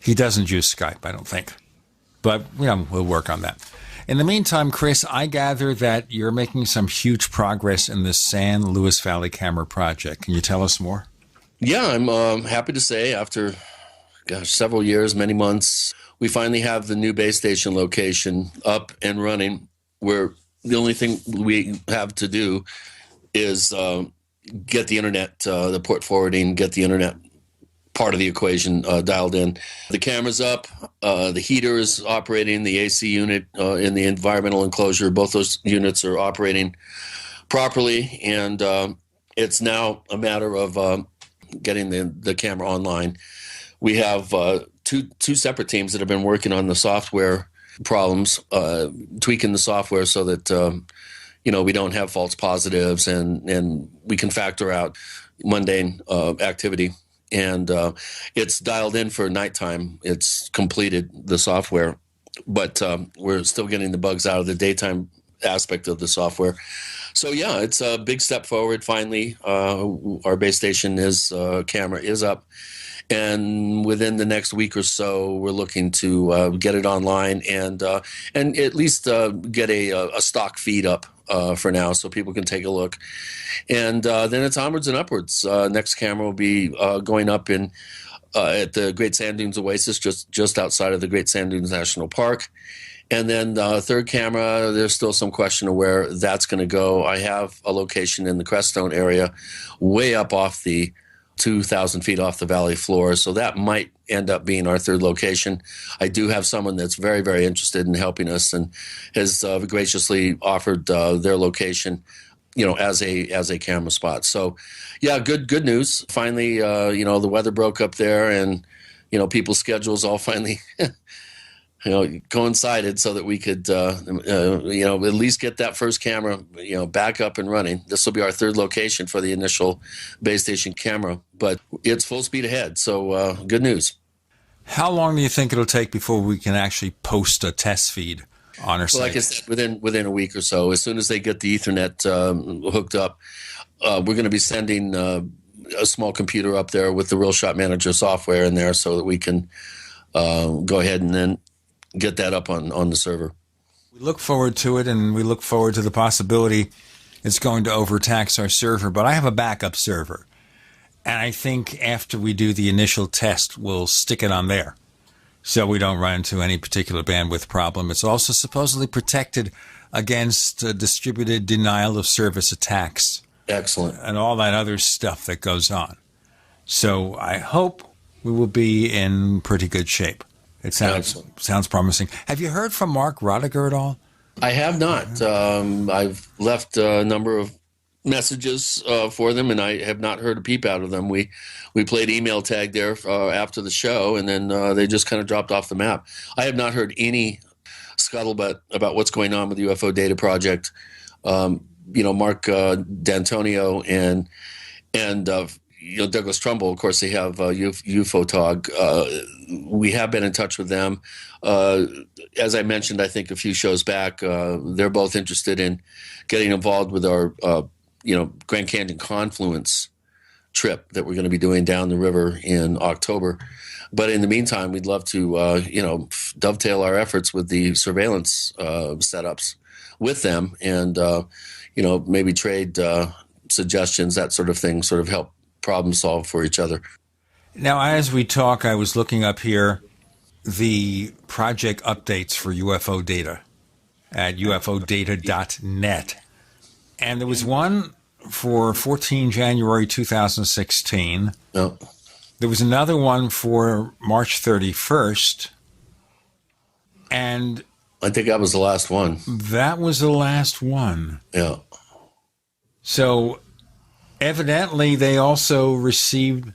He doesn't use Skype, I don't think. But, we'll work on that. In the meantime, Chris, I gather that you're making some huge progress in the San Luis Valley camera project. Can you tell us more? Yeah, I'm happy to say after, several years, many months, we finally have the new base station location up and running, where the only thing we have to do is get the internet, the port forwarding, get the internet part of the equation dialed in. The camera's up, the heater is operating, the AC unit in the environmental enclosure, both those units are operating properly, and it's now a matter of getting the camera online. We have two separate teams that have been working on the software problems, tweaking the software so that we don't have false positives, and we can factor out mundane activity. And it's dialed in for nighttime. It's completed, the software, but we're still getting the bugs out of the daytime aspect of the software. So yeah, it's a big step forward. Finally, our base station camera is up, and within the next week or so, we're looking to get it online and at least get a stock feed up for now, so people can take a look. And then it's onwards and upwards. Next camera will be going up at the Great Sand Dunes Oasis, just outside of the Great Sand Dunes National Park. And then the third camera, there's still some question of where that's going to go. I have a location in the Crestone area, way up off the 2,000 feet off the valley floor. So that might end up being our third location. I do have someone that's very, very interested in helping us and has graciously offered their location, as a camera spot. So yeah, good news. Finally, the weather broke up there, and, people's schedules all finally coincided so that we could, at least get that first camera, back up and running. This will be our third location for the initial base station camera, but it's full speed ahead. So good news. How long do you think it'll take before we can actually post a test feed on our site? Like I said, within a week or so, as soon as they get the Ethernet hooked up, we're going to be sending a small computer up there with the Real Shot Manager software in there so that we can go ahead and then get that up on the server. We look forward to it, and we look forward to the possibility it's going to overtax our server. But I have a backup server, and I think after we do the initial test, we'll stick it on there so we don't run into any particular bandwidth problem. It's also supposedly protected against distributed denial of service attacks. Excellent. And all that other stuff that goes on. So I hope we will be in pretty good shape. It sounds promising. Have you heard from Mark Rodiger at all? I have not. I've left a number of messages for them, and I have not heard a peep out of them. We played email tag there after the show, and then they just kind of dropped off the map. I have not heard any scuttlebutt about what's going on with the UFO Data Project. Mark D'Antonio and Douglas Trumbull, of course, they have UFOTOG. We have been in touch with them. As I mentioned, I think a few shows back, they're both interested in getting involved with our, Grand Canyon Confluence trip that we're going to be doing down the river in October. But in the meantime, we'd love to, dovetail our efforts with the surveillance setups with them and, maybe trade suggestions, that sort of thing, sort of help problem solve for each other. Now, as we talk, I was looking up here the project updates for UFO data at ufodata.net. And there was one for 14 January 2016. Oh. There was another one for March 31st. And I think that was the last one. That was the last one. Yeah. So evidently, they also received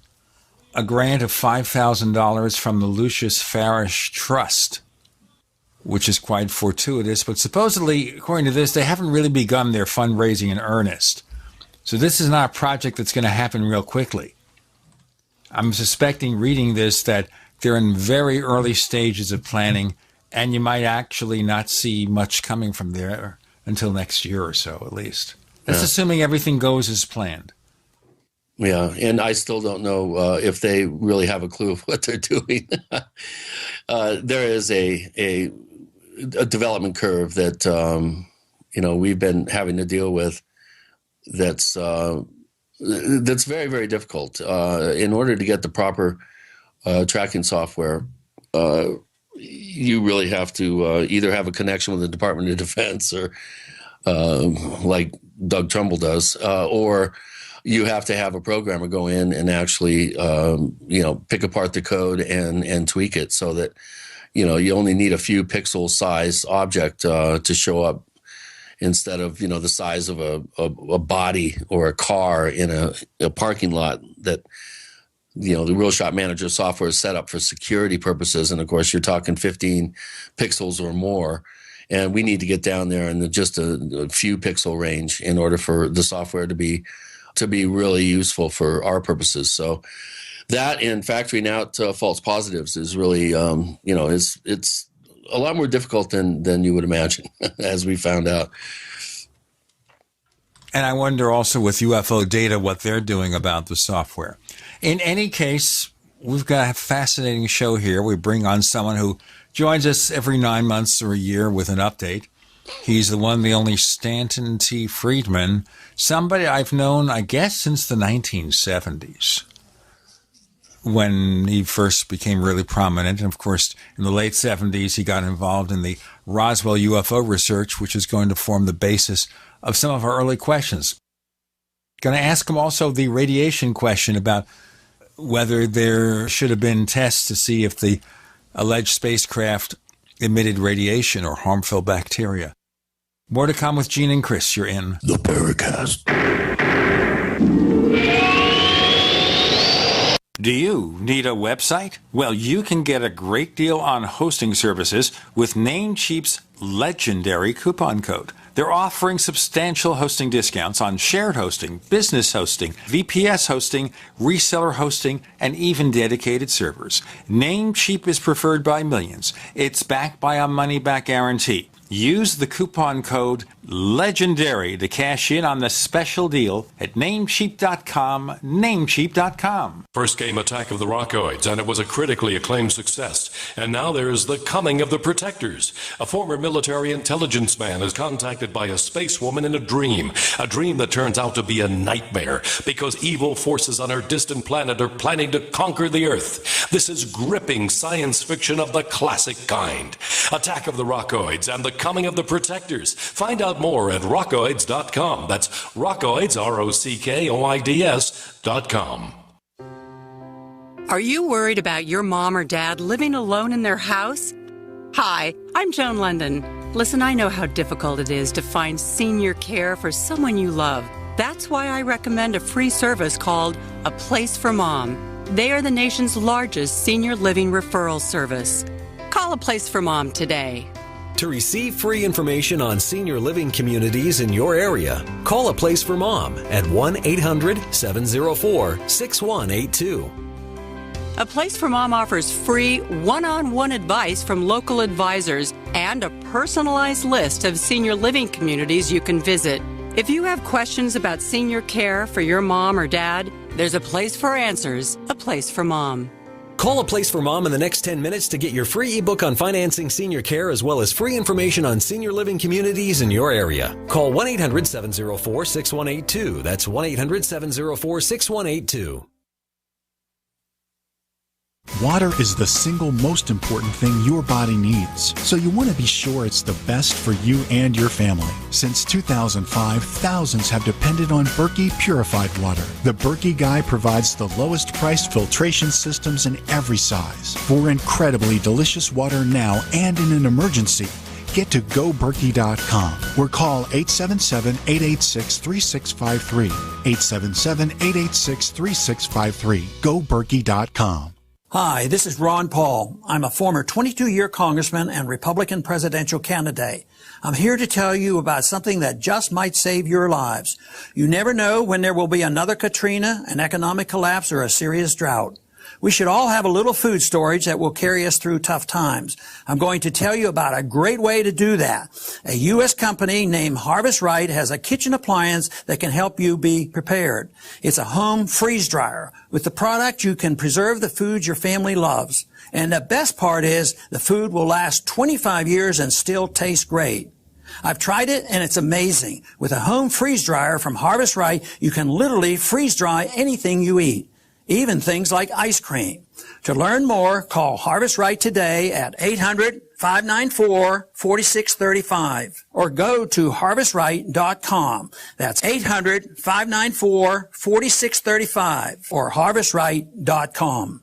a grant of $5,000 from the Lucius Farish Trust, which is quite fortuitous. But supposedly, according to this, they haven't really begun their fundraising in earnest. So this is not a project that's going to happen real quickly. I'm suspecting, reading this, that they're in very early stages of planning, and you might actually not see much coming from there until next year or so, at least. That's assuming everything goes as planned. Yeah, and I still don't know if they really have a clue of what they're doing. There is a development curve that we've been having to deal with. That's very, very difficult. In order to get the proper tracking software, you really have to either have a connection with the Department of Defense or like Doug Trumbull does, or you have to have a programmer go in and actually, pick apart the code and tweak it so that, you only need a few pixel size object to show up instead of, the size of a body or a car in a parking lot that, the Real Shot Manager software is set up for security purposes. And of course, you're talking 15 pixels or more. And we need to get down there in just a few pixel range in order for the software to be really useful for our purposes. So that and factoring out false positives is really, it's a lot more difficult than you would imagine, as we found out. And I wonder also with UFO data what they're doing about the software. In any case, we've got a fascinating show here. We bring on someone who joins us every 9 months or a year with an update. He's the one, the only Stanton T. Friedman, somebody I've known, I guess, since the 1970s, when he first became really prominent. And, of course, in the late 70s, he got involved in the Roswell UFO research, which is going to form the basis of some of our early questions. Going to ask him also the radiation question about whether there should have been tests to see if the alleged spacecraft emitted radiation or harmful bacteria. More to come with Gene and Chris. You're in the Paracast. Do you need a website? Well, you can get a great deal on hosting services with Namecheap's legendary coupon code. They're offering substantial hosting discounts on shared hosting, business hosting, VPS hosting, reseller hosting, and even dedicated servers. Namecheap is preferred by millions. It's backed by a money-back guarantee. Use the coupon code LEGENDARY to cash in on the special deal at Namecheap.com, Namecheap.com. First came Attack of the Rockoids, and it was a critically acclaimed success. And now there's The Coming of the Protectors. A former military intelligence man is contacted by a space woman in a dream that turns out to be a nightmare because evil forces on her distant planet are planning to conquer the Earth. This is gripping science fiction of the classic kind. Attack of the Rockoids and The Coming of the Protectors. Find out more at rockoids.com. That's Rockoids, ROCKOIDS.com. Are you worried about your mom or dad living alone in their house? Hi, I'm Joan London. Listen, I know how difficult it is to find senior care for someone you love. That's why I recommend a free service called A Place for Mom. They are the nation's largest senior living referral service. Call A Place for Mom today. To receive free information on senior living communities in your area, call A Place for Mom at 1-800-704-6182. A Place for Mom offers free one-on-one advice from local advisors and a personalized list of senior living communities you can visit. If you have questions about senior care for your mom or dad, there's a place for answers, A Place for Mom. Call A Place for Mom in the next 10 minutes to get your free ebook on financing senior care as well as free information on senior living communities in your area. Call 1-800-704-6182. That's 1-800-704-6182. Water is the single most important thing your body needs, so you want to be sure it's the best for you and your family. Since 2005, thousands have depended on Berkey purified water. The Berkey Guy provides the lowest priced filtration systems in every size. For incredibly delicious water now and in an emergency, get to GoBerkey.com or call 877-886-3653. 877-886-3653. GoBerkey.com. Hi, this is Ron Paul. I'm a former 22-year congressman and Republican presidential candidate. I'm here to tell you about something that just might save your lives. You never know when there will be another Katrina, an economic collapse, or a serious drought. We should all have a little food storage that will carry us through tough times. I'm going to tell you about a great way to do that. A U.S. company named Harvest Right has a kitchen appliance that can help you be prepared. It's a home freeze dryer. With the product, you can preserve the food your family loves. And the best part is the food will last 25 years and still taste great. I've tried it and it's amazing. With a home freeze dryer from Harvest Right, you can literally freeze dry anything you eat, even things like ice cream. To learn more, call Harvest Right today at 800-594-4635 or go to harvestright.com. That's 800-594-4635 or harvestright.com.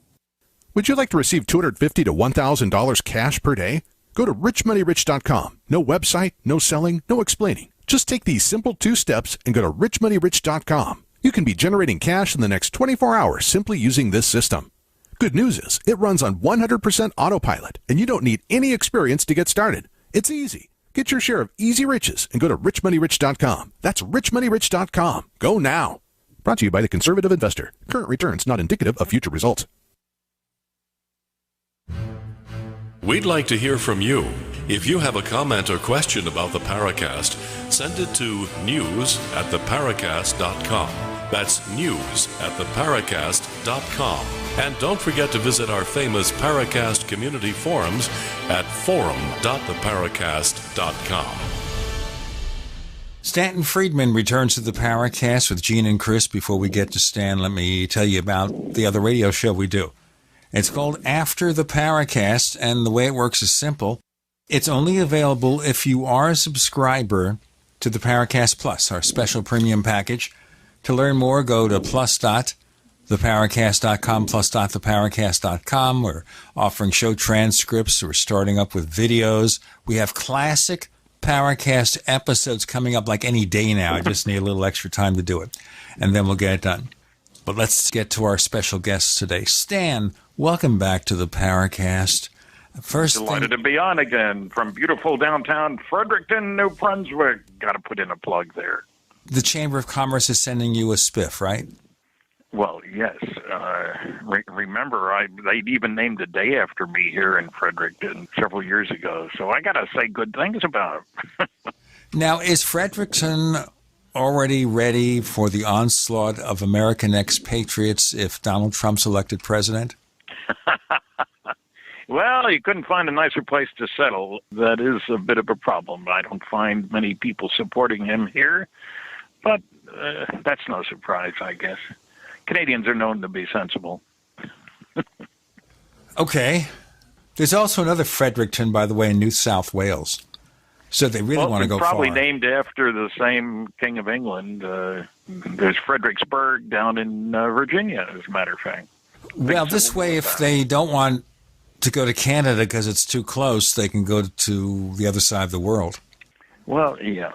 Would you like to receive $250 to $1,000 cash per day? Go to richmoneyrich.com. No website, no selling, no explaining. Just take these simple 2 steps and go to richmoneyrich.com. You can be generating cash in the next 24 hours simply using this system. Good news is, it runs on 100% autopilot, and you don't need any experience to get started. It's easy. Get your share of easy riches and go to richmoneyrich.com. That's richmoneyrich.com. Go now. Brought to you by the Conservative Investor. Current returns not indicative of future results. We'd like to hear from you. If you have a comment or question about the Paracast, send it to news@theparacast.com. That's news@theparacast.com. And don't forget to visit our famous Paracast community forums at forum.theparacast.com. Stanton Friedman returns to the Paracast with Gene and Chris. Before we get to Stan, let me tell you about the other radio show we do. It's called After the Paracast, and the way it works is simple. It's only available if you are a subscriber to the Paracast Plus, our special premium package. To learn more, go to plus.theparacast.com, plus.theparacast.com. We're offering show transcripts. We're starting up with videos. We have classic Paracast episodes coming up like any day now. I just need a little extra time to do it, and then we'll get it done. But let's get to our special guests today. Stan, welcome back to the Paracast. Delighted to be on again from beautiful downtown Fredericton, New Brunswick. Got to put in a plug there. The Chamber of Commerce is sending you a spiff, right? Well, yes. Remember, they'd even named a day after me here in Fredericton several years ago, so I got to say good things about it. Now, is Fredericton already ready for the onslaught of American expatriates if Donald Trump's elected president? Well, you couldn't find a nicer place to settle. That is a bit of a problem. I don't find many people supporting him here, but that's no surprise, I guess. Canadians are known to be sensible. Okay. There's also another Fredericton, by the way, in New South Wales. So they really want to go probably far. Named after the same King of England. There's Fredericksburg down in Virginia, as a matter of fact. Well, this way, if they don't want to go to Canada because it's too close, they can go to the other side of the world. Well, yeah.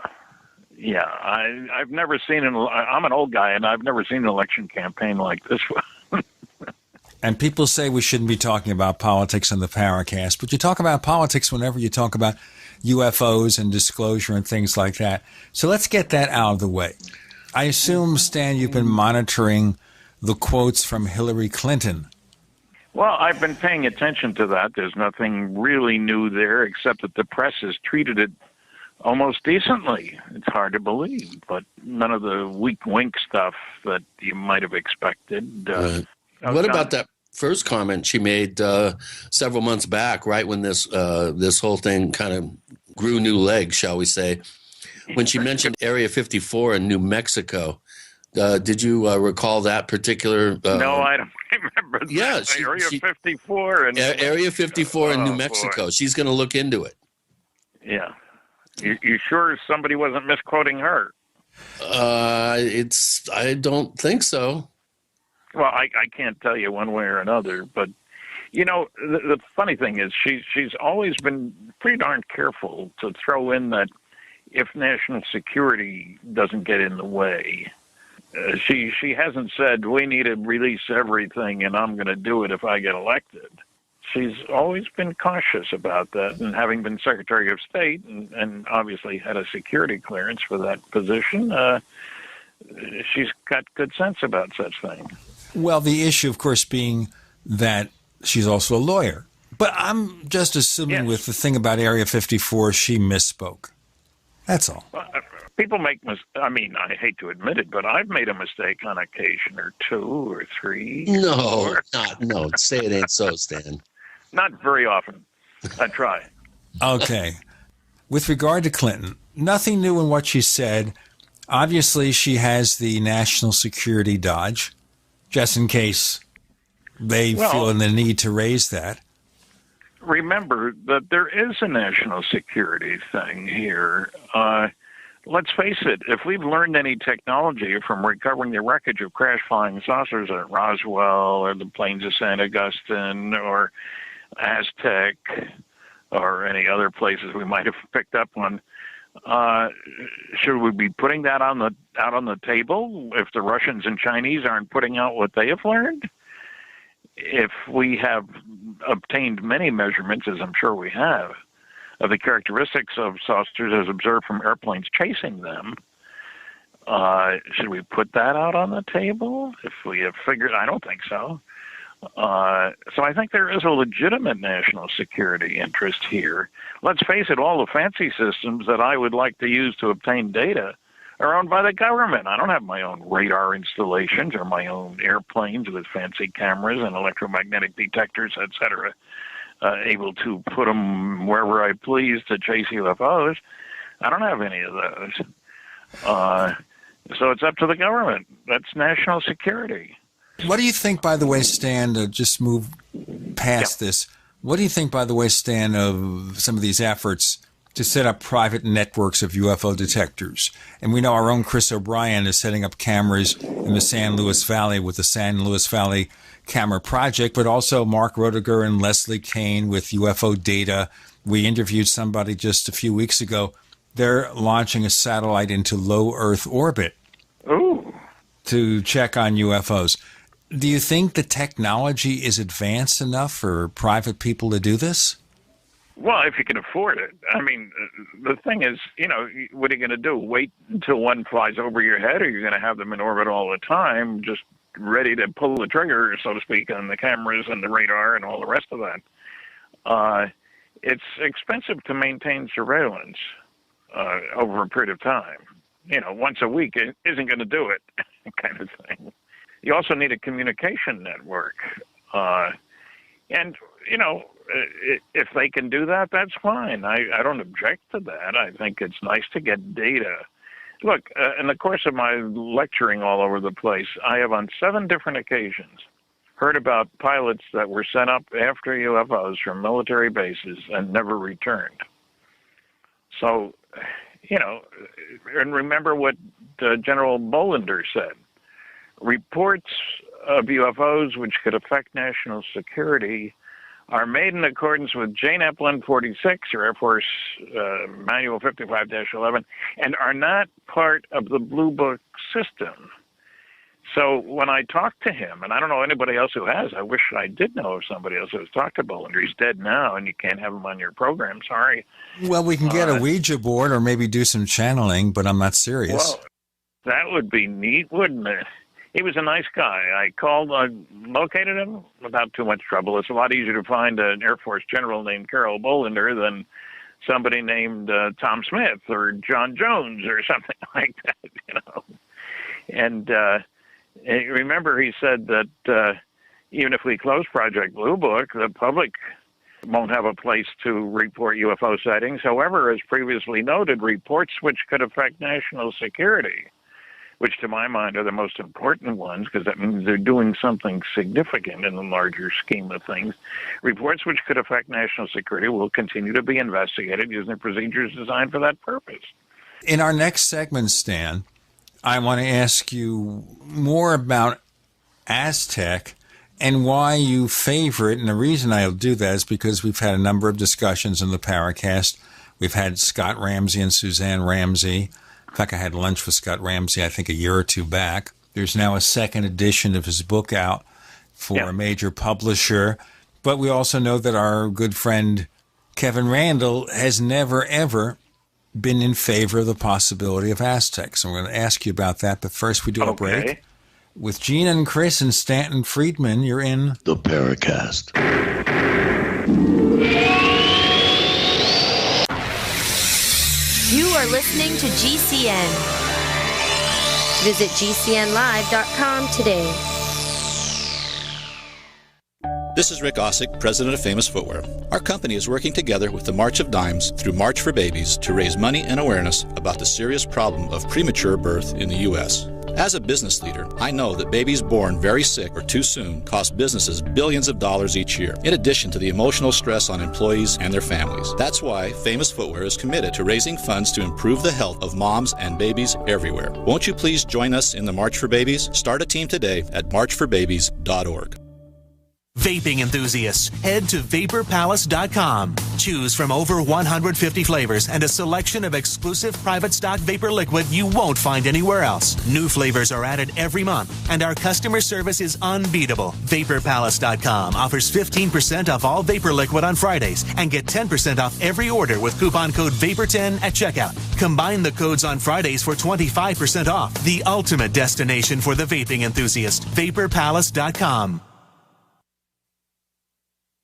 I've never seen I'm an old guy, and I've never seen an election campaign like this one. And people say we shouldn't be talking about politics on the Paracast, but you talk about politics whenever you talk about UFOs and disclosure and things like that. So let's get that out of the way. I assume, Stan, you've been monitoring the quotes from Hillary Clinton. Well, I've been paying attention to that. There's nothing really new there, except that the press has treated it almost decently. It's hard to believe, but none of the weak wink stuff that you might have expected. What about that first comment she made several months back, right when this whole thing kind of grew new legs, shall we say, when she mentioned Area 54 in New Mexico? Did you recall that particular? No, I don't remember. Yeah, Area 54 and Area 54 in New Mexico. Boy. She's going to look into it. Yeah, you sure somebody wasn't misquoting her? I don't think so. Well, I can't tell you one way or another, but you know, the funny thing is she's always been pretty darn careful to throw in that if national security doesn't get in the way. She hasn't said we need to release everything and I'm going to do it if I get elected. She's always been cautious about that, and having been Secretary of State and obviously had a security clearance for that position, she's got good sense about such things. Well, the issue, of course, being that she's also a lawyer. But I'm just assuming with the thing about Area 54, she misspoke. That's all. People make I mean, I hate to admit it, but I've made a mistake on occasion, or 2 or 3. No, no. Say it ain't so, Stan. Not very often. I try. Okay. With regard to Clinton, nothing new in what she said. Obviously, she has the national security dodge, just in case they feel the need to raise that. Remember that there is a national security thing here. Let's face it, if we've learned any technology from recovering the wreckage of crash flying saucers at Roswell or the plains of St. Augustine or Aztec or any other places we might have picked up on, should we be putting that out on the table if the Russians and Chinese aren't putting out what they have learned? If we have obtained many measurements, as I'm sure we have, of the characteristics of saucers as observed from airplanes chasing them, should we put that out on the table? If we have figured, I don't think so. So I think there is a legitimate national security interest here. Let's face it, all the fancy systems that I would like to use to obtain data are owned by the government. I don't have my own radar installations or my own airplanes with fancy cameras and electromagnetic detectors, etc., able to put them wherever I please to chase UFOs. I don't have any of those. So it's up to the government. That's national security. What do you think, by the way, Stan, to just move past this, what do you think, by the way, Stan, of some of these efforts to set up private networks of UFO detectors? And we know our own Chris O'Brien is setting up cameras in the San Luis Valley with the San Luis Valley Camera Project, but also Mark Roediger and Leslie Kane with UFO Data. We interviewed somebody just a few weeks ago. They're launching a satellite into low Earth orbit to check on UFOs. Do you think the technology is advanced enough for private people to do this? Well, if you can afford it. I mean, the thing is, what are you going to do? Wait until one flies over your head, or you're going to have them in orbit all the time, just ready to pull the trigger, so to speak, on the cameras and the radar and all the rest of that. It's expensive to maintain surveillance over a period of time. Once a week isn't going to do it, kind of thing. You also need a communication network. And, if they can do that, that's fine. I don't object to that. I think it's nice to get data. Look, in the course of my lecturing all over the place, I have on 7 different occasions heard about pilots that were sent up after UFOs from military bases and never returned. So, and remember what General Bollinger said. Reports of UFOs which could affect national security are made in accordance with JNAP 146 or Air Force Manual 55-11 and are not part of the Blue Book system. So when I talked to him, and I don't know anybody else who has, I wish I did know of somebody else who has talked to Bollinger. He's dead now, and you can't have him on your program. Sorry. Well, we can get a Ouija board or maybe do some channeling, but I'm not serious. Well, that would be neat, wouldn't it? He was a nice guy. I called, located him without too much trouble. It's a lot easier to find an Air Force general named Carol Bollinger than somebody named Tom Smith or John Jones or something like that, And remember, he said that even if we close Project Blue Book, the public won't have a place to report UFO sightings. However, as previously noted, reports which could affect national security, which to my mind are the most important ones because that means they're doing something significant in the larger scheme of things. Reports which could affect national security will continue to be investigated using procedures designed for that purpose. In our next segment, Stan, I want to ask you more about Aztec and why you favor it. And the reason I'll do that is because we've had a number of discussions in the Paracast. We've had Scott Ramsey and Suzanne Ramsey. In fact, I had lunch with Scott Ramsey, I think, a year or two back. There's now a second edition of his book out for a major publisher. But we also know that our good friend Kevin Randall has never, ever been in favor of the possibility of Aztecs. So we're going to ask you about that. But first, we do a break. With Gene and Chris and Stanton Friedman, you're in the Paracast. You are listening to GCN. Visit GCNlive.com today. This is Rick Ossick, president of Famous Footwear. Our company is working together with the March of Dimes through March for Babies to raise money and awareness about the serious problem of premature birth in the U.S. As a business leader, I know that babies born very sick or too soon cost businesses billions of dollars each year, in addition to the emotional stress on employees and their families. That's why Famous Footwear is committed to raising funds to improve the health of moms and babies everywhere. Won't you please join us in the March for Babies? Start a team today at marchforbabies.org. Vaping enthusiasts, head to VaporPalace.com. Choose from over 150 flavors and a selection of exclusive private stock vapor liquid you won't find anywhere else. New flavors are added every month, and our customer service is unbeatable. VaporPalace.com offers 15% off all vapor liquid on Fridays and get 10% off every order with coupon code VAPOR10 at checkout. Combine the codes on Fridays for 25% off. The ultimate destination for the vaping enthusiast. VaporPalace.com.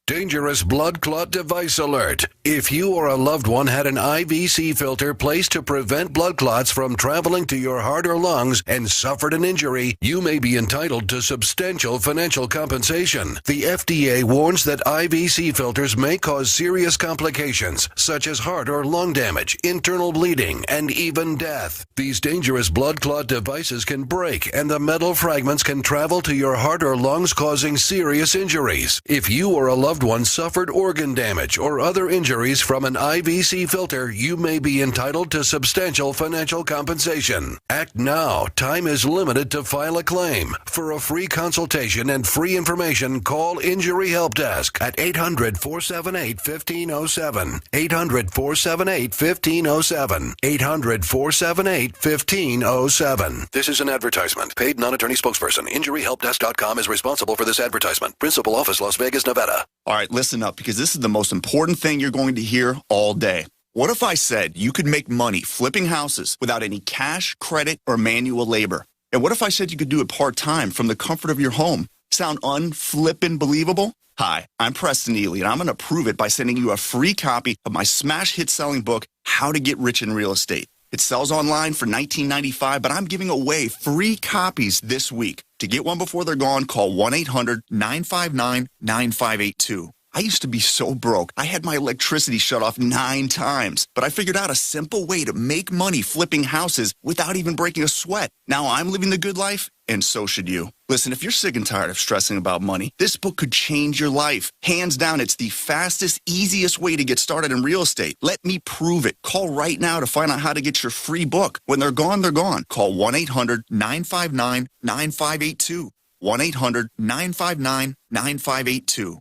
Dangerous blood clot device alert. If you or a loved one had an IVC filter placed to prevent blood clots from traveling to your heart or lungs and suffered an injury, you may be entitled to substantial financial compensation. The FDA warns that IVC filters may cause serious complications, such as heart or lung damage, internal bleeding, and even death. These dangerous blood clot devices can break, and the metal fragments can travel to your heart or lungs, causing serious injuries. If you or a loved one suffered organ damage or other injuries from an IVC filter, you may be entitled to substantial financial compensation. Act now. Time is limited to file a claim. For a free consultation and free information, call Injury Help Desk at 800-478-1507. 800-478-1507. 800-478-1507. This is an advertisement. Paid non-attorney spokesperson. InjuryHelpDesk.com is responsible for this advertisement. Principal office, Las Vegas, Nevada. All right, listen up, because this is the most important thing you're going to hear all day. What if I said you could make money flipping houses without any cash, credit, or manual labor? And what if I said you could do it part-time from the comfort of your home? Sound unflippin' believable? Hi, I'm Preston Ely, and I'm going to prove it by sending you a free copy of my smash hit selling book, How to Get Rich in Real Estate. It sells online for $19.95, but I'm giving away free copies this week. To get one before they're gone, call 1-800-959-9582. I used to be so broke, I had my electricity shut off 9 times, but I figured out a simple way to make money flipping houses without even breaking a sweat. Now I'm living the good life, and so should you. Listen, if you're sick and tired of stressing about money, this book could change your life. Hands down, it's the fastest, easiest way to get started in real estate. Let me prove it. Call right now to find out how to get your free book. When they're gone, they're gone. Call 1-800-959-9582. 1-800-959-9582.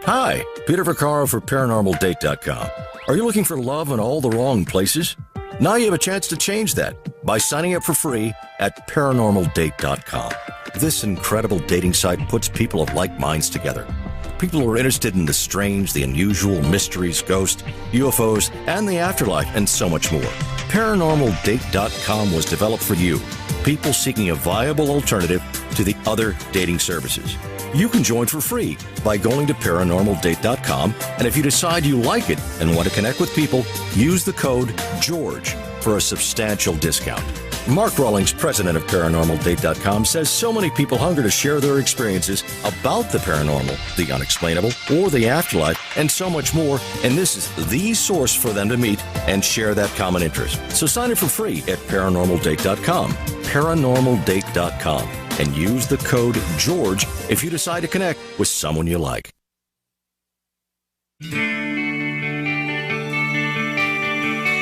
Hi, Peter Vaccaro for ParanormalDate.com. Are you looking for love in all the wrong places? Now you have a chance to change that by signing up for free at ParanormalDate.com. This incredible dating site puts people of like minds together. People who are interested in the strange, the unusual, mysteries, ghosts, UFOs, and the afterlife, and so much more. ParanormalDate.com was developed for you, people seeking a viable alternative to the other dating services. You can join for free by going to ParanormalDate.com, and if you decide you like it and want to connect with people, use the code GEORGE for a substantial discount. Mark Rawlings, president of ParanormalDate.com, says so many people hunger to share their experiences about the paranormal, the unexplainable, or the afterlife, and so much more, and this is the source for them to meet and share that common interest. So sign up for free at ParanormalDate.com, ParanormalDate.com, and use the code GEORGE if you decide to connect with someone you like.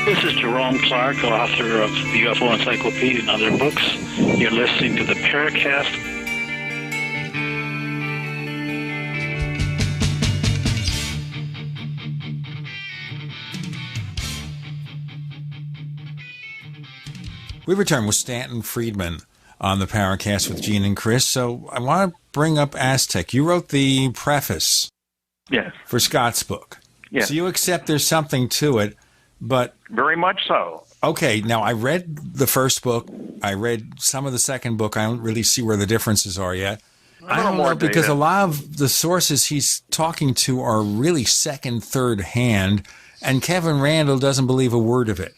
This is Jerome Clark, author of the UFO Encyclopedia and other books. You're listening to the Paracast. We return with Stanton Friedman on the Paracast with Gene and Chris. So I want to bring up Aztec. You wrote the preface for Scott's book. Yes. So you accept there's something to it, but... Very much so. Okay, now I read the first book, I read some of the second book. I don't really see where the differences are yet. I don't more know, because data. a lot of the sources he's talking to are really second, third hand, and Kevin Randall doesn't believe a word of it.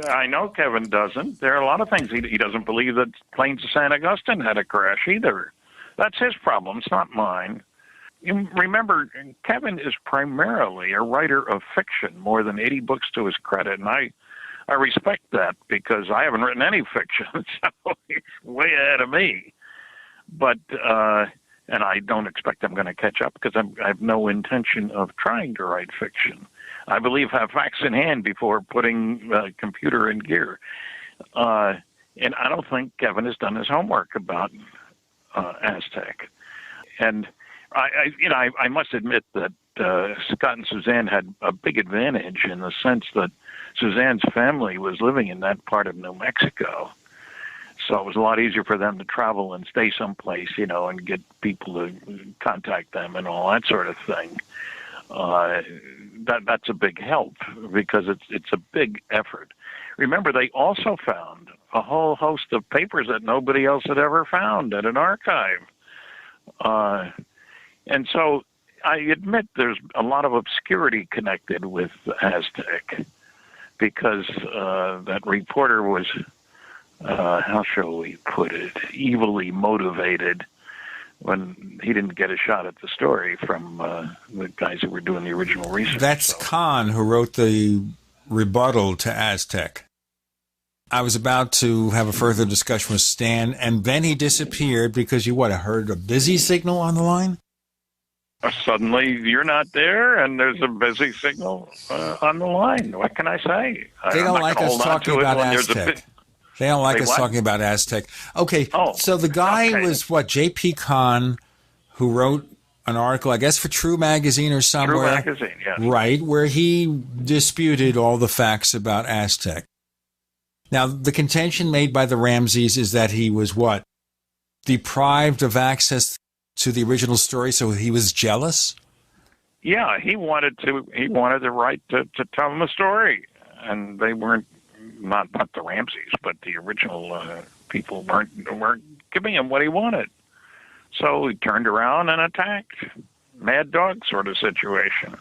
I know Kevin doesn't. There are a lot of things. He doesn't believe that planes to San Augustine had a crash either. That's his problem. It's not mine. You remember, Kevin is primarily a writer of fiction, more than 80 books to his credit, and I respect that because I haven't written any fiction, so he's way ahead of me. But and I don't expect I'm going to catch up because I have no intention of trying to write fiction. I believe have facts in hand before putting computer in gear. And I don't think Kevin has done his homework about Aztec. And I must admit that Scott and Suzanne had a big advantage in the sense that Suzanne's family was living in that part of New Mexico. So it was a lot easier for them to travel and stay someplace, and get people to contact them and all that sort of thing. That's a big help because it's a big effort. Remember, they also found a whole host of papers that nobody else had ever found at an archive. And so I admit there's a lot of obscurity connected with Aztec because that reporter was, how shall we put it, evilly motivated when he didn't get a shot at the story from the guys who were doing the original research. That's Kahn, who wrote the rebuttal to Aztec. I was about to have a further discussion with Stan, and then he disappeared because you, heard a busy signal on the line? Suddenly you're not there, and there's a busy signal on the line. What can I say? They don't like us talking about Aztec. They don't like us talking about Aztec. Okay, so the guy was, J.P. Kahn, who wrote an article, I guess, for True Magazine or somewhere. True Magazine, yes. Right, where he disputed all the facts about Aztec. Now, the contention made by the Ramseys is that he was, deprived of access to the original story, so he was jealous? Yeah, he wanted the right to tell them a story, and they weren't, not the Ramseys, but the original people weren't giving him what he wanted. So he turned around and attacked. Mad dog sort of situation.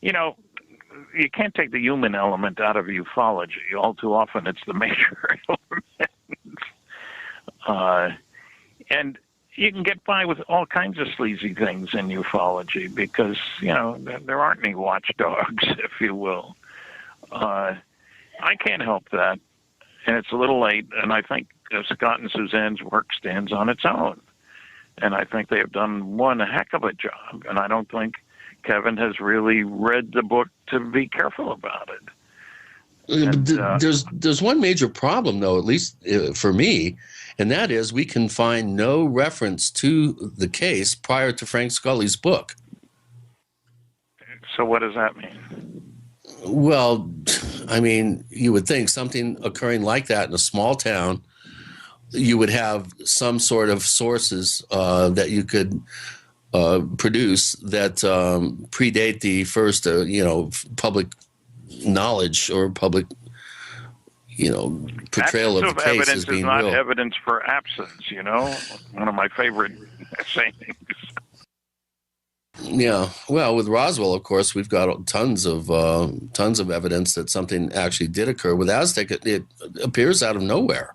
You can't take the human element out of ufology. All too often it's the major element. And you can get by with all kinds of sleazy things in ufology because, there aren't any watchdogs, if you will. I can't help that. And it's a little late, and I think Scott and Suzanne's work stands on its own. And I think they have done one heck of a job, and I don't think Kevin has really read the book to be careful about it. And, there's one major problem, though, at least for me, and that is we can find no reference to the case prior to Frank Scully's book. So what does that mean? Well, I mean, you would think something occurring like that in a small town, you would have some sort of sources that you could produce that predate the first, public knowledge or public, portrayal of the case as being real. Absence is not evidence for absence, one of my favorite sayings. Yeah, well, with Roswell, of course, we've got tons of evidence that something actually did occur. With Aztec, it appears out of nowhere.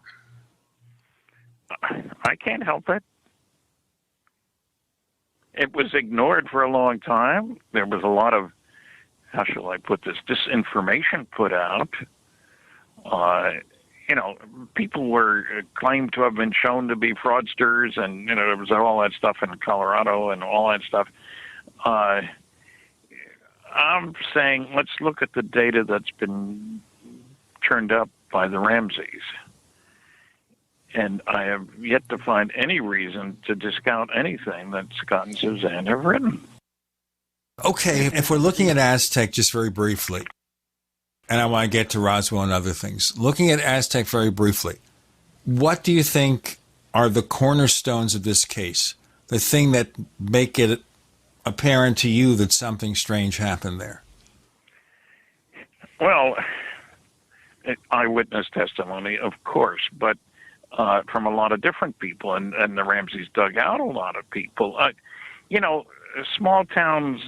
I can't help it. It was ignored for a long time. There was a lot of, how shall I put this, disinformation put out. People were claimed to have been shown to be fraudsters, and there was all that stuff in Colorado and all that stuff. I'm saying let's look at the data that's been turned up by the Ramseys. And I have yet to find any reason to discount anything that Scott and Suzanne have written. Okay, if we're looking at Aztec just very briefly, and I want to get to Roswell and other things, looking at Aztec very briefly, what do you think are the cornerstones of this case? The thing that make it apparent to you that something strange happened there? Well, eyewitness testimony, of course, but from a lot of different people, and the Ramseys dug out a lot of people. Small towns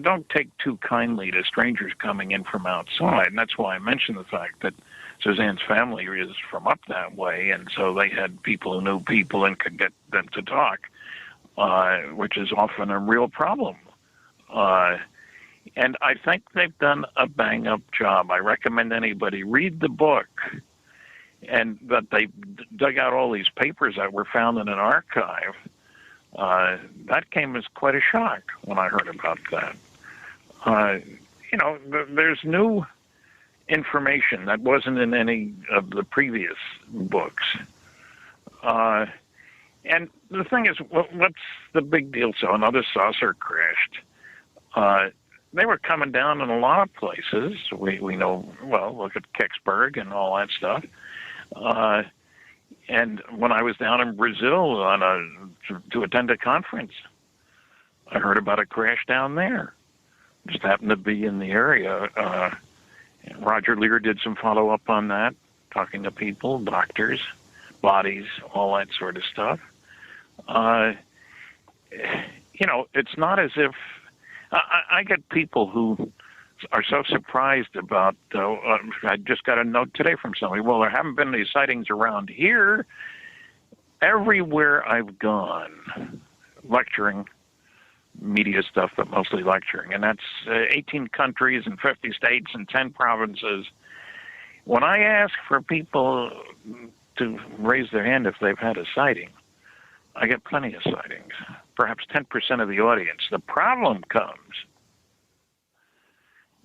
don't take too kindly to strangers coming in from outside, and that's why I mentioned the fact that Suzanne's family is from up that way, and so they had people who knew people and could get them to talk, which is often a real problem. And I think they've done a bang-up job. I recommend anybody read the book, and that they dug out all these papers that were found in an archive. That came as quite a shock when I heard about that. There's new information that wasn't in any of the previous books. And the thing is, what's the big deal? So another saucer crashed. They were coming down in a lot of places. We know, well, look at Kecksburg and all that stuff. And when I was down in Brazil to attend a conference, I heard about a crash down there. Just happened to be in the area. Roger Lear did some follow-up on that, talking to people, doctors, bodies, all that sort of stuff. It's not as if... I get people who are so surprised about... I just got a note today from somebody. Well, there haven't been any sightings around here. Everywhere I've gone, lecturing, media stuff, but mostly lecturing, and that's 18 countries and 50 states and 10 provinces. When I ask for people to raise their hand if they've had a sighting, I get plenty of sightings, perhaps 10% of the audience. The problem comes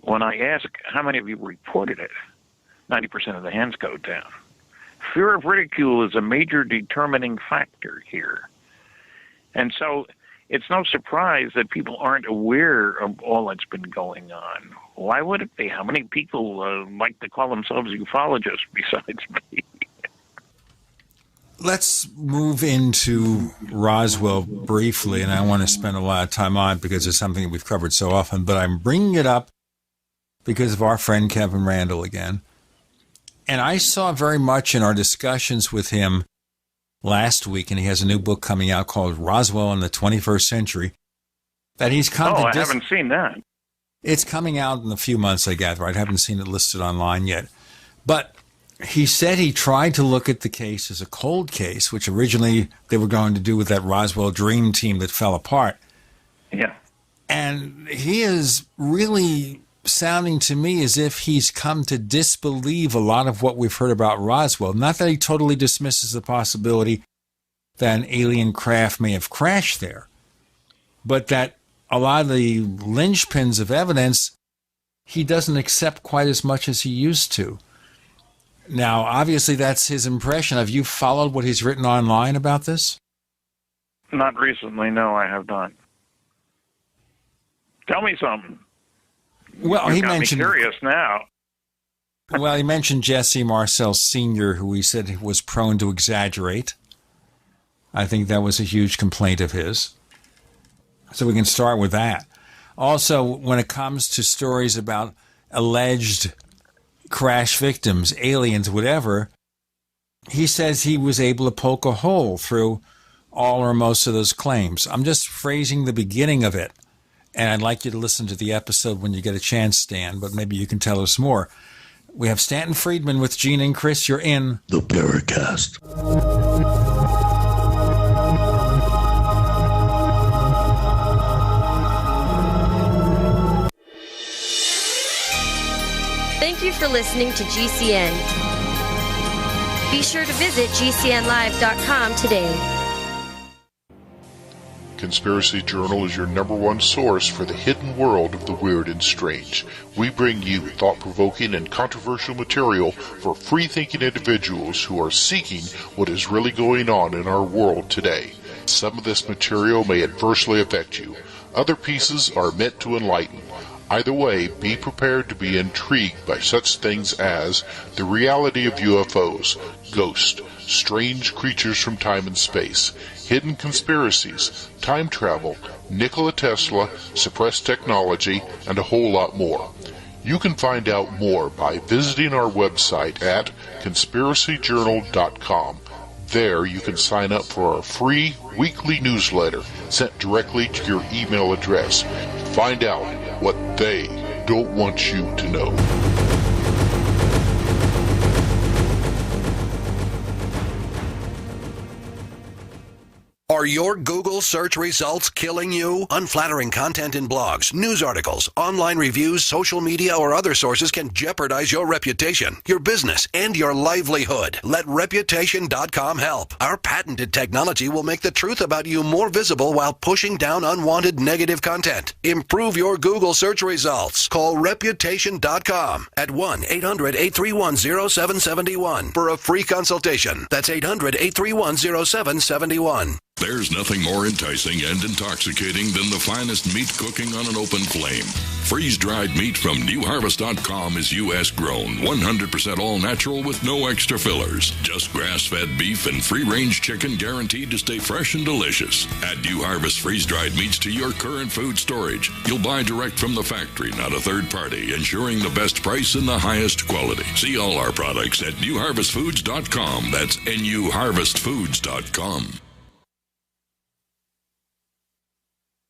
when I ask how many of you reported it. 90% of the hands go down. Fear of ridicule is a major determining factor here. And so it's no surprise that people aren't aware of all that's been going on. Why would it be? How many people like to call themselves ufologists besides me? Let's move into Roswell briefly, and I want to spend a lot of time on it because it's something that we've covered so often, but I'm bringing it up because of our friend Kevin Randall again. And I saw very much in our discussions with him last week, and he has a new book coming out called Roswell in the 21st Century, that he's come to... I haven't seen that. It's coming out in a few months, I gather. I haven't seen it listed online yet. But he said he tried to look at the case as a cold case, which originally they were going to do with that Roswell Dream Team that fell apart. Yeah. And he is really sounding to me as if he's come to disbelieve a lot of what we've heard about Roswell. Not that he totally dismisses the possibility that an alien craft may have crashed there, but that a lot of the linchpins of evidence he doesn't accept quite as much as he used to. Now, obviously, that's his impression. Have you followed what he's written online about this? Not recently, no, I have not. Tell me something. Well, he mentioned... me curious now. Well, he mentioned Jesse Marcel Sr., who he said was prone to exaggerate. I think that was a huge complaint of his. So we can start with that. Also, when it comes to stories about alleged crash victims, aliens, whatever, he says he was able to poke a hole through all or most of those claims. I'm just phrasing the beginning of it, and I'd like you to listen to the episode when you get a chance, Stan, but maybe you can tell us more. We have Stanton Friedman with Gene and Chris. You're in the Paracast. Thank you for listening to GCN. Be sure to visit GCNlive.com today. Conspiracy Journal is your #1 source for the hidden world of the weird and strange. We bring you thought-provoking and controversial material for free-thinking individuals who are seeking what is really going on in our world today. Some of this material may adversely affect you. Other pieces are meant to enlighten. Either way, be prepared to be intrigued by such things as the reality of UFOs, ghosts, strange creatures from time and space, hidden conspiracies, time travel, Nikola Tesla, suppressed technology, and a whole lot more. You can find out more by visiting our website at conspiracyjournal.com. There you can sign up for our free weekly newsletter sent directly to your email address. Find out what they don't want you to know. Are your Google search results killing you? Unflattering content in blogs, news articles, online reviews, social media, or other sources can jeopardize your reputation, your business, and your livelihood. Let Reputation.com help. Our patented technology will make the truth about you more visible while pushing down unwanted negative content. Improve your Google search results. Call Reputation.com at 1-800-831-0771 for a free consultation. That's 800-831-0771. There's nothing more enticing and intoxicating than the finest meat cooking on an open flame. Freeze-dried meat from newharvest.com is U.S. grown, 100% all-natural with no extra fillers. Just grass-fed beef and free-range chicken guaranteed to stay fresh and delicious. Add New Harvest freeze-dried meats to your current food storage. You'll buy direct from the factory, not a third party, ensuring the best price and the highest quality. See all our products at newharvestfoods.com. That's newharvestfoods.com.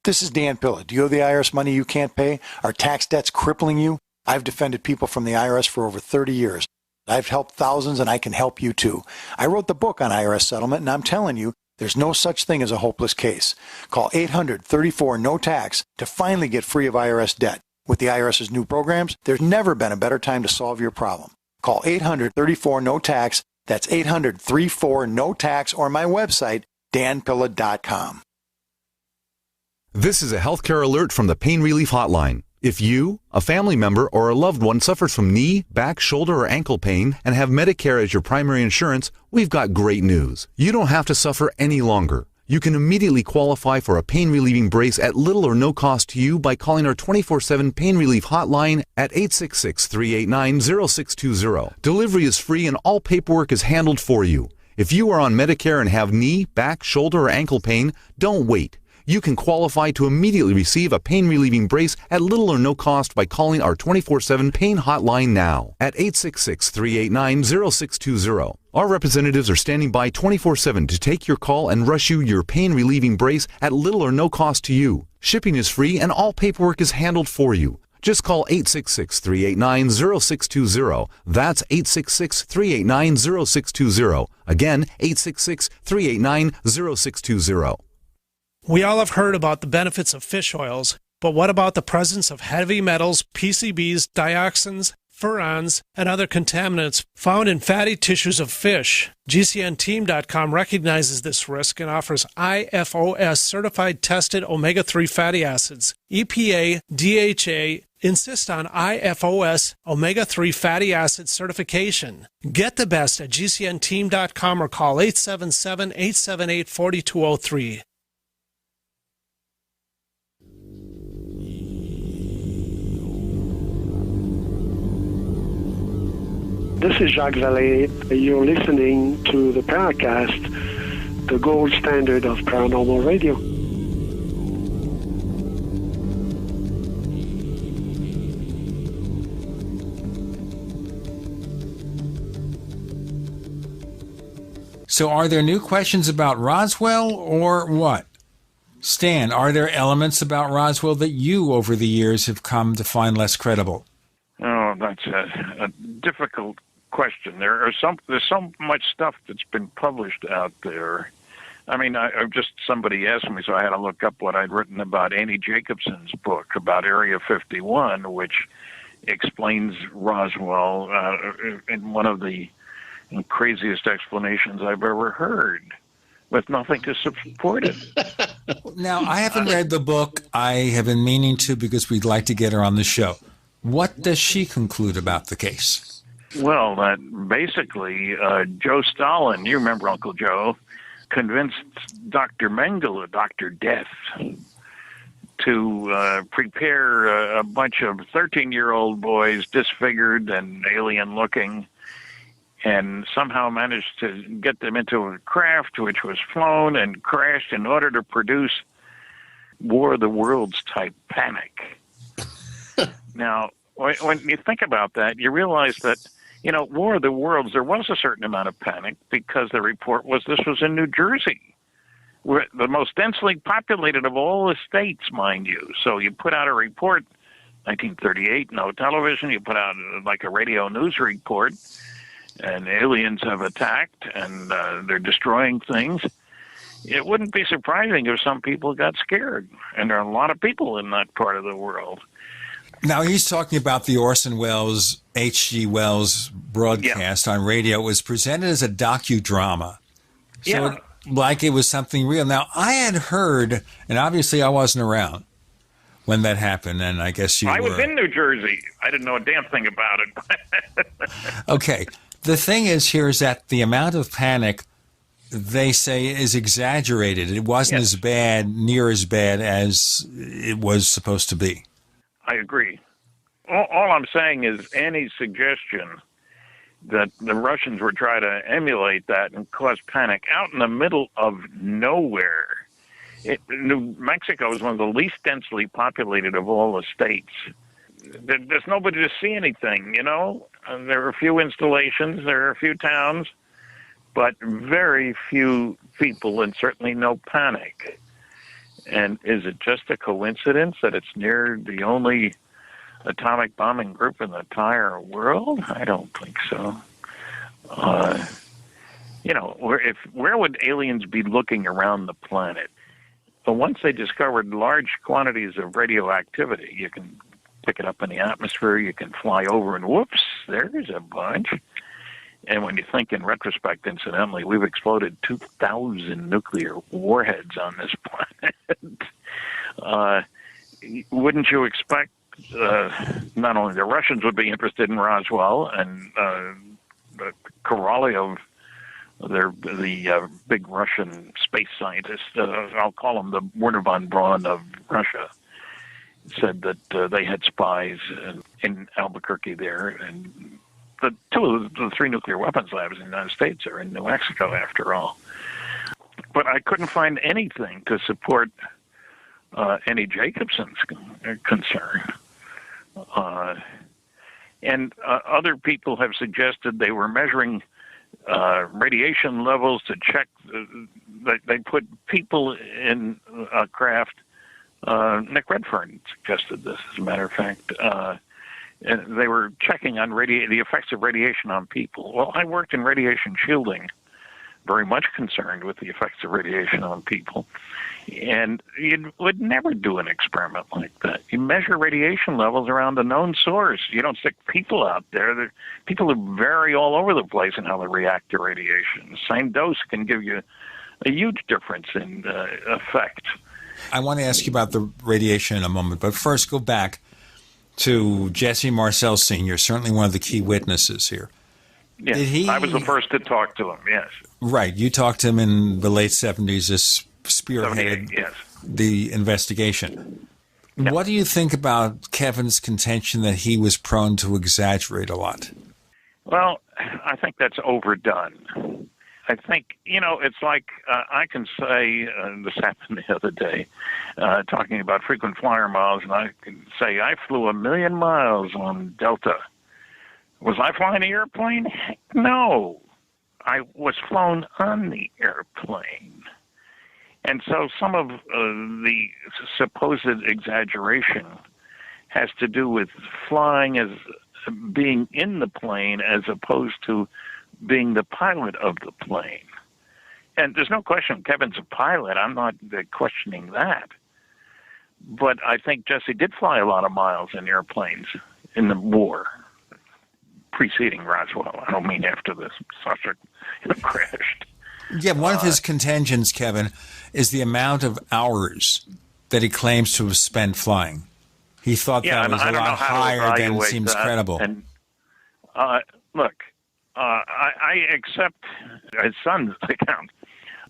This is Dan Pilla. Do you owe the IRS money you can't pay? Are tax debts crippling you? I've defended people from the IRS for over 30 years. I've helped thousands, and I can help you too. I wrote the book on IRS settlement, and I'm telling you, there's no such thing as a hopeless case. Call 800-34-NO-TAX to finally get free of IRS debt. With the IRS's new programs, there's never been a better time to solve your problem. Call 800-34-NO-TAX. That's 800-34-NO-TAX, or my website, danpilla.com. This is a healthcare alert from the Pain Relief Hotline. If you, a family member, or a loved one suffers from knee, back, shoulder, or ankle pain and have Medicare as your primary insurance, we've got great news. You don't have to suffer any longer. You can immediately qualify for a pain-relieving brace at little or no cost to you by calling our 24/7 Pain Relief Hotline at 866-389-0620. Delivery is free and all paperwork is handled for you. If you are on Medicare and have knee, back, shoulder, or ankle pain, don't wait. You can qualify to immediately receive a pain-relieving brace at little or no cost by calling our 24/7 Pain Hotline now at 866-389-0620. Our representatives are standing by 24/7 to take your call and rush you your pain-relieving brace at little or no cost to you. Shipping is free and all paperwork is handled for you. Just call 866-389-0620. That's 866-389-0620. Again, 866-389-0620. We all have heard about the benefits of fish oils, but what about the presence of heavy metals, PCBs, dioxins, furans, and other contaminants found in fatty tissues of fish? GCNteam.com recognizes this risk and offers IFOS certified tested omega-3 fatty acids. EPA, DHA insist on IFOS omega-3 fatty acid certification. Get the best at GCNteam.com or call 877-878-4203. This is Jacques Vallée. You're listening to the Paracast, the gold standard of paranormal radio. So are there new questions about Roswell or what? Stan, are there elements about Roswell that you over the years have come to find less credible? Oh, that's a difficult question. There's so much stuff that's been published out there. I mean, somebody asked me, so I had to look up what I'd written about Annie Jacobson's book about Area 51, which explains Roswell in one of the craziest explanations I've ever heard, with nothing to support it. Now, I haven't read the book. I have been meaning to because we'd like to get her on the show. What does she conclude about the case? Well, basically, Joe Stalin, you remember Uncle Joe, convinced Dr. Mengele, Dr. Death, to prepare a bunch of 13-year-old boys, disfigured and alien-looking, and somehow managed to get them into a craft which was flown and crashed in order to produce War of the Worlds type panic. Now, when you think about that, you realize that, War of the Worlds, there was a certain amount of panic because the report was this was in New Jersey. We're the most densely populated of all the states, mind you. So you put out a report, 1938, no television. You put out like a radio news report, and aliens have attacked, and they're destroying things. It wouldn't be surprising if some people got scared, and there are a lot of people in that part of the world. Now, he's talking about the Orson Welles, H.G. Wells broadcast on radio. It was presented as a docudrama. So like it was something real. Now, I had heard, and obviously I wasn't around when that happened, and I guess you were. I was in New Jersey. I didn't know a damn thing about it. Okay. The thing is here is that the amount of panic, they say, is exaggerated. It wasn't as bad, near as bad as it was supposed to be. I agree. All I'm saying is any suggestion that the Russians were trying to emulate that and cause panic out in the middle of nowhere. New Mexico is one of the least densely populated of all the states. There's nobody to see anything, There are a few installations, there are a few towns, but very few people and certainly no panic. And is it just a coincidence that it's near the only atomic bombing group in the entire world? I don't think so. Where would aliens be looking around the planet? But once they discovered large quantities of radioactivity, you can pick it up in the atmosphere, you can fly over, and whoops, there's a bunch. And when you think in retrospect, incidentally, we've exploded 2,000 nuclear warheads on this planet. Wouldn't you expect not only the Russians would be interested in Roswell and the Korolev, the big Russian space scientist, I'll call him the Werner von Braun of Russia, said that they had spies in Albuquerque there, and the two of the three nuclear weapons labs in the United States are in New Mexico, after all. But I couldn't find anything to support Annie Jacobson's concern. And other people have suggested they were measuring radiation levels to check. They put people in a craft. Nick Redfern suggested this, as a matter of fact. And they were checking on the effects of radiation on people. Well, I worked in radiation shielding, very much concerned with the effects of radiation on people. And you would never do an experiment like that. You measure radiation levels around a known source. You don't stick people out there. People vary all over the place in how they react to radiation. The same dose can give you a huge difference in effect. I want to ask you about the radiation in a moment, but first go back to Jesse Marcel Sr., certainly one of the key witnesses here. Yes, I was the first to talk to him, yes. Right. You talked to him in the late 70s as spearheaded the investigation. Yeah. What do you think about Kevin's contention that he was prone to exaggerate a lot? Well, I think that's overdone. I think, it's like I can say, this happened the other day, talking about frequent flyer miles, and I can say I flew 1,000,000 miles on Delta. Was I flying the airplane? Heck no. I was flown on the airplane. And so some of the supposed exaggeration has to do with flying as being in the plane as opposed to being the pilot of the plane. And there's no question Kevin's a pilot. I'm not questioning that. But I think Jesse did fly a lot of miles in airplanes in the war preceding Roswell. I don't mean after this subject crashed. Yeah, one of his contentions, Kevin, is the amount of hours that he claims to have spent flying. He thought that was a lot higher than seems credible. And look, I accept his son's account.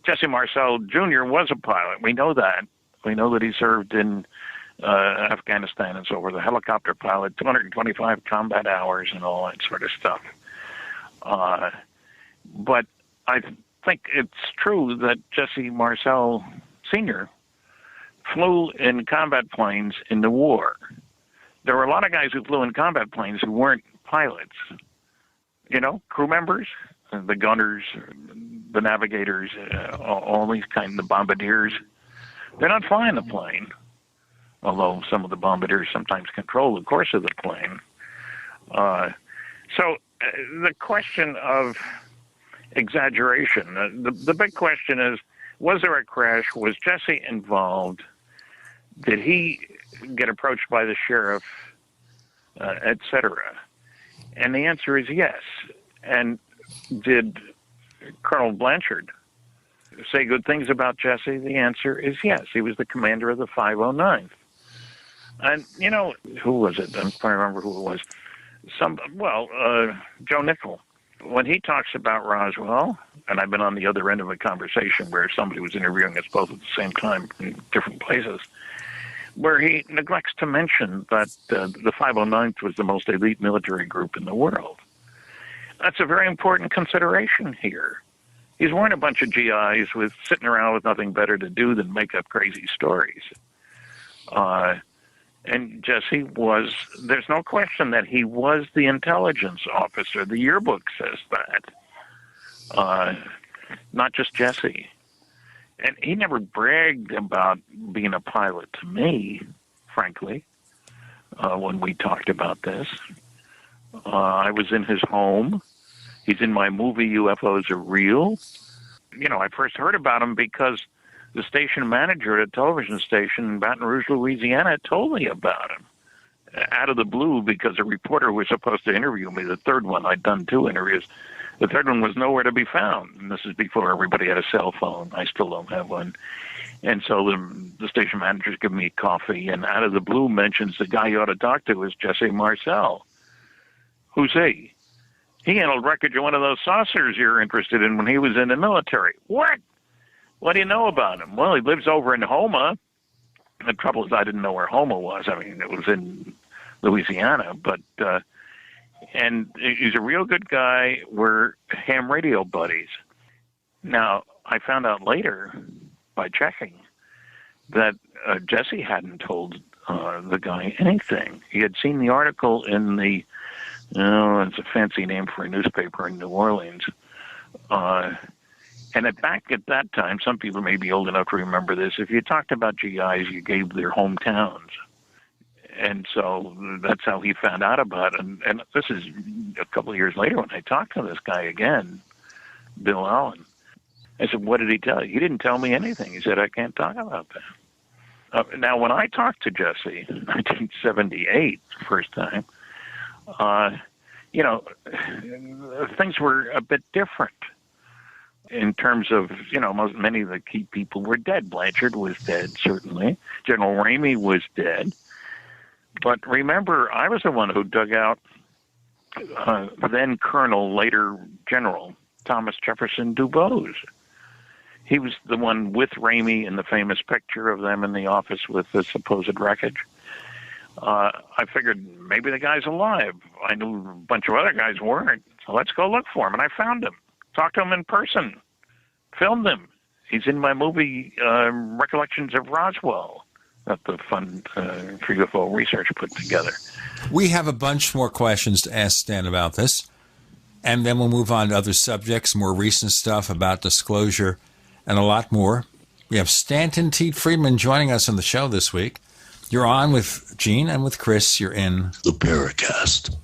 Jesse Marcel Jr. was a pilot. We know that. We know that he served in Afghanistan and so was a helicopter pilot, 225 combat hours and all that sort of stuff. But I think it's true that Jesse Marcel Sr. flew in combat planes in the war. there were a lot of guys who flew in combat planes who weren't pilots. Crew members, the gunners, the navigators, all these kinds of bombardiers. They're not flying the plane, although some of the bombardiers sometimes control the course of the plane. So the question of exaggeration, the big question is, was there a crash? Was Jesse involved? Did he get approached by the sheriff, etc.? And the answer is yes. And did Colonel Blanchard say good things about Jesse? The answer is yes. He was the commander of the 509th. And, who was it? I'm trying to remember who it was. Joe Nickel. When he talks about Roswell, and I've been on the other end of a conversation where somebody was interviewing us both at the same time in different places, where he neglects to mention that the 509th was the most elite military group in the world. That's a very important consideration here. These weren't a bunch of GIs sitting around with nothing better to do than make up crazy stories. And Jesse was, there's no question that he was the intelligence officer. The yearbook says that. Not just Jesse. And he never bragged about being a pilot to me, frankly, when we talked about this. I was in his home. He's in my movie, UFOs Are Real. I first heard about him because the station manager at a television station in Baton Rouge, Louisiana, told me about him out of the blue because a reporter was supposed to interview me. The third one, I'd done 2 interviews. The third one was nowhere to be found. And this is before everybody had a cell phone. I still don't have one. And so the station manager's giving me coffee, and out of the blue mentions the guy you ought to talk to is Jesse Marcel. Who's he? He handled wreckage of one of those saucers you're interested in when he was in the military. What? What do you know about him? Well, he lives over in Houma. The trouble is I didn't know where Houma was. I mean, it was in Louisiana, but and he's a real good guy. We're ham radio buddies. Now, I found out later by checking that Jesse hadn't told the guy anything. He had seen the article in the, it's a fancy name for a newspaper in New Orleans. And back at that time, some people may be old enough to remember this, if you talked about GIs, you gave their hometowns. And so that's how he found out about it. And this is a couple of years later when I talked to this guy again, Bill Allen. I said, what did he tell you? He didn't tell me anything. He said, I can't talk about that. Now, when I talked to Jesse in 1978, the first time, things were a bit different in terms of, many of the key people were dead. Blanchard was dead, certainly. General Ramey was dead. But remember, I was the one who dug out then Colonel, later General, Thomas Jefferson Dubose. He was the one with Ramey in the famous picture of them in the office with the supposed wreckage. I figured maybe the guy's alive. I knew a bunch of other guys weren't, so let's go look for him. And I found him, talked to him in person, filmed him. He's in my movie, Recollections of Roswell, that the Fund for UFO Research put together. We have a bunch more questions to ask Stan about this, and then we'll move on to other subjects, more recent stuff about disclosure, and a lot more. We have Stanton T. Friedman joining us on the show this week. You're on with Gene and with Chris. You're in the Paracast.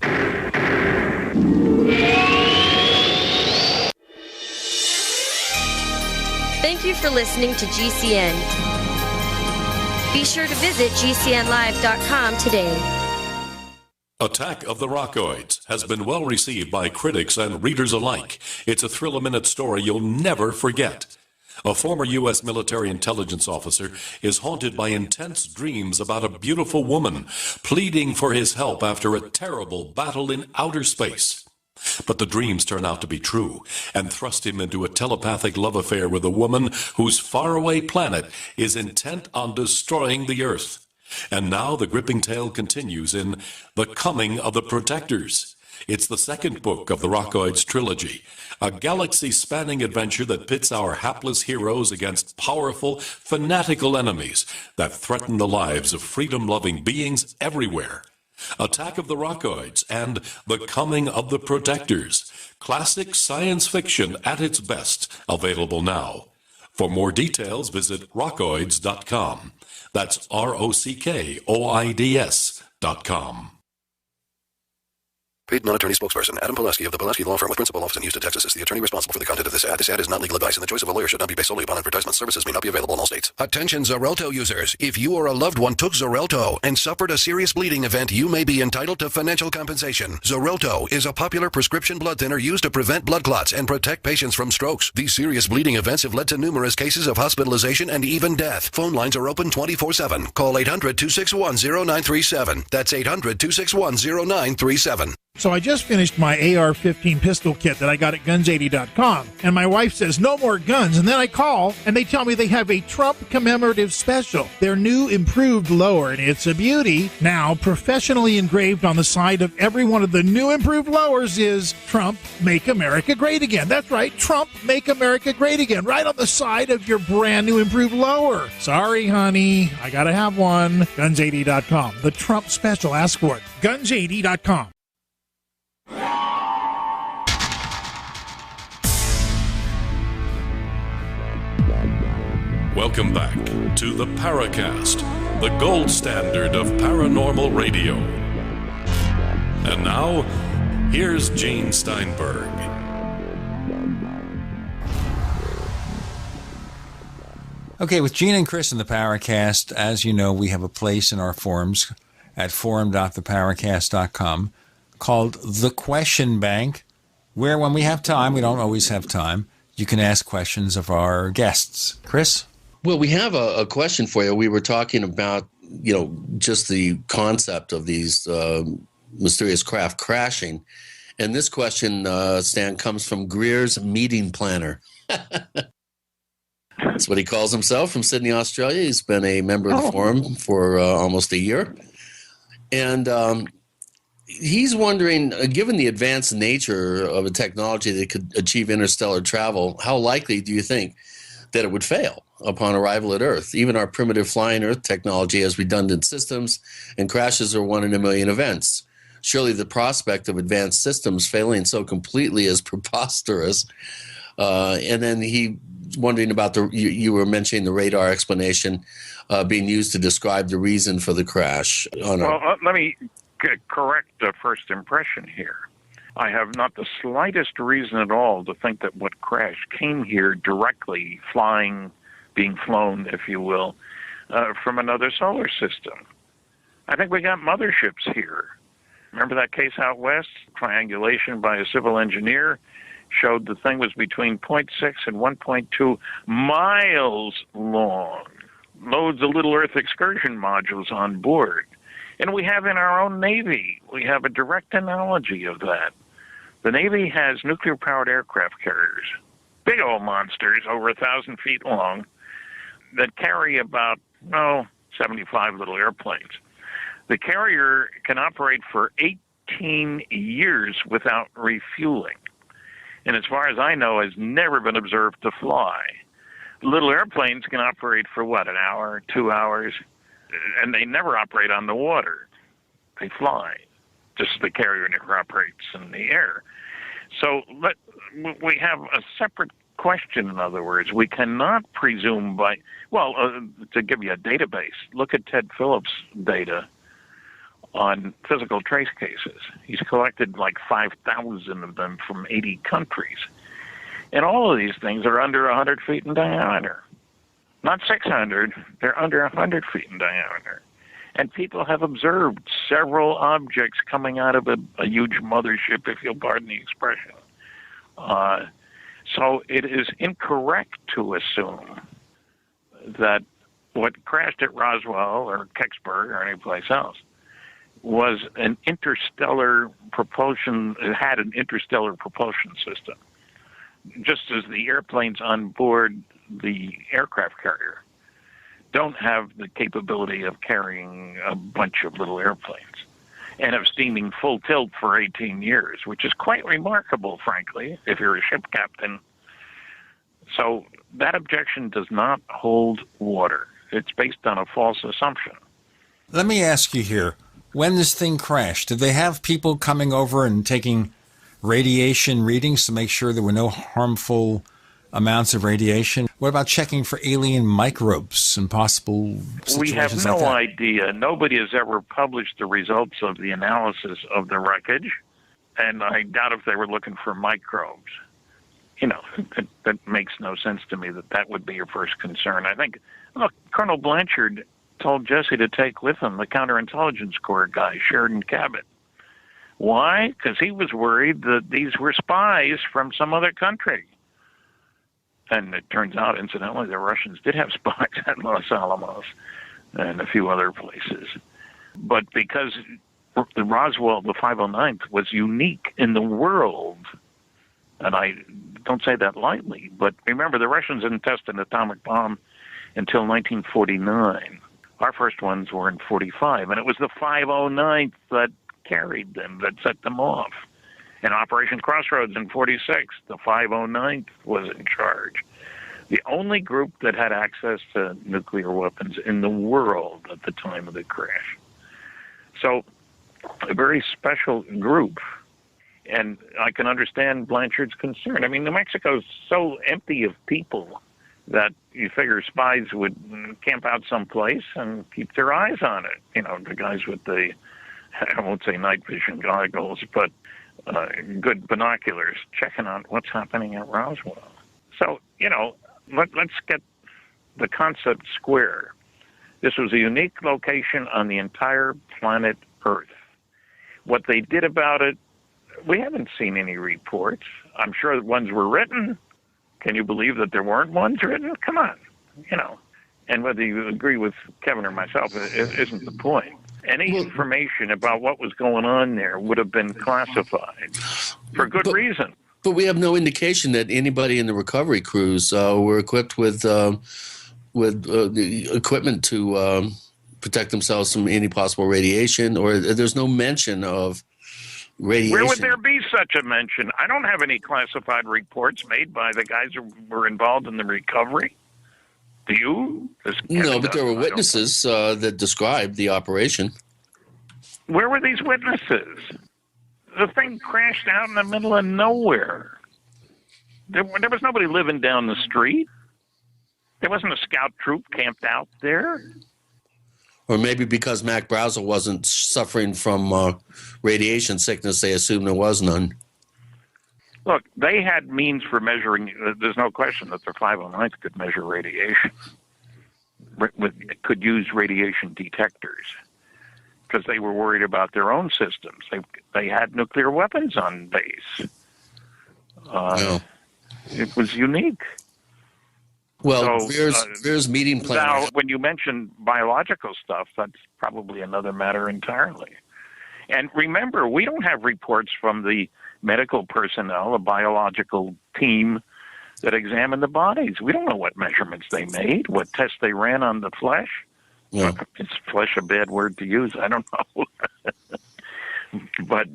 Thank you for listening to GCN. Be sure to visit GCNlive.com today. Attack of the Rockoids has been well received by critics and readers alike. It's a thrill-a-minute story you'll never forget. A former U.S. military intelligence officer is haunted by intense dreams about a beautiful woman pleading for his help after a terrible battle in outer space. But the dreams turn out to be true and thrust him into a telepathic love affair with a woman whose faraway planet is intent on destroying the Earth. And now the gripping tale continues in The Coming of the Protectors. It's the second book of the Rockoids trilogy, a galaxy-spanning adventure that pits our hapless heroes against powerful, fanatical enemies that threaten the lives of freedom-loving beings everywhere. Attack of the Rockoids, and The Coming of the Protectors. Classic science fiction at its best, available now. For more details, visit rockoids.com. That's ROCKOIDS.com. Paid non-attorney spokesperson Adam Pulaski of the Pulaski Law Firm with principal office in Houston, Texas is the attorney responsible for the content of this ad. This ad is not legal advice, and the choice of a lawyer should not be based solely upon advertisement. Services may not be available in all states. Attention Xarelto users. If you or a loved one took Xarelto and suffered a serious bleeding event, you may be entitled to financial compensation. Xarelto is a popular prescription blood thinner used to prevent blood clots and protect patients from strokes. These serious bleeding events have led to numerous cases of hospitalization and even death. Phone lines are open 24/7. Call 800-261-0937. That's 800-261-0937. So I just finished my AR-15 pistol kit that I got at guns80.com, and my wife says, no more guns, and then I call, and they tell me they have a Trump commemorative special, their new improved lower, and it's a beauty. Now, professionally engraved on the side of every one of the new improved lowers is Trump Make America Great Again. That's right, Trump Make America Great Again, right on the side of your brand new improved lower. Sorry, honey, I gotta have one. Guns80.com, the Trump special, ask for it. Guns80.com. Welcome back to the Paracast, the gold standard of paranormal radio. And now, here's Gene Steinberg. Okay, with Gene and Chris in the Paracast, as you know, we have a place in our forums at forum.theparacast.com called The Question Bank, where when we have time, we don't always have time, you can ask questions of our guests. Chris? Well, we have a question for you. We were talking about, just the concept of these mysterious craft crashing. And this question, Stan, comes from Greer's Meeting Planner. That's what he calls himself, from Sydney, Australia. He's been a member of the forum for almost a year. And he's wondering, given the advanced nature of a technology that could achieve interstellar travel, how likely do you think that it would fail upon arrival at Earth? Even our primitive flying Earth technology has redundant systems, and crashes are 1 in a million events. Surely the prospect of advanced systems failing so completely is preposterous. And then he wondering about you were mentioning the radar explanation being used to describe the reason for the crash. Let me correct the first impression here. I have not the slightest reason at all to think that what crashed came here directly, being flown, if you will, from another solar system. I think we got motherships here. Remember that case out west? Triangulation by a civil engineer showed the thing was between 0.6 and 1.2 miles long. Loads of little Earth excursion modules on board. And we have in our own Navy, we have a direct analogy of that. The Navy has nuclear-powered aircraft carriers, big old monsters over 1,000 feet long, that carry about, 75 little airplanes. The carrier can operate for 18 years without refueling, and as far as I know, has never been observed to fly. Little airplanes can operate for, an hour, 2 hours, and they never operate on the water. They fly, just as the carrier never operates in the air. So we have a separate question, in other words. We cannot presume to give you a database, look at Ted Phillips' data on physical trace cases. He's collected like 5,000 of them from 80 countries. And all of these things are under 100 feet in diameter. Not 600, they're under 100 feet in diameter. And people have observed several objects coming out of a huge mothership, if you'll pardon the expression. So it is incorrect to assume that what crashed at Roswell or Kecksburg or any place else was an interstellar propulsion, it had an interstellar propulsion system, just as the airplanes on board the aircraft carrier don't have the capability of carrying a bunch of little airplanes and of steaming full tilt for 18 years, which is quite remarkable, frankly, if you're a ship captain. So that objection does not hold water. It's based on a false assumption. Let me ask you here, when this thing crashed, did they have people coming over and taking radiation readings to make sure there were no harmful amounts of radiation? What about checking for alien microbes and possible situations We have like no that? idea. Nobody has ever published the results of the analysis of the wreckage, and I doubt if they were looking for microbes. You know, that makes no sense to me that would be your first concern. I think, look, Colonel Blanchard told Jesse to take with him the counterintelligence corps guy, Sheridan Cabot. Why? Because he was worried that these were spies from some other country. And it turns out, incidentally, the Russians did have spies at Los Alamos and a few other places. But because the Roswell, the 509th, was unique in the world, and I don't say that lightly, but remember, the Russians didn't test an atomic bomb until 1949. Our first ones were in 45, and it was the 509th that carried them, that set them off. In Operation Crossroads in 46, the 509th was in charge. The only group that had access to nuclear weapons in the world at the time of the crash. So, a very special group. And I can understand Blanchard's concern. I mean, New Mexico's so empty of people that you figure spies would camp out someplace and keep their eyes on it. You know, the guys with the, I won't say night vision goggles, but good binoculars checking out what's happening at Roswell. So, you know, let's get the concept square. This was a unique location on the entire planet Earth. What they did about it, we haven't seen any reports. I'm sure that ones were written. Can you believe that there weren't ones written? Come on, you know. And whether you agree with Kevin or myself isn't the point. Any information about what was going on there would have been classified for good reason. But we have no indication that anybody in the recovery crews were equipped with the equipment to protect themselves from any possible radiation, or there's no mention of radiation. Where would there be such a mention? I don't have any classified reports made by the guys who were involved in the recovery. Do you? No, but there were witnesses that described the operation. Where were these witnesses? The thing crashed out in the middle of nowhere. There was nobody living down the street. There wasn't a scout troop camped out there. Or maybe because Mac Brazel wasn't suffering from radiation sickness, they assumed there was none. Look, they had means for measuring. There's no question that their 509th could measure radiation. Could use radiation detectors because they were worried about their own systems. They had nuclear weapons on base. It was unique. Well, so, Veer's meeting plan. Now, when you mention biological stuff, that's probably another matter entirely. And remember, we don't have reports from the medical personnel, a biological team that examined the bodies. We don't know what measurements they made, what tests they ran on the flesh. Yeah. Is flesh a bad word to use? I don't know. But,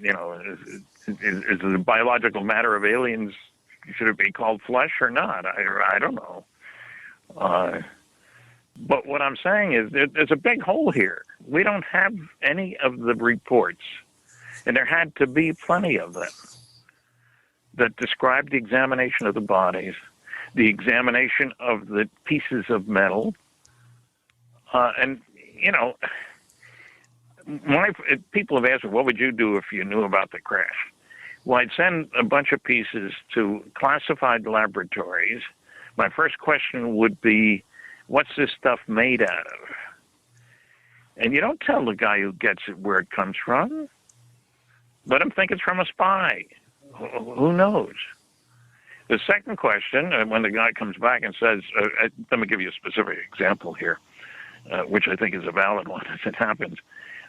you know, is it a biological matter of aliens? Should it be called flesh or not? I don't know. But what I'm saying is there's a big hole here. We don't have any of the reports, and there had to be plenty of them, that described the examination of the bodies, the examination of the pieces of metal. And, you know, people have asked me, what would you do if you knew about the crash? Well, I'd send a bunch of pieces to classified laboratories. My first question would be, what's this stuff made out of? And you don't tell the guy who gets it where it comes from. Let him think it's from a spy. Who knows? The second question, when the guy comes back and says, let me give you a specific example here, which I think is a valid one as it happens.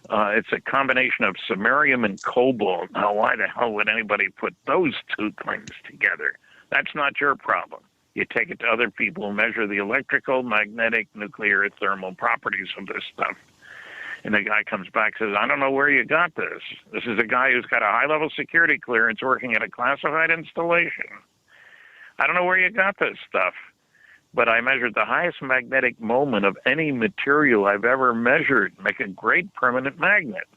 It's a combination of samarium and cobalt. Now, why the hell would anybody put those two things together? That's not your problem. You take it to other people and measure the electrical, magnetic, nuclear, thermal properties of this stuff. And the guy comes back and says, I don't know where you got this. This is a guy who's got a high-level security clearance working at a classified installation. I don't know where you got this stuff. but I measured the highest magnetic moment of any material I've ever measured, make a great permanent magnet.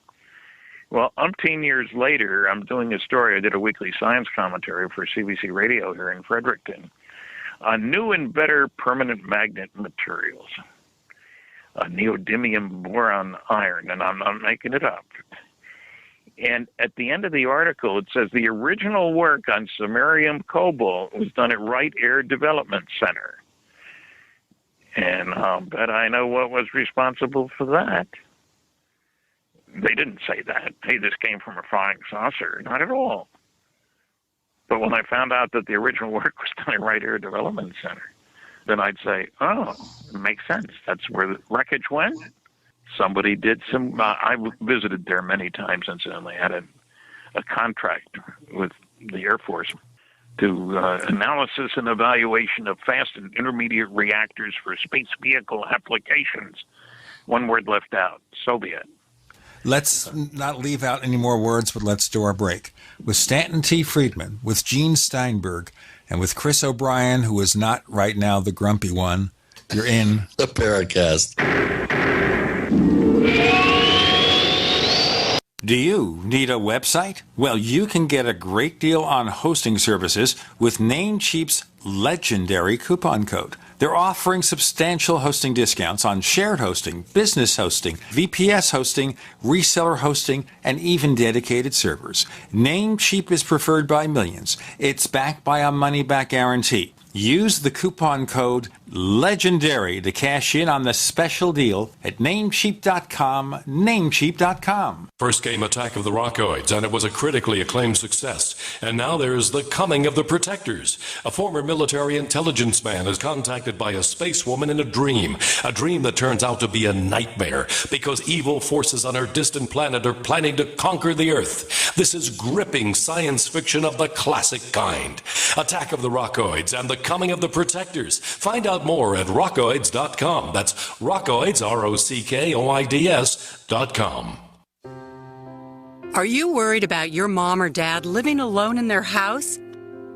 Well, umpteen years later, I'm doing a story. I did a weekly science commentary for CBC Radio here in Fredericton on new and better permanent magnet materials, neodymium boron iron, and I'm not making it up. And at the end of the article, it says the original work on samarium cobalt was done at Wright Air Development Center. And I'll bet I know what was responsible for that. They didn't say that. Hey, this came from a flying saucer. Not at all. But when I found out that the original work was done at Wright Air Development Center, then I'd say, oh, it makes sense. That's where the wreckage went. Somebody did some, I visited there many times, incidentally. I had a contract with the Air Force to analysis and evaluation of fast and intermediate reactors for space vehicle applications. One word left out, Soviet. Let's not leave out any more words, but let's do our break. With Stanton T. Friedman, with Gene Steinberg, and with Chris O'Brien, who is not right now the grumpy one, you're in the Paracast. Do you need a website? Well, you can get a great deal on hosting services with Namecheap's legendary coupon code. They're offering substantial hosting discounts on shared hosting, business hosting, VPS hosting, reseller hosting, and even dedicated servers. Namecheap is preferred by millions. It's backed by a money-back guarantee. Use the coupon code LEGENDARY to cash in on the special deal at Namecheap.com, Namecheap.com. First came Attack of the Rockoids, and it was a critically acclaimed success. And now there's The Coming of the Protectors. A former military intelligence man is contacted by a space woman in a dream that turns out to be a nightmare because evil forces on her distant planet are planning to conquer the Earth. This is gripping science fiction of the classic kind. Attack of the Rockoids and The Coming of the Protectors. Find out more at rockoids.com. That's Rockoids, ROCKOIDS.com. Are you worried about your mom or dad living alone in their house?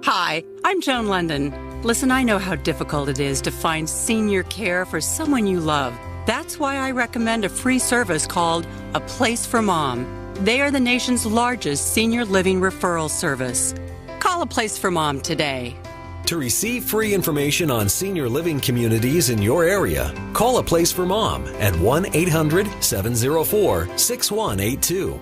Hi, I'm Joan London. Listen, I know how difficult it is to find senior care for someone you love. That's why I recommend a free service called A Place for Mom. They are the nation's largest senior living referral service. Call A Place for Mom today. To receive free information on senior living communities in your area, call A Place for Mom at 1-800-704-6182.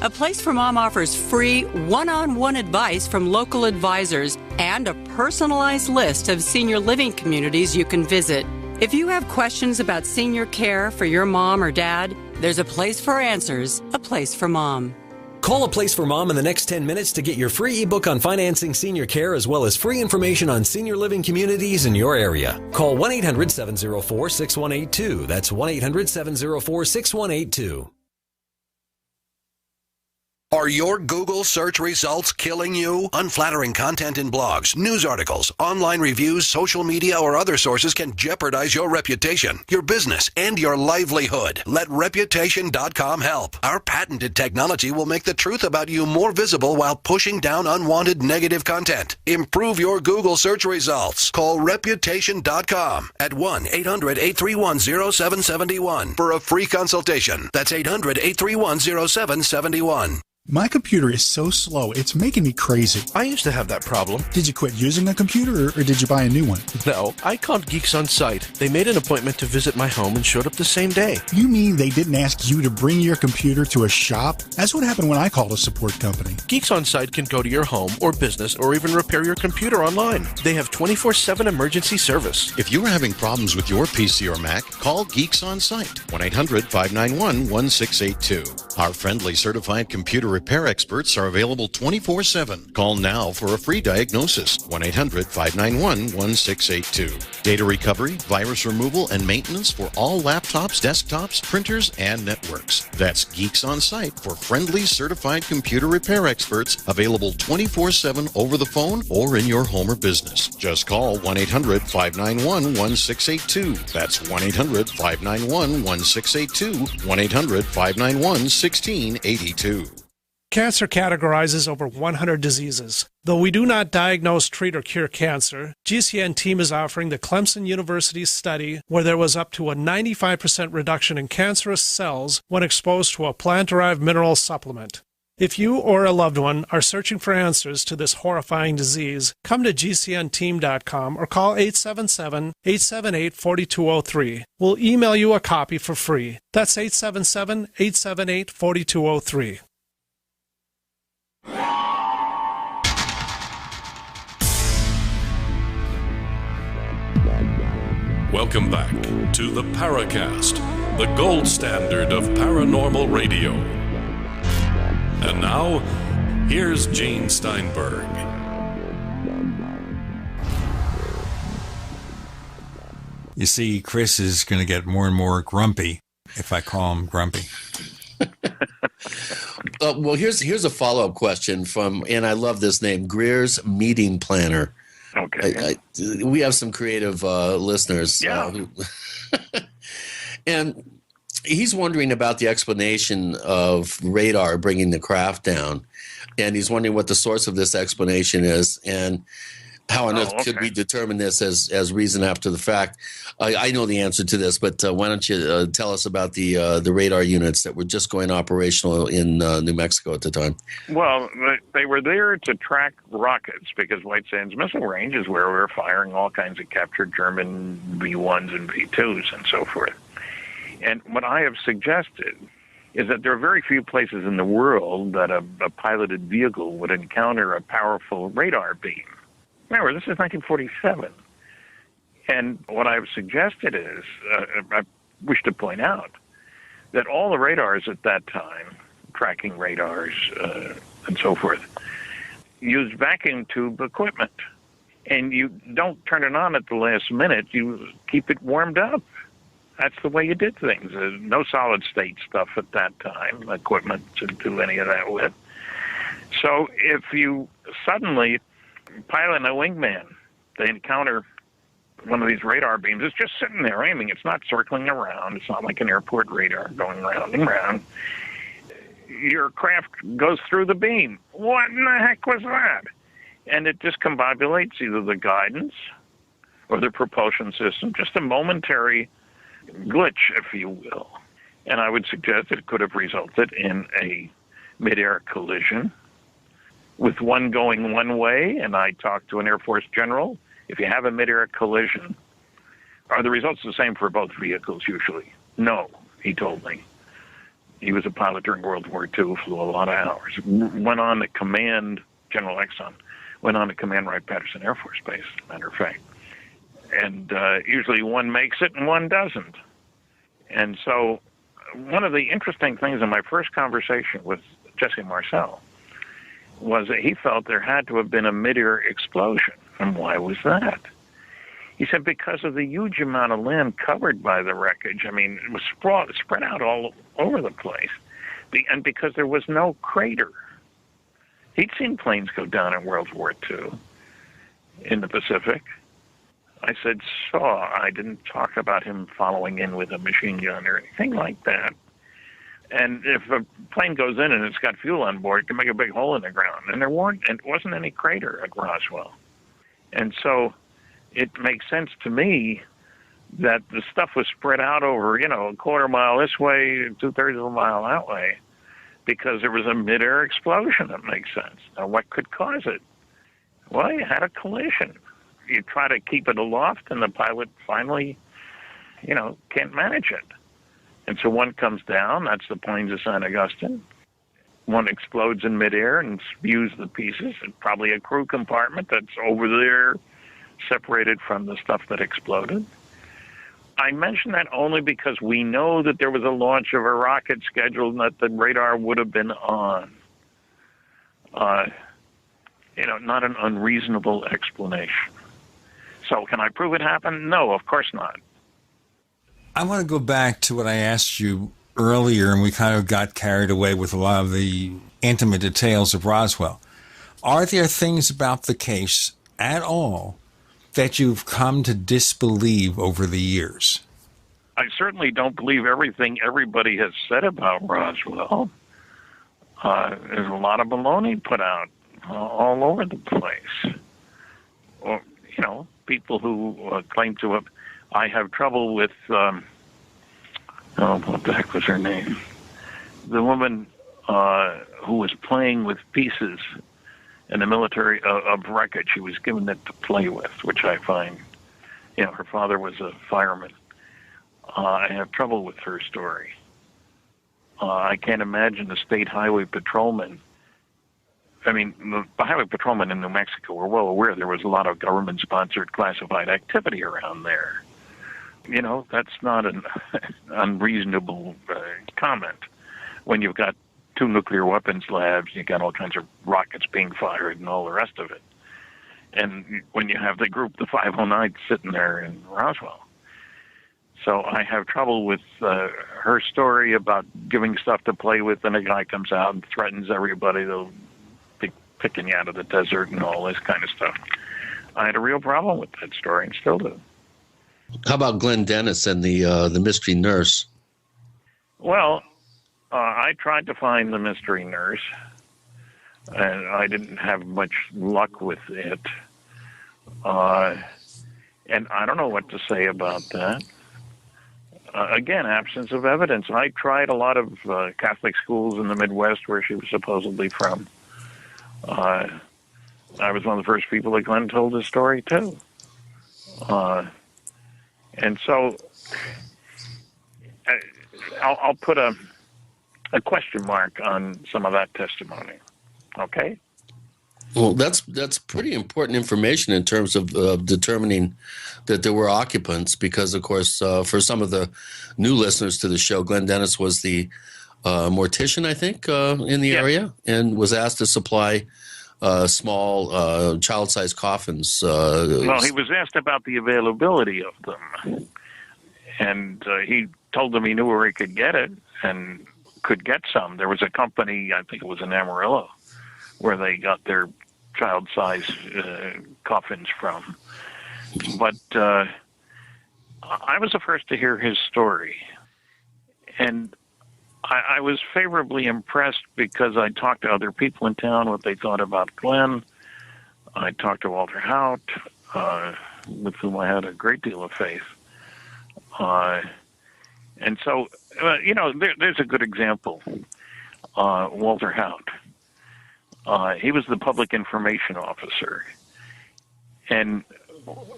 A Place for Mom offers free one-on-one advice from local advisors and a personalized list of senior living communities you can visit. If you have questions about senior care for your mom or dad, there's a place for answers, A Place for Mom. Call A Place for Mom in the next 10 minutes to get your free ebook on financing senior care as well as free information on senior living communities in your area. Call 1-800-704-6182. That's 1-800-704-6182. Are your Google search results killing you? Unflattering content in blogs, news articles, online reviews, social media, or other sources can jeopardize your reputation, your business, and your livelihood. Let Reputation.com help. Our patented technology will make the truth about you more visible while pushing down unwanted negative content. Improve your Google search results. Call Reputation.com at 1-800-831-0771 for a free consultation. That's 800-831-0771. My computer is so slow, it's making me crazy. I used to have that problem. Did you quit using a computer or did you buy a new one? No, I called Geeks On Site. They made an appointment to visit my home and showed up the same day. You mean they didn't ask you to bring your computer to a shop? That's what happened when I called a support company. Geeks On Site can go to your home or business or even repair your computer online. They have 24/7 emergency service. If you are having problems with your PC or Mac, call Geeks On Site, 1-800-591-1682. Our friendly certified computer repair experts are available 24/7. Call now for a free diagnosis, 1-800-591-1682. Data recovery, virus removal, and maintenance for all laptops, desktops, printers, and networks. That's Geeks On Site for friendly certified computer repair experts available 24/7 over the phone or in your home or business. Just call 1-800-591-1682. That's 1-800-591-1682, 1-800-591-1682. Cancer categorizes over 100 diseases. Though we do not diagnose, treat, or cure cancer, GCN team is offering the Clemson University study where there was up to a 95% reduction in cancerous cells when exposed to a plant-derived mineral supplement. If you or a loved one are searching for answers to this horrifying disease, come to GCNteam.com or call 877-878-4203. We'll email you a copy for free. That's 877-878-4203. Welcome back to the Paracast, the gold standard of paranormal radio. And now, here's Gene Steinberg. You see, Chris is going to get more and more grumpy if I call him grumpy. Well, here's a follow-up question from, and I love this name, Greer's Meeting Planner. Okay. We have some creative listeners. Yeah. And he's wondering about the explanation of radar bringing the craft down. And he's wondering what the source of this explanation is and how on earth could we determine this as reason after the fact. I know the answer to this, but why don't you tell us about the radar units that were just going operational in New Mexico at the time? Well, they were there to track rockets because White Sands Missile Range is where we were firing all kinds of captured German V-1s and V-2s and so forth. And what I have suggested is that there are very few places in the world that a piloted vehicle would encounter a powerful radar beam. Remember, this is 1947. And what I've suggested is, I wish to point out, that all the radars at that time, tracking radars and so forth, used vacuum tube equipment. And you don't turn it on at the last minute. You keep it warmed up. That's the way you did things. No solid-state stuff at that time, equipment to do any of that with. So if you suddenly pilot a wingman, they encounter one of these radar beams. It's just sitting there aiming. It's not circling around. It's not like an airport radar going round and round. Your craft goes through the beam. What in the heck was that? And it discombobulates either the guidance or the propulsion system, just a momentary glitch, if you will. And I would suggest it could have resulted in a mid-air collision with one going one way, and I talked to an Air Force general. If you have a mid-air collision, are the results the same for both vehicles usually? No, he told me. He was a pilot during World War II, flew a lot of hours. Went on to command, General Exxon, went on to command Wright-Patterson Air Force Base, as a matter of fact. And usually one makes it and one doesn't. And so one of the interesting things in my first conversation with Jesse Marcel was that he felt there had to have been a mid-air explosion. And why was that? He said because of the huge amount of land covered by the wreckage. I mean, it was spread out all over the place. And because there was no crater. He'd seen planes go down in World War II in the Pacific. I said, I didn't talk about him following in with a machine gun or anything like that. And if a plane goes in and it's got fuel on board, it can make a big hole in the ground. And there wasn't any crater at Roswell. And so it makes sense to me that the stuff was spread out over, a quarter mile this way, 2/3 of a mile that way, because there was a mid-air explosion. That makes sense. Now, what could cause it? Well, you had a collision. You try to keep it aloft, and the pilot finally, can't manage it. And so one comes down. That's the plains of St. Augustine. One explodes in midair and spews the pieces. And probably a crew compartment that's over there, separated from the stuff that exploded. I mention that only because we know that there was a launch of a rocket scheduled and that the radar would have been on. Not an unreasonable explanation. So can I prove it happened? No, of course not. I want to go back to what I asked you earlier, and we kind of got carried away with a lot of the intimate details of Roswell. Are there things about the case at all that you've come to disbelieve over the years? I certainly don't believe everything everybody has said about Roswell. There's a lot of baloney put out all over the place. Or, people who claim to have. I have trouble with. What the heck was her name? The woman who was playing with pieces in the military of wreckage. She was given it to play with, which I find. Her father was a fireman. I have trouble with her story. I can't imagine the state highway patrolman. I mean, the highway patrolmen in New Mexico were well aware there was a lot of government-sponsored classified activity around there. That's not an unreasonable comment. When you've got 2 nuclear weapons labs, you've got all kinds of rockets being fired and all the rest of it. And when you have the group, the 509, sitting there in Roswell. So I have trouble with her story about giving stuff to play with, and a guy comes out and threatens everybody. They'll be picking you out of the desert and all this kind of stuff. I had a real problem with that story and still do. How about Glenn Dennis and the mystery nurse? Well, I tried to find the mystery nurse, and I didn't have much luck with it. And I don't know what to say about that. Again, absence of evidence. I tried a lot of Catholic schools in the Midwest where she was supposedly from. I was one of the first people that Glenn told his story to. And so I'll put a question mark on some of that testimony. Okay? Well, that's pretty important information in terms of determining that there were occupants, because, of course, for some of the new listeners to the show, Glenn Dennis was the mortician, I think, in the area, and was asked to supply small child-sized coffins. Well, he was asked about the availability of them, and he told them he knew where he could get it and could get some. There was a company, I think it was in Amarillo, where they got their child-sized coffins from. But I was the first to hear his story, and I was favorably impressed because I talked to other people in town what they thought about Glenn. I talked to Walter Haut, with whom I had a great deal of faith. And so, there's a good example. Walter Haut. He was the public information officer. And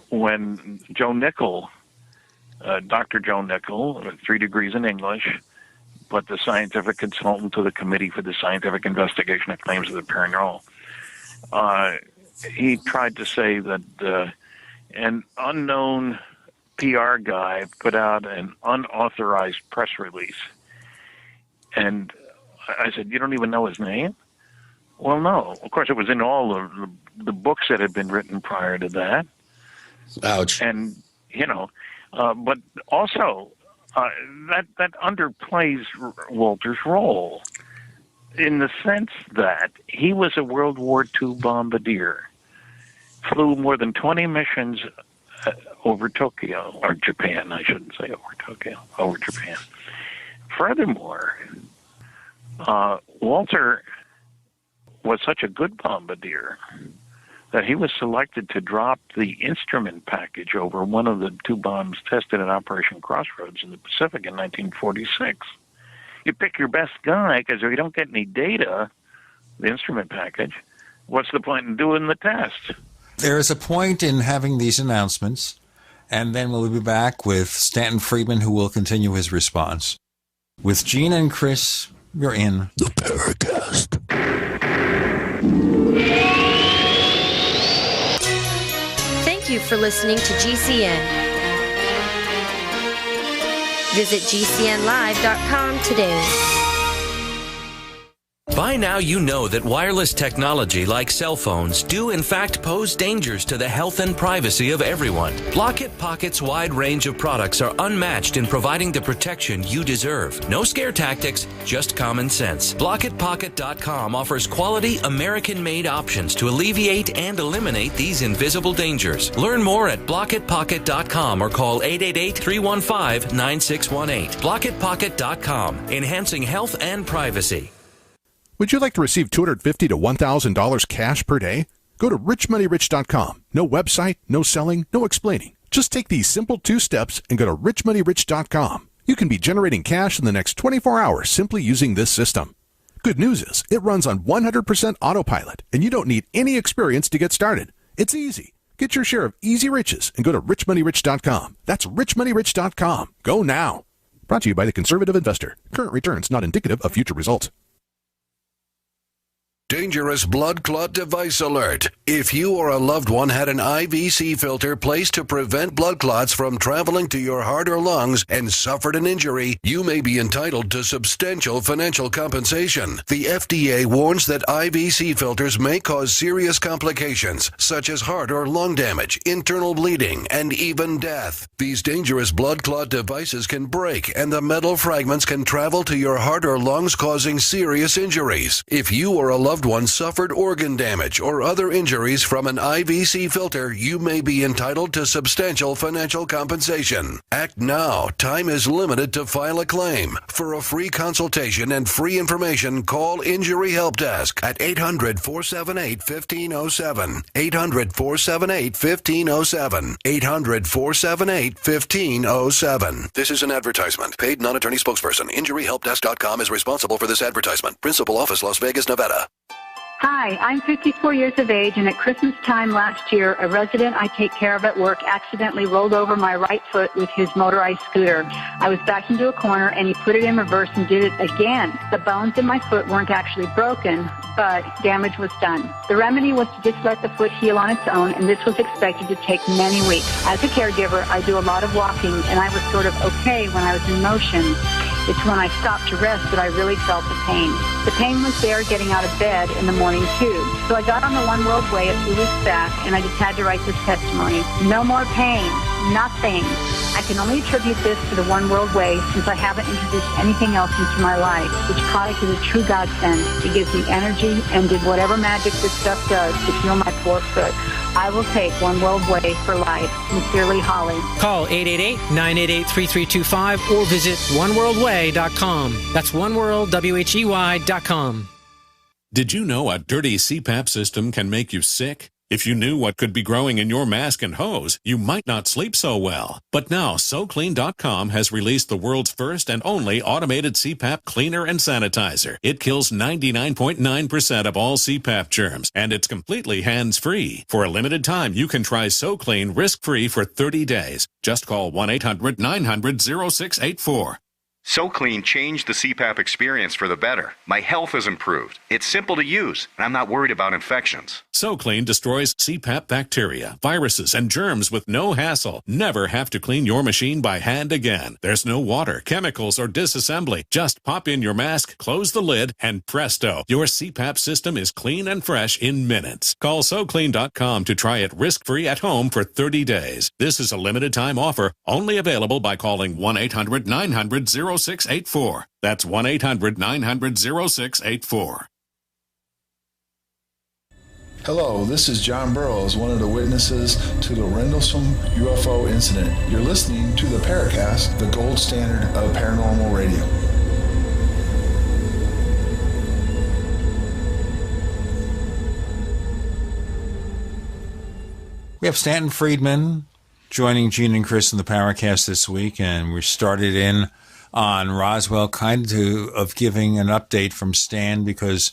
when Joe Nickel, Dr. Joe Nickel, 3 degrees in English, but the scientific consultant to the Committee for the Scientific Investigation of Claims of the Paranormal, he tried to say that an unknown PR guy put out an unauthorized press release. And I said, you don't even know his name? Well, no. Of course, it was in all of the books that had been written prior to that. Ouch. And, but also that underplays Walter's role in the sense that he was a World War II bombardier, flew more than 20 missions over Tokyo, or Japan, I shouldn't say over Tokyo, over Japan. Furthermore, Walter was such a good bombardier that he was selected to drop the instrument package over one of the 2 bombs tested at Operation Crossroads in the Pacific in 1946. You pick your best guy, because if you don't get any data, the instrument package, what's the point in doing the test? There is a point in having these announcements, and then we'll be back with Stanton Friedman, who will continue his response. With Gene and Chris, you're in the Paracast. Thank you for listening to GCN. Visit GCNlive.com today. By now you know that wireless technology like cell phones do in fact pose dangers to the health and privacy of everyone. Block-It Pocket's wide range of products are unmatched in providing the protection you deserve. No scare tactics, just common sense. BlockItPocket.com offers quality American-made options to alleviate and eliminate these invisible dangers. Learn more at BlockItPocket.com or call 888-315-9618. BlockItPocket.com, enhancing health and privacy. Would you like to receive $250 to $1,000 cash per day? Go to richmoneyrich.com. No website, no selling, no explaining. Just take these simple 2 steps and go to richmoneyrich.com. You can be generating cash in the next 24 hours simply using this system. Good news is, it runs on 100% autopilot, and you don't need any experience to get started. It's easy. Get your share of easy riches and go to richmoneyrich.com. That's richmoneyrich.com. Go now. Brought to you by the Conservative Investor. Current returns not indicative of future results. Dangerous blood clot device alert. If you or a loved one had an IVC filter placed to prevent blood clots from traveling to your heart or lungs and suffered an injury, you may be entitled to substantial financial compensation. The FDA warns that IVC filters may cause serious complications, such as heart or lung damage, internal bleeding, and even death. These dangerous blood clot devices can break, and the metal fragments can travel to your heart or lungs, causing serious injuries. If you or a loved one suffered organ damage or other injuries from an IVC filter, you may be entitled to substantial financial compensation. Act now. Time is limited to file a claim. For a free consultation and free information, call Injury Help Desk at 800-478-1507. 800-478-1507. 800-478-1507. This is an advertisement. Paid non-attorney spokesperson. InjuryHelpDesk.com is responsible for this advertisement. Principal office, Las Vegas, Nevada. Hi, I'm 54 years of age, and at Christmas time last year, a resident I take care of at work accidentally rolled over my right foot with his motorized scooter. I was backed into a corner, and he put it in reverse and did it again. The bones in my foot weren't actually broken, but damage was done. The remedy was to just let the foot heal on its own, and this was expected to take many weeks. As a caregiver, I do a lot of walking, and I was sort of okay when I was in motion. It's when I stopped to rest that I really felt the pain. The pain was there getting out of bed in the morning, too. So I got on the One World Way a few weeks back, and I just had to write this testimony. No more pain. Nothing. I can only attribute this to the One World Way since I haven't introduced anything else into my life. This product is a true godsend. It gives me energy and did whatever magic this stuff does to heal my poor foot. I will take One World Way for life. Sincerely, Holly. Call 888-988-3325 or visit oneworldway.com. That's oneworldwhey.com. Did you know a dirty CPAP system can make you sick? If you knew what could be growing in your mask and hose, you might not sleep so well. But now, SoClean.com has released the world's first and only automated CPAP cleaner and sanitizer. It kills 99.9% of all CPAP germs, and it's completely hands-free. For a limited time, you can try SoClean risk-free for 30 days. Just call 1-800-900-0684. SoClean changed the CPAP experience for the better. My health has improved. It's simple to use, and I'm not worried about infections. SoClean destroys CPAP bacteria, viruses, and germs with no hassle. Never have to clean your machine by hand again. There's no water, chemicals, or disassembly. Just pop in your mask, close the lid, and presto, your CPAP system is clean and fresh in minutes. Call SoClean.com to try it risk-free at home for 30 days. This is a limited-time offer, only available by calling 1-800-900-0684. That's 1-800-900-0684. Hello, this is John Burroughs, one of the witnesses to the Rendlesham UFO incident. You're listening to the Paracast, the gold standard of paranormal radio. We have Stanton Friedman joining Gene and Chris in the Paracast this week, and we started in on Roswell, kind of giving an update from Stan because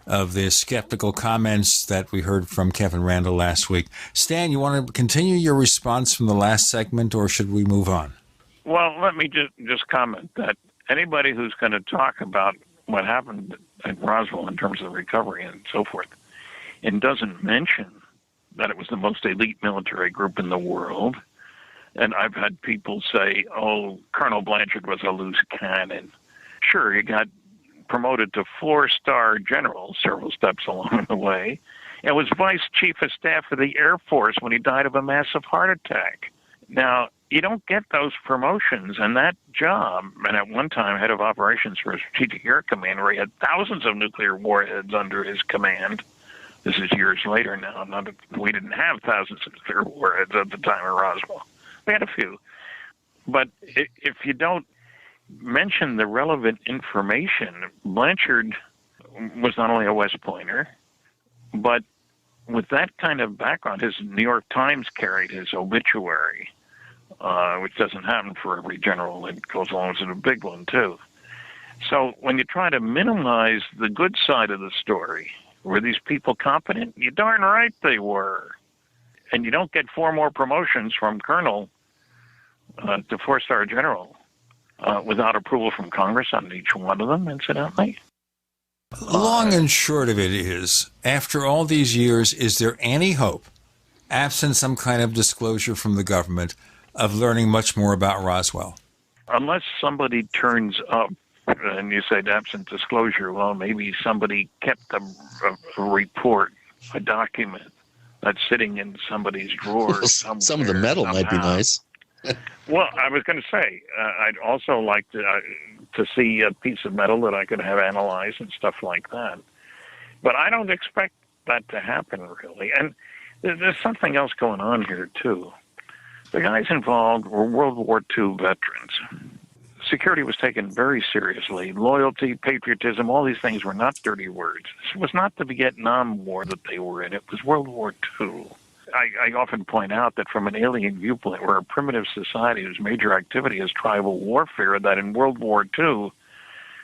of the skeptical comments that we heard from Kevin Randall last week. Stan, you want to continue your response from the last segment, or should we move on? Well, let me just comment that anybody who's going to talk about what happened at Roswell in terms of recovery and so forth, and doesn't mention that it was the most elite military group in the world, and I've had people say, oh, Colonel Blanchard was a loose cannon. Sure, he got promoted to 4-star general several steps along the way, and was vice chief of staff of the Air Force when he died of a massive heart attack. Now, you don't get those promotions, and that job, and at one time head of operations for a Strategic Air Command, where he had thousands of nuclear warheads under his command. This is years later now. We didn't have thousands of nuclear warheads at the time of Roswell. We had a few. But if you don't mention the relevant information, Blanchard was not only a West Pointer, but with that kind of background, his New York Times carried his obituary, which doesn't happen for every general. It goes along with a big one, too. So when you try to minimize the good side of the story, were these people competent? You're darn right they were. And you don't get 4 more promotions from colonel to 4-star general without approval from Congress on each one of them, incidentally. Long and short of it is, after all these years, is there any hope, absent some kind of disclosure from the government, of learning much more about Roswell? Unless somebody turns up and you say absent disclosure, well, maybe somebody kept a report, a document that's sitting in somebody's drawer. Some of the metal might be nice. Well, I was going to say, I'd also like to see a piece of metal that I could have analyzed and stuff like that. But I don't expect that to happen, really. And there's something else going on here, too. The guys involved were World War II veterans. Security was taken very seriously. Loyalty, patriotism, all these things were not dirty words. This was not the Vietnam War that they were in. It was World War II. I often point out that from an alien viewpoint, we're a primitive society whose major activity is tribal warfare, that in World War II,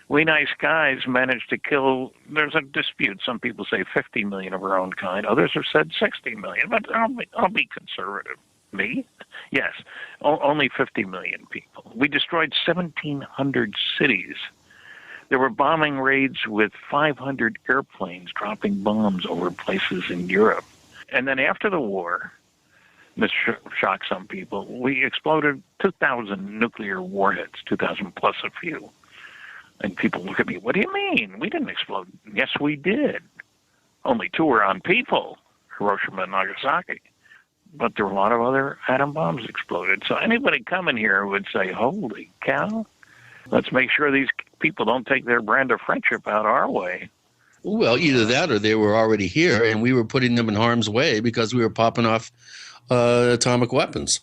we nice guys managed to kill, there's a dispute. Some people say 50 million of our own kind. Others have said 60 million, but I'll be conservative. Me? Yes, only 50 million people. We destroyed 1,700 cities. There were bombing raids with 500 airplanes dropping bombs over places in Europe. And then after the war, this shocked some people, we exploded 2,000 nuclear warheads, 2,000 plus a few. And people look at me, what do you mean? We didn't explode. Yes, we did. Only 2 were on people, Hiroshima and Nagasaki. But there were a lot of other atom bombs exploded. So anybody coming here would say, holy cow, let's make sure these people don't take their brand of friendship out our way. Well, either that or they were already here and we were putting them in harm's way because we were popping off atomic weapons.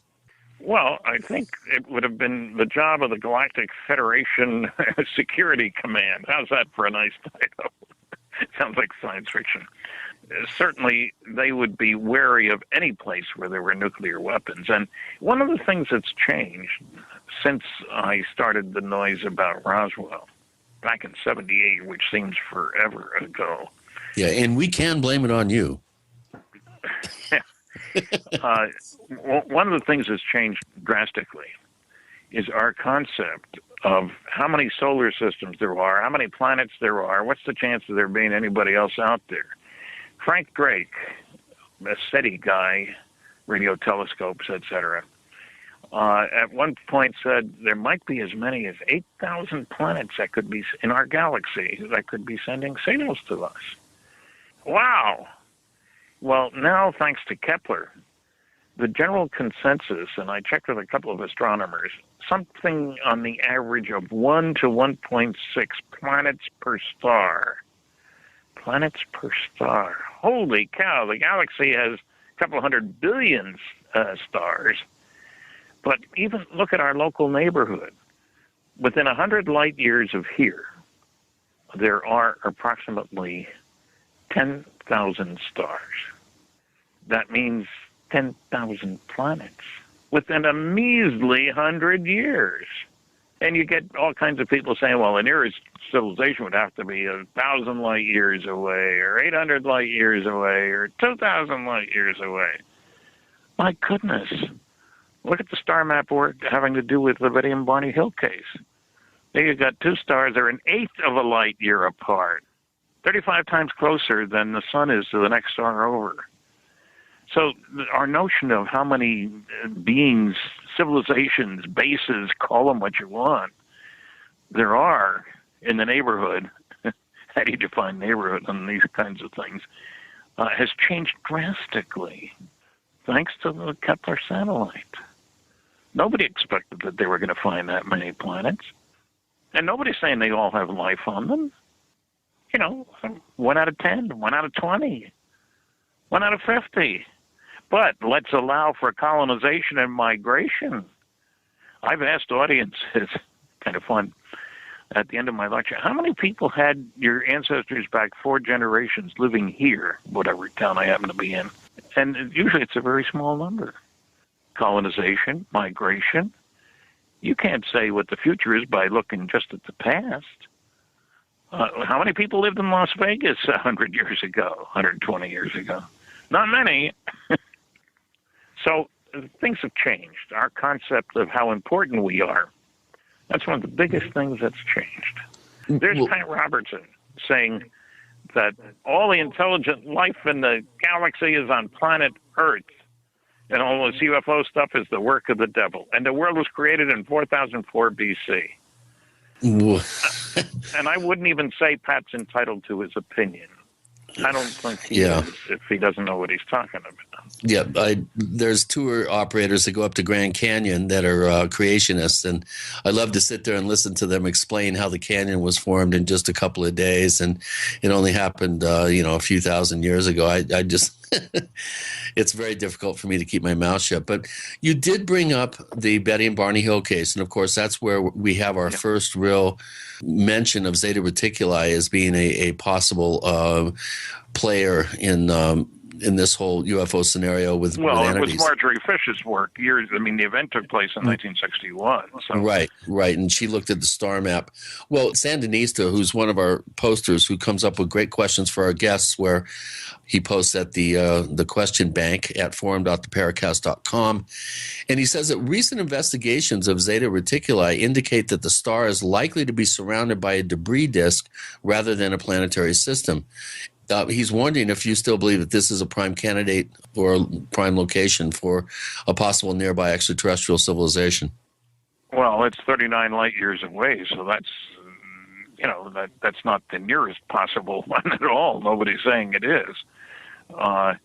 Well, I think it would have been the job of the Galactic Federation Security Command. How's that for a nice title? Sounds like science fiction. Certainly, they would be wary of any place where there were nuclear weapons. And one of the things that's changed since I started the noise about Roswell, back in 78, which seems forever ago. Yeah, and we can blame it on you. One of the things that's changed drastically is our concept of how many solar systems there are, how many planets there are, what's the chance of there being anybody else out there. Frank Drake, a SETI guy, radio telescopes, etc., at one point said there might be as many as 8,000 planets that could be in our galaxy that could be sending signals to us. Wow. Well, now, thanks to Kepler, the general consensus, and I checked with a couple of astronomers, something on the average of 1 to 1.6 planets per star. Planets per star. Holy cow, the galaxy has a couple of 100 billion stars. But even look at our local neighborhood. Within 100 light years of here, there are approximately 10,000 stars. That means 10,000 planets within a measly 100 years. And you get all kinds of people saying, well, the nearest civilization would have to be 1,000 light years away, or 800 light years away, or 2,000 light years away. My goodness. Look at the star map we're having to do with the Vivian Barney Hill case. There you got 2 stars. They're 1/8 of a light year apart, 35 times closer than the sun is to the next star over. So our notion of how many beings, civilizations, bases, call them what you want, there are in the neighborhood, how do you define neighborhood on these kinds of things, has changed drastically thanks to the Kepler satellite. Nobody expected that they were going to find that many planets. And nobody's saying they all have life on them. 1 out of 10, 1 out of 20, 1 out of 50. But let's allow for colonization and migration. I've asked audiences, kind of fun, at the end of my lecture, how many people had your ancestors back 4 generations living here, whatever town I happen to be in? And usually it's a very small number. Colonization, migration. You can't say what the future is by looking just at the past. How many people lived in Las Vegas 100 years ago, 120 years ago? Not many. So things have changed. Our concept of how important we are, that's one of the biggest things that's changed. There's Pat Robertson saying that all the intelligent life in the galaxy is on planet Earth, and all this UFO stuff is the work of the devil. And the world was created in 4004 BC. And I wouldn't even say Pat's entitled to his opinion. I don't think he is if he doesn't know what he's talking about. Yeah, there's tour operators that go up to Grand Canyon that are creationists, and I love to sit there and listen to them explain how the canyon was formed in just a couple of days, and it only happened, a few thousand years ago. I just it's very difficult for me to keep my mouth shut. But you did bring up the Betty and Barney Hill case, and of course that's where we have our first real mention of Zeta Reticuli as being a possible player in this whole UFO scenario with entities. It was Marjorie Fish's work. The event took place in 1961. So. Right, and she looked at the star map. Well, Sandinista, who's one of our posters, who comes up with great questions for our guests, where he posts at the question bank at forum.theparacast.com, and he says that recent investigations of Zeta Reticuli indicate that the star is likely to be surrounded by a debris disk rather than a planetary system. He's wondering if you still believe that this is a prime candidate or a prime location for a possible nearby extraterrestrial civilization. Well, it's 39 light years away, so that's that's not the nearest possible one at all. Nobody's saying it is. I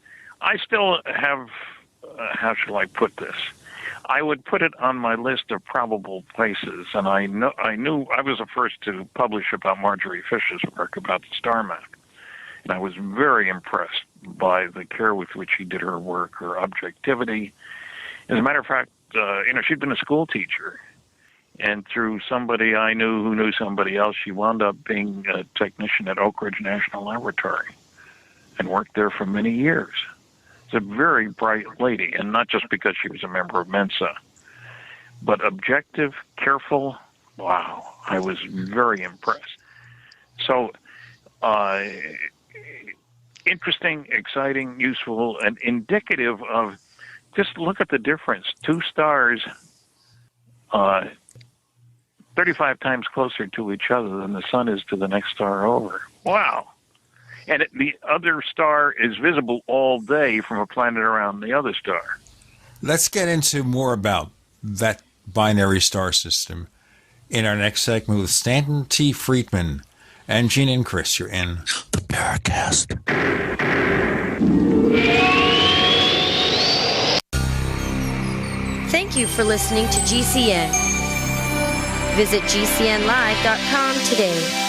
still have, how shall I put this? I would put it on my list of probable places, and I knew I was the first to publish about Marjorie Fish's work about the star map. And I was very impressed by the care with which she did her work, her objectivity. As a matter of fact, she'd been a school teacher. And through somebody I knew who knew somebody else, she wound up being a technician at Oak Ridge National Laboratory and worked there for many years. It's a very bright lady, and not just because she was a member of Mensa, but objective, careful. Wow, I was very impressed. So, interesting, exciting, useful, and indicative of, just look at the difference. 2 stars 35 times closer to each other than the sun is to the next star over. Wow. And the other star is visible all day from a planet around the other star. Let's get into more about that binary star system in our next segment with Stanton T. Friedman. And Gene and Chris, you're in the Paracast. Thank you for listening to GCN. Visit GCNlive.com today.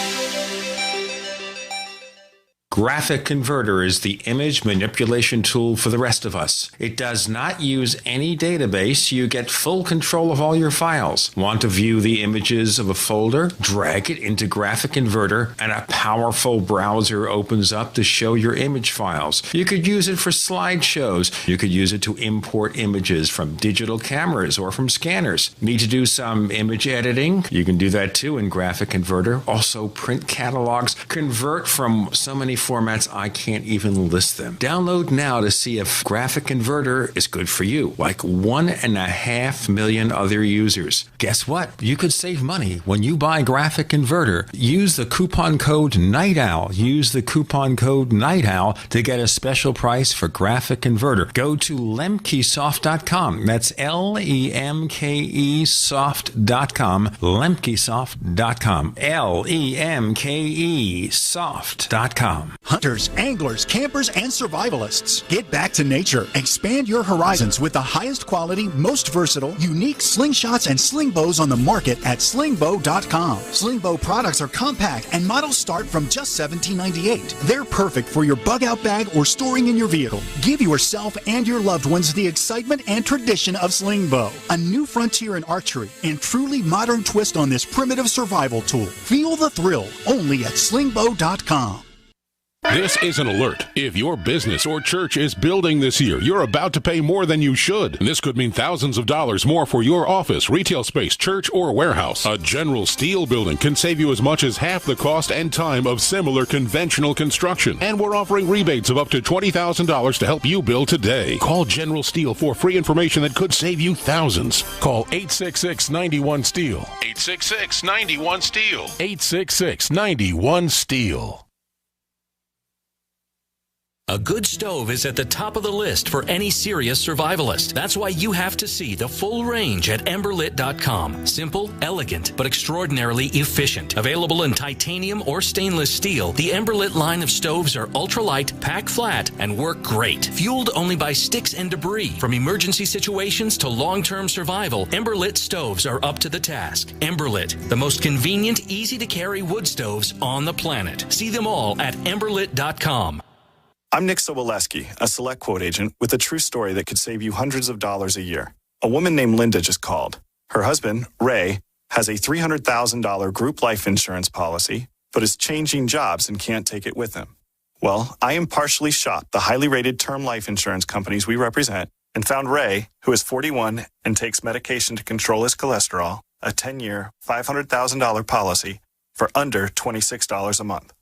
Graphic Converter is the image manipulation tool for the rest of us. It does not use any database. You get full control of all your files. Want to view the images of a folder? Drag it into Graphic Converter and a powerful browser opens up to show your image files. You could use it for slideshows. You could use it to import images from digital cameras or from scanners. Need to do some image editing? You can do that too in Graphic Converter. Also print catalogs. Convert from so many formats I can't even list them. Download now to see if Graphic Converter is good for you, like 1.5 million other users. Guess what? You could save money when you buy Graphic Converter. Use the coupon code NIGHTOWL. Use the coupon code NIGHTOWL to get a special price for Graphic Converter. Go to lemkesoft.com. That's LEMKE soft.com. lemkesoft.com. LEMKE soft.com. hunters, anglers, campers, and survivalists. Get back to nature. Expand your horizons with the highest quality, most versatile, unique slingshots and sling bows on the market at slingbow.com. Sling bow products are compact and models start from just $17.98. They're perfect for your bug out bag or storing in your vehicle. Give yourself and your loved ones the excitement and tradition of sling bow. A new frontier in archery and truly modern twist on this primitive survival tool. Feel the thrill only at slingbow.com. This is an alert. If your business or church is building this year, you're about to pay more than you should. And this could mean thousands of dollars more for your office, retail space, church, or warehouse. A General Steel building can save you as much as half the cost and time of similar conventional construction. And we're offering rebates of up to $20,000 to help you build today. Call General Steel for free information that could save you thousands. Call 866-91-STEEL. 866-91-STEEL. 866-91-STEEL. A good stove is at the top of the list for any serious survivalist. That's why you have to see the full range at emberlit.com. Simple, elegant, but extraordinarily efficient. Available in titanium or stainless steel, the Emberlit line of stoves are ultralight, pack flat, and work great. Fueled only by sticks and debris. From emergency situations to long-term survival, Emberlit stoves are up to the task. Emberlit, the most convenient, easy-to-carry wood stoves on the planet. See them all at emberlit.com. I'm Nick Soboleski, a Select Quote agent with a true story that could save you hundreds of dollars a year. A woman named Linda just called. Her husband, Ray, has a $300,000 group life insurance policy, but is changing jobs and can't take it with him. Well, I impartially shopped the highly rated term life insurance companies we represent and found Ray, who is 41 and takes medication to control his cholesterol, a 10-year, $500,000 policy for under $26 a month.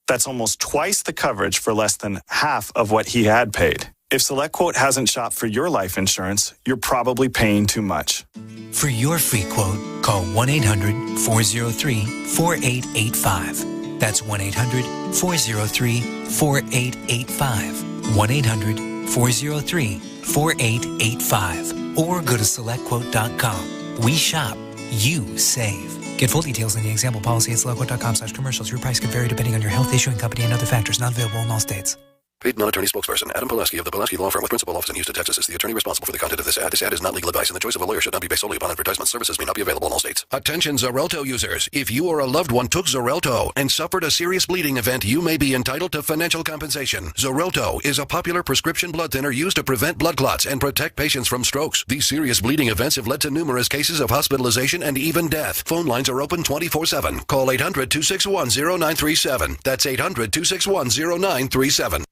That's almost twice the coverage for less than half of what he had paid. If SelectQuote hasn't shopped for your life insurance, you're probably paying too much. For your free quote, call 1-800-403-4885. That's 1-800-403-4885. 1-800-403-4885. Or go to SelectQuote.com. We shop, you save. Get full details in the example policy at SelectQuote.com/commercials. Your price can vary depending on your health, issuing company, and other factors. Not available in all states. Paid non-attorney spokesperson Adam Pulaski of the Pulaski Law Firm with principal office in Houston, Texas is the attorney responsible for the content of this ad. This ad is not legal advice, and the choice of a lawyer should not be based solely upon advertisement. Services may not be available in all states. Attention Xarelto users. If you or a loved one took Xarelto and suffered a serious bleeding event, you may be entitled to financial compensation. Xarelto is a popular prescription blood thinner used to prevent blood clots and protect patients from strokes. These serious bleeding events have led to numerous cases of hospitalization and even death. Phone lines are open 24/7. Call 800-261-0937. That's 800-261-0937.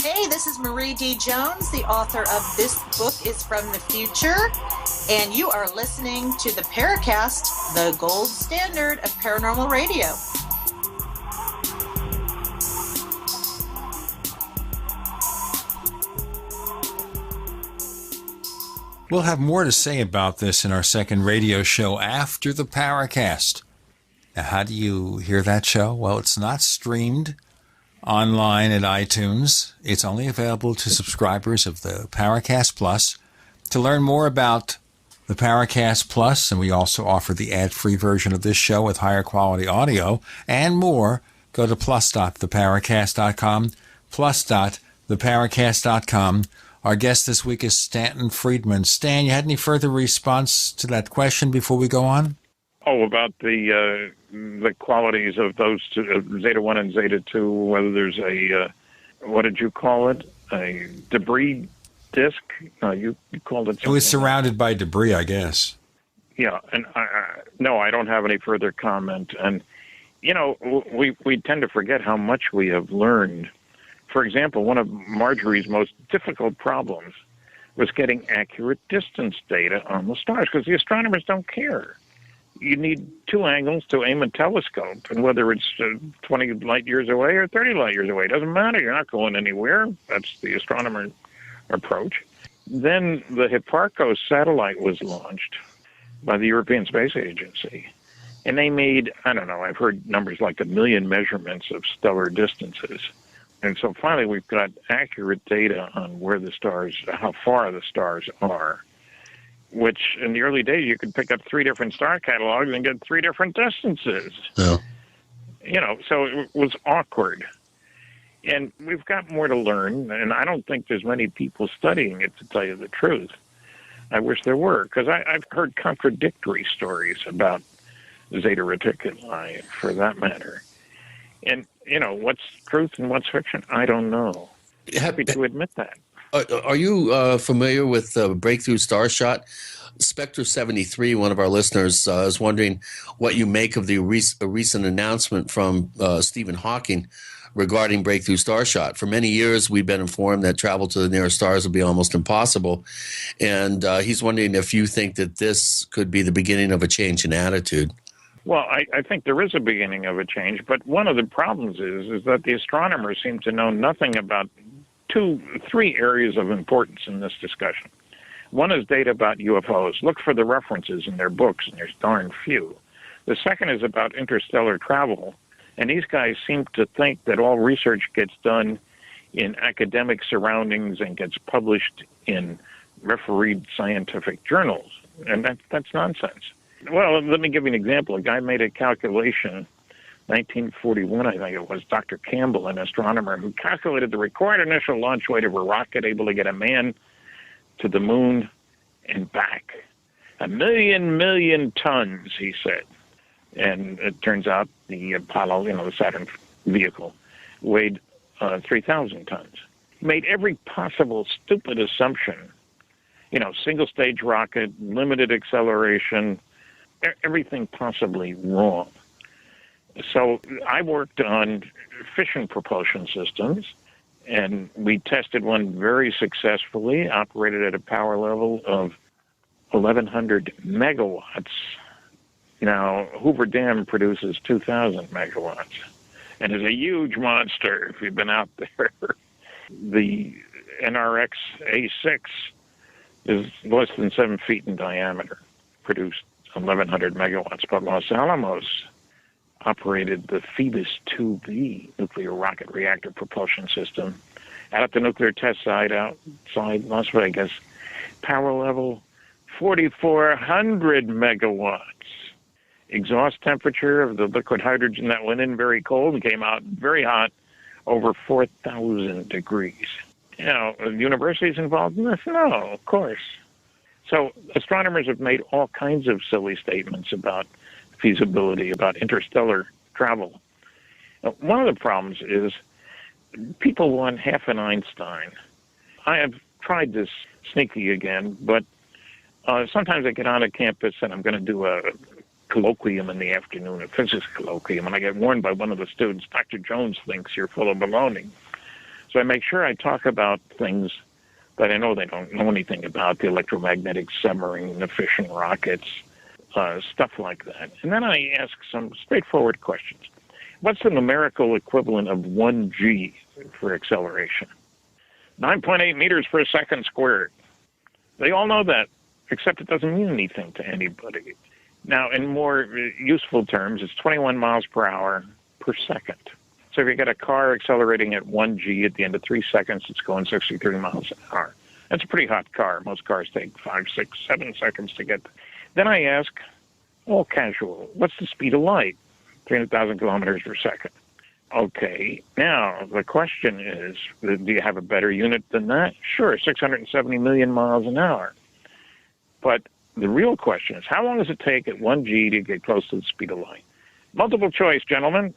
Hey, this is Marie D. Jones, the author of This Book is from the Future, and you are listening to the Paracast, the gold standard of paranormal radio. We'll have more to say about this in our second radio show after the Paracast. Now, how do you hear that show? Well, it's not streamed online at iTunes. It's only available to subscribers of the Paracast Plus. To learn more about the Paracast Plus, and we also offer the ad-free version of this show with higher quality audio and more, go to plus.theparacast.com, plus.theparacast.com. Our guest this week is Stanton Friedman. Stan, you had any further response to that question before we go on? Oh, about the qualities of those two, Zeta 1 and Zeta 2, whether there's a, what did you call it? A debris disk? You called it something. It was surrounded by debris, I guess. Yeah, and no, I don't have any further comment. And, you know, we tend to forget how much we have learned. For example, one of Marjorie's most difficult problems was getting accurate distance data on the stars, because the astronomers don't care. You need two angles to aim a telescope, and whether it's 20 light years away or 30 light years away, it doesn't matter. You're not going anywhere. That's the astronomer approach. Then the Hipparcos satellite was launched by the European Space Agency, and they made, I don't know, I've heard numbers like 1 million measurements of stellar distances. And so finally we've got accurate data on where the stars, how far the stars are. which in the early days you could pick up 3 different star catalogs and get 3 different distances. Yeah. So it was awkward. And we've got more to learn, and I don't think there's many people studying it, to tell you the truth. I wish there were, because I've heard contradictory stories about Zeta Reticuli, for that matter. And, what's truth and what's fiction, I don't know. Happy to admit that. Are you familiar with Breakthrough Starshot? Spectre 73, one of our listeners, is wondering what you make of the recent announcement from Stephen Hawking regarding Breakthrough Starshot. For many years, we've been informed that travel to the nearest stars will be almost impossible. And he's wondering if you think that this could be the beginning of a change in attitude. Well, I think there is a beginning of a change, but one of the problems is that the astronomers seem to know nothing about 3 areas of importance in this discussion. One is data about UFOs. Look for the references in their books, and there's darn few. The second is about interstellar travel, and these guys seem to think that all research gets done in academic surroundings and gets published in refereed scientific journals, and that's nonsense. Well, let me give you an example. A guy made a calculation, 1941, I think it was, Dr. Campbell, an astronomer, who calculated the required initial launch weight of a rocket able to get a man to the moon and back. 1 million tons, he said. And it turns out the Apollo, the Saturn vehicle, weighed 3,000 tons. He made every possible stupid assumption. Single-stage rocket, limited acceleration, everything possibly wrong. So I worked on fission propulsion systems, and we tested one very successfully, operated at a power level of 1,100 megawatts. Now, Hoover Dam produces 2,000 megawatts, and is a huge monster if you've been out there. The NRX A6 is less than 7 feet in diameter, produced 1,100 megawatts, but Los Alamos operated the Phoebus 2B nuclear rocket reactor propulsion system out at the nuclear test site outside Las Vegas. Power level 4,400 megawatts. Exhaust temperature of the liquid hydrogen that went in very cold and came out very hot, over 4,000 degrees. Universities involved in this? No, of course. So astronomers have made all kinds of silly statements about feasibility, about interstellar travel. One of the problems is people want half an Einstein. I have tried this sneaky again, but sometimes I get on a campus and I'm going to do a colloquium in the afternoon, a physics colloquium, and I get warned by one of the students, Dr. Jones thinks you're full of baloney. So I make sure I talk about things that I know they don't know anything about, the electromagnetic submarine, the fission rockets, stuff like that. And then I ask some straightforward questions. What's the numerical equivalent of 1g for acceleration? 9.8 meters per second squared. They all know that, except it doesn't mean anything to anybody. Now, in more useful terms, it's 21 miles per hour per second. So if you get a car accelerating at 1g at the end of 3 seconds, it's going 63 miles an hour. That's a pretty hot car. Most cars take 5, 6, 7 seconds to get. Then I ask, all casual, what's the speed of light? 300,000 kilometers per second. Okay, now the question is, do you have a better unit than that? Sure, 670 million miles an hour. But the real question is, how long does it take at 1g to get close to the speed of light? Multiple choice, gentlemen.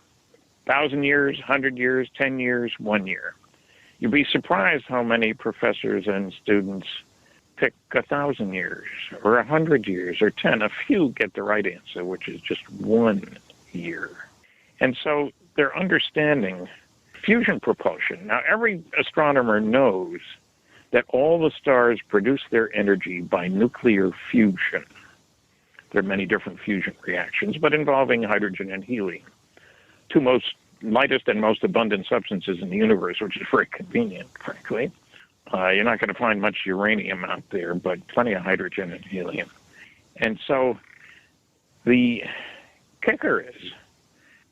1,000 years, 100 years, 10 years, 1 year. You'd be surprised how many professors and students pick 1,000 years or 100 years or 10. A few get the right answer, which is just 1 year. And so they're understanding fusion propulsion. Now, every astronomer knows that all the stars produce their energy by nuclear fusion. There are many different fusion reactions, but involving hydrogen and helium. Two most lightest and most abundant substances in the universe, which is very convenient, frankly. You're not going to find much uranium out there, but plenty of hydrogen and helium. And so the kicker is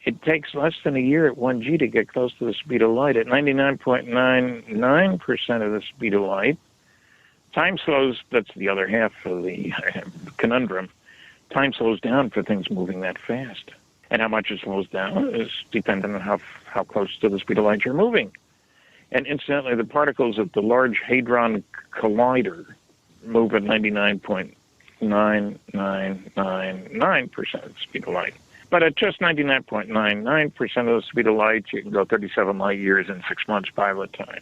it takes less than a year at 1g to get close to the speed of light. At 99.99% of the speed of light, Time slows, that's the other half of the conundrum. Time slows down for things moving that fast. And how much it slows down is dependent on how close to the speed of light you're moving. And incidentally, the particles at the Large Hadron Collider move at 99.9999% of the speed of light. But at just 99.99% of the speed of light, you can go 37 light years in 6 months pilot time.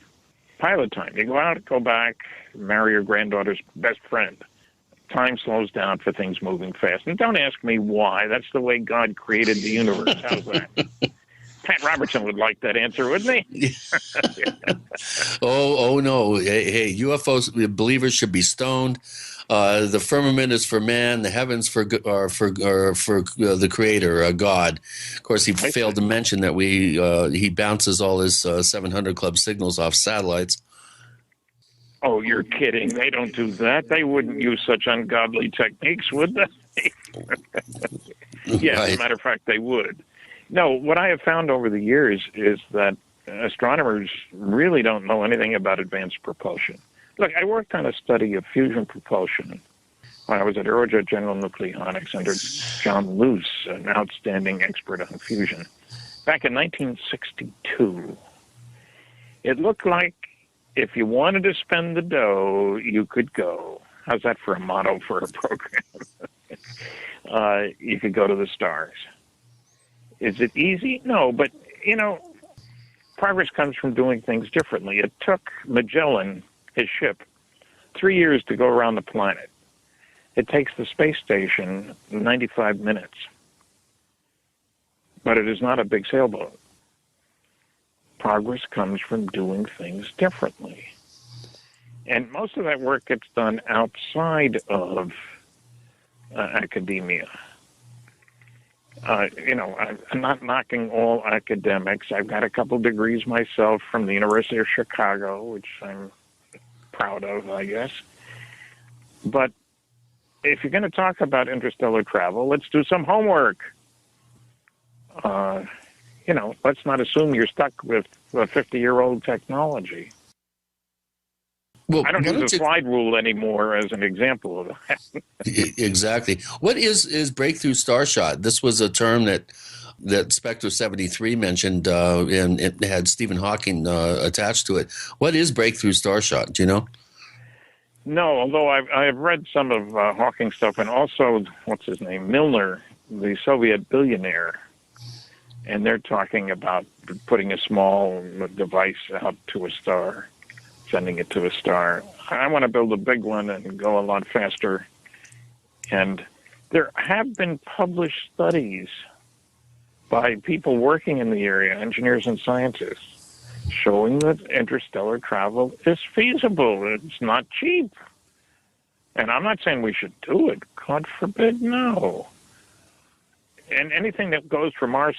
Pilot time. You go out, go back, marry your granddaughter's best friend. Time slows down for things moving fast. And don't ask me why. That's the way God created the universe. How's that? Pat Robertson would like that answer, wouldn't he? Oh no! Hey, UFOs, believers should be stoned. The firmament is for man. The heavens are for the Creator, God. Of course, he failed to mention that he bounces all his 700 Club signals off satellites. Oh, you're kidding. They don't do that. They wouldn't use such ungodly techniques, would they? Yeah, Right. as a matter of fact, they would. No, what I have found over the years is that astronomers really don't know anything about advanced propulsion. Look, I worked on a study of fusion propulsion when I was at Aerojet General Nucleonics under John Luce, an outstanding expert on fusion, back in 1962. It looked like if you wanted to spend the dough, you could go. How's that for a motto for a program? You could go to the stars. Is it easy? No, but, progress comes from doing things differently. It took Magellan, his ship, 3 years to go around the planet. It takes the space station 95 minutes. But it is not a big sailboat. Progress comes from doing things differently. And most of that work gets done outside of academia. I'm not knocking all academics. I've got a couple degrees myself from the University of Chicago, which I'm proud of, I guess. But if you're going to talk about interstellar travel, let's do some homework. Let's not assume you're stuck with a 50-year-old technology. Well, I don't use the slide rule anymore as an example of that. Exactly. What is breakthrough starshot? This was a term that Spectre 73 mentioned, and it had Stephen Hawking attached to it. What is breakthrough starshot? Do you know? No, although I've read some of Hawking stuff, and also, what's his name, Milner, the Soviet billionaire, and they're talking about putting a small device out to a star, sending it to a star. I want to build a big one and go a lot faster. And there have been published studies by people working in the area, engineers and scientists, showing that interstellar travel is feasible. It's not cheap. And I'm not saying we should do it. God forbid, no. And anything that goes from our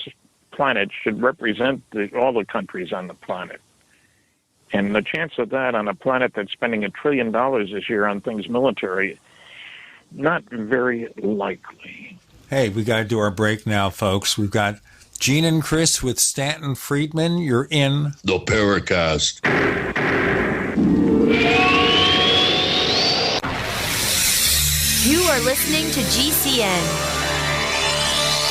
planet should represent all the countries on the planet. And the chance of that on a planet that's spending $1 trillion this year on things military, not very likely. Hey, we got to do our break now, folks. We've got Gene and Chris with Stanton Friedman. You're in the Paracast. You are listening to GCN.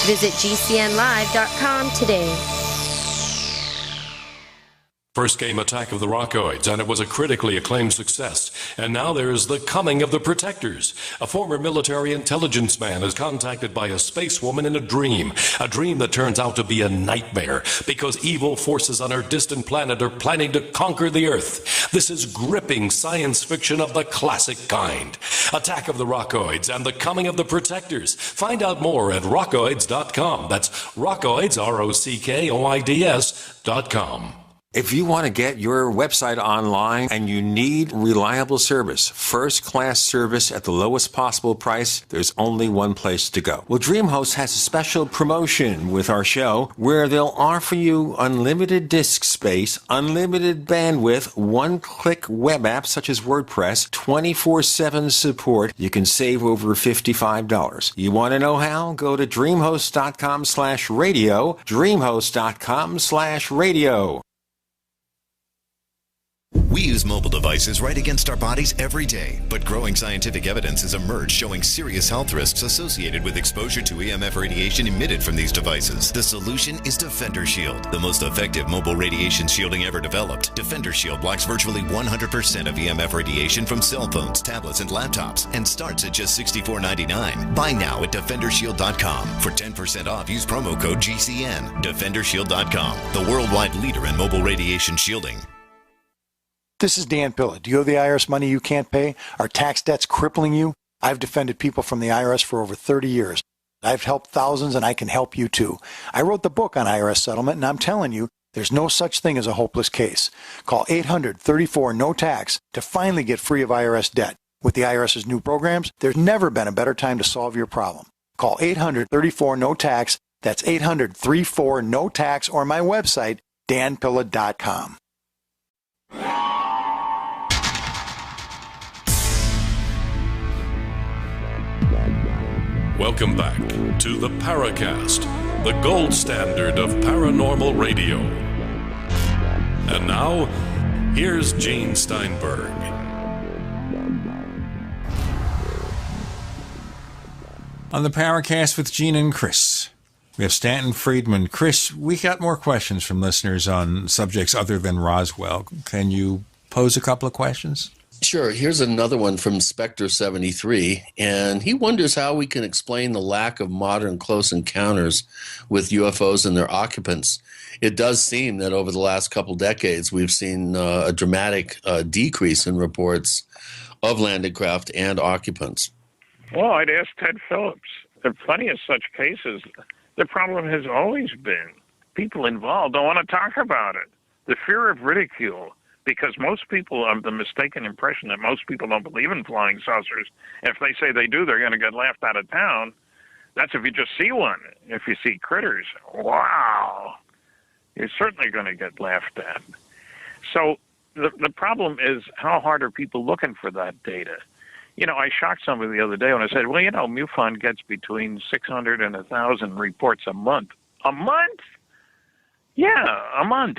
Visit GCNlive.com today. First came Attack of the Rockoids, and it was a critically acclaimed success. And now there's The Coming of the Protectors. A former military intelligence man is contacted by a space woman in a dream that turns out to be a nightmare because evil forces on her distant planet are planning to conquer the Earth. This is gripping science fiction of the classic kind. Attack of the Rockoids and The Coming of the Protectors. Find out more at rockoids.com. That's Rockoids, ROCKOIDS.com. If you want to get your website online and you need reliable service, first-class service at the lowest possible price, there's only one place to go. Well, DreamHost has a special promotion with our show where they'll offer you unlimited disk space, unlimited bandwidth, one-click web apps such as WordPress, 24/7 support. You can save over $55. You want to know how? Go to dreamhost.com/radio, dreamhost.com/radio. We use mobile devices right against our bodies every day, but growing scientific evidence has emerged showing serious health risks associated with exposure to EMF radiation emitted from these devices. The solution is Defender Shield, the most effective mobile radiation shielding ever developed. Defender Shield blocks virtually 100% of EMF radiation from cell phones, tablets, and laptops, and starts at just $64.99. Buy now at DefenderShield.com. For 10% off, use promo code GCN. DefenderShield.com, the worldwide leader in mobile radiation shielding. This is Dan Pilla. Do you owe the IRS money you can't pay? Are tax debts crippling you? I've defended people from the IRS for over 30 years. I've helped thousands, and I can help you too. I wrote the book on IRS settlement, and I'm telling you, there's no such thing as a hopeless case. Call 800-34-NO-TAX to finally get free of IRS debt. With the IRS's new programs, there's never been a better time to solve your problem. Call 800-34-NO-TAX. That's 800-34-NO-TAX, or my website, danpilla.com. Welcome back to the Paracast, the gold standard of paranormal radio. And now, here's Gene Steinberg. On the Paracast with Gene and Chris, we have Stanton, Friedman. Chris, we got more questions from listeners on subjects other than Roswell. Can you pose a couple of questions? Sure. Here's another one from Spectre73, and he wonders how we can explain the lack of modern close encounters with UFOs and their occupants. It does seem that over the last couple decades, we've seen a dramatic decrease in reports of landed craft and occupants. Well, I'd ask Ted Phillips. The funniest such cases, the problem has always been people involved don't want to talk about it. The fear of ridicule. Because most people have the mistaken impression that most people don't believe in flying saucers. If they say they do, they're going to get laughed out of town. That's if you just see one. If you see critters, wow, you're certainly going to get laughed at. So the problem is, how hard are people looking for that data? You know, I shocked somebody the other day when I said, well, you know, MUFON gets between 600 and 1,000 reports a month. A month? Yeah, a month.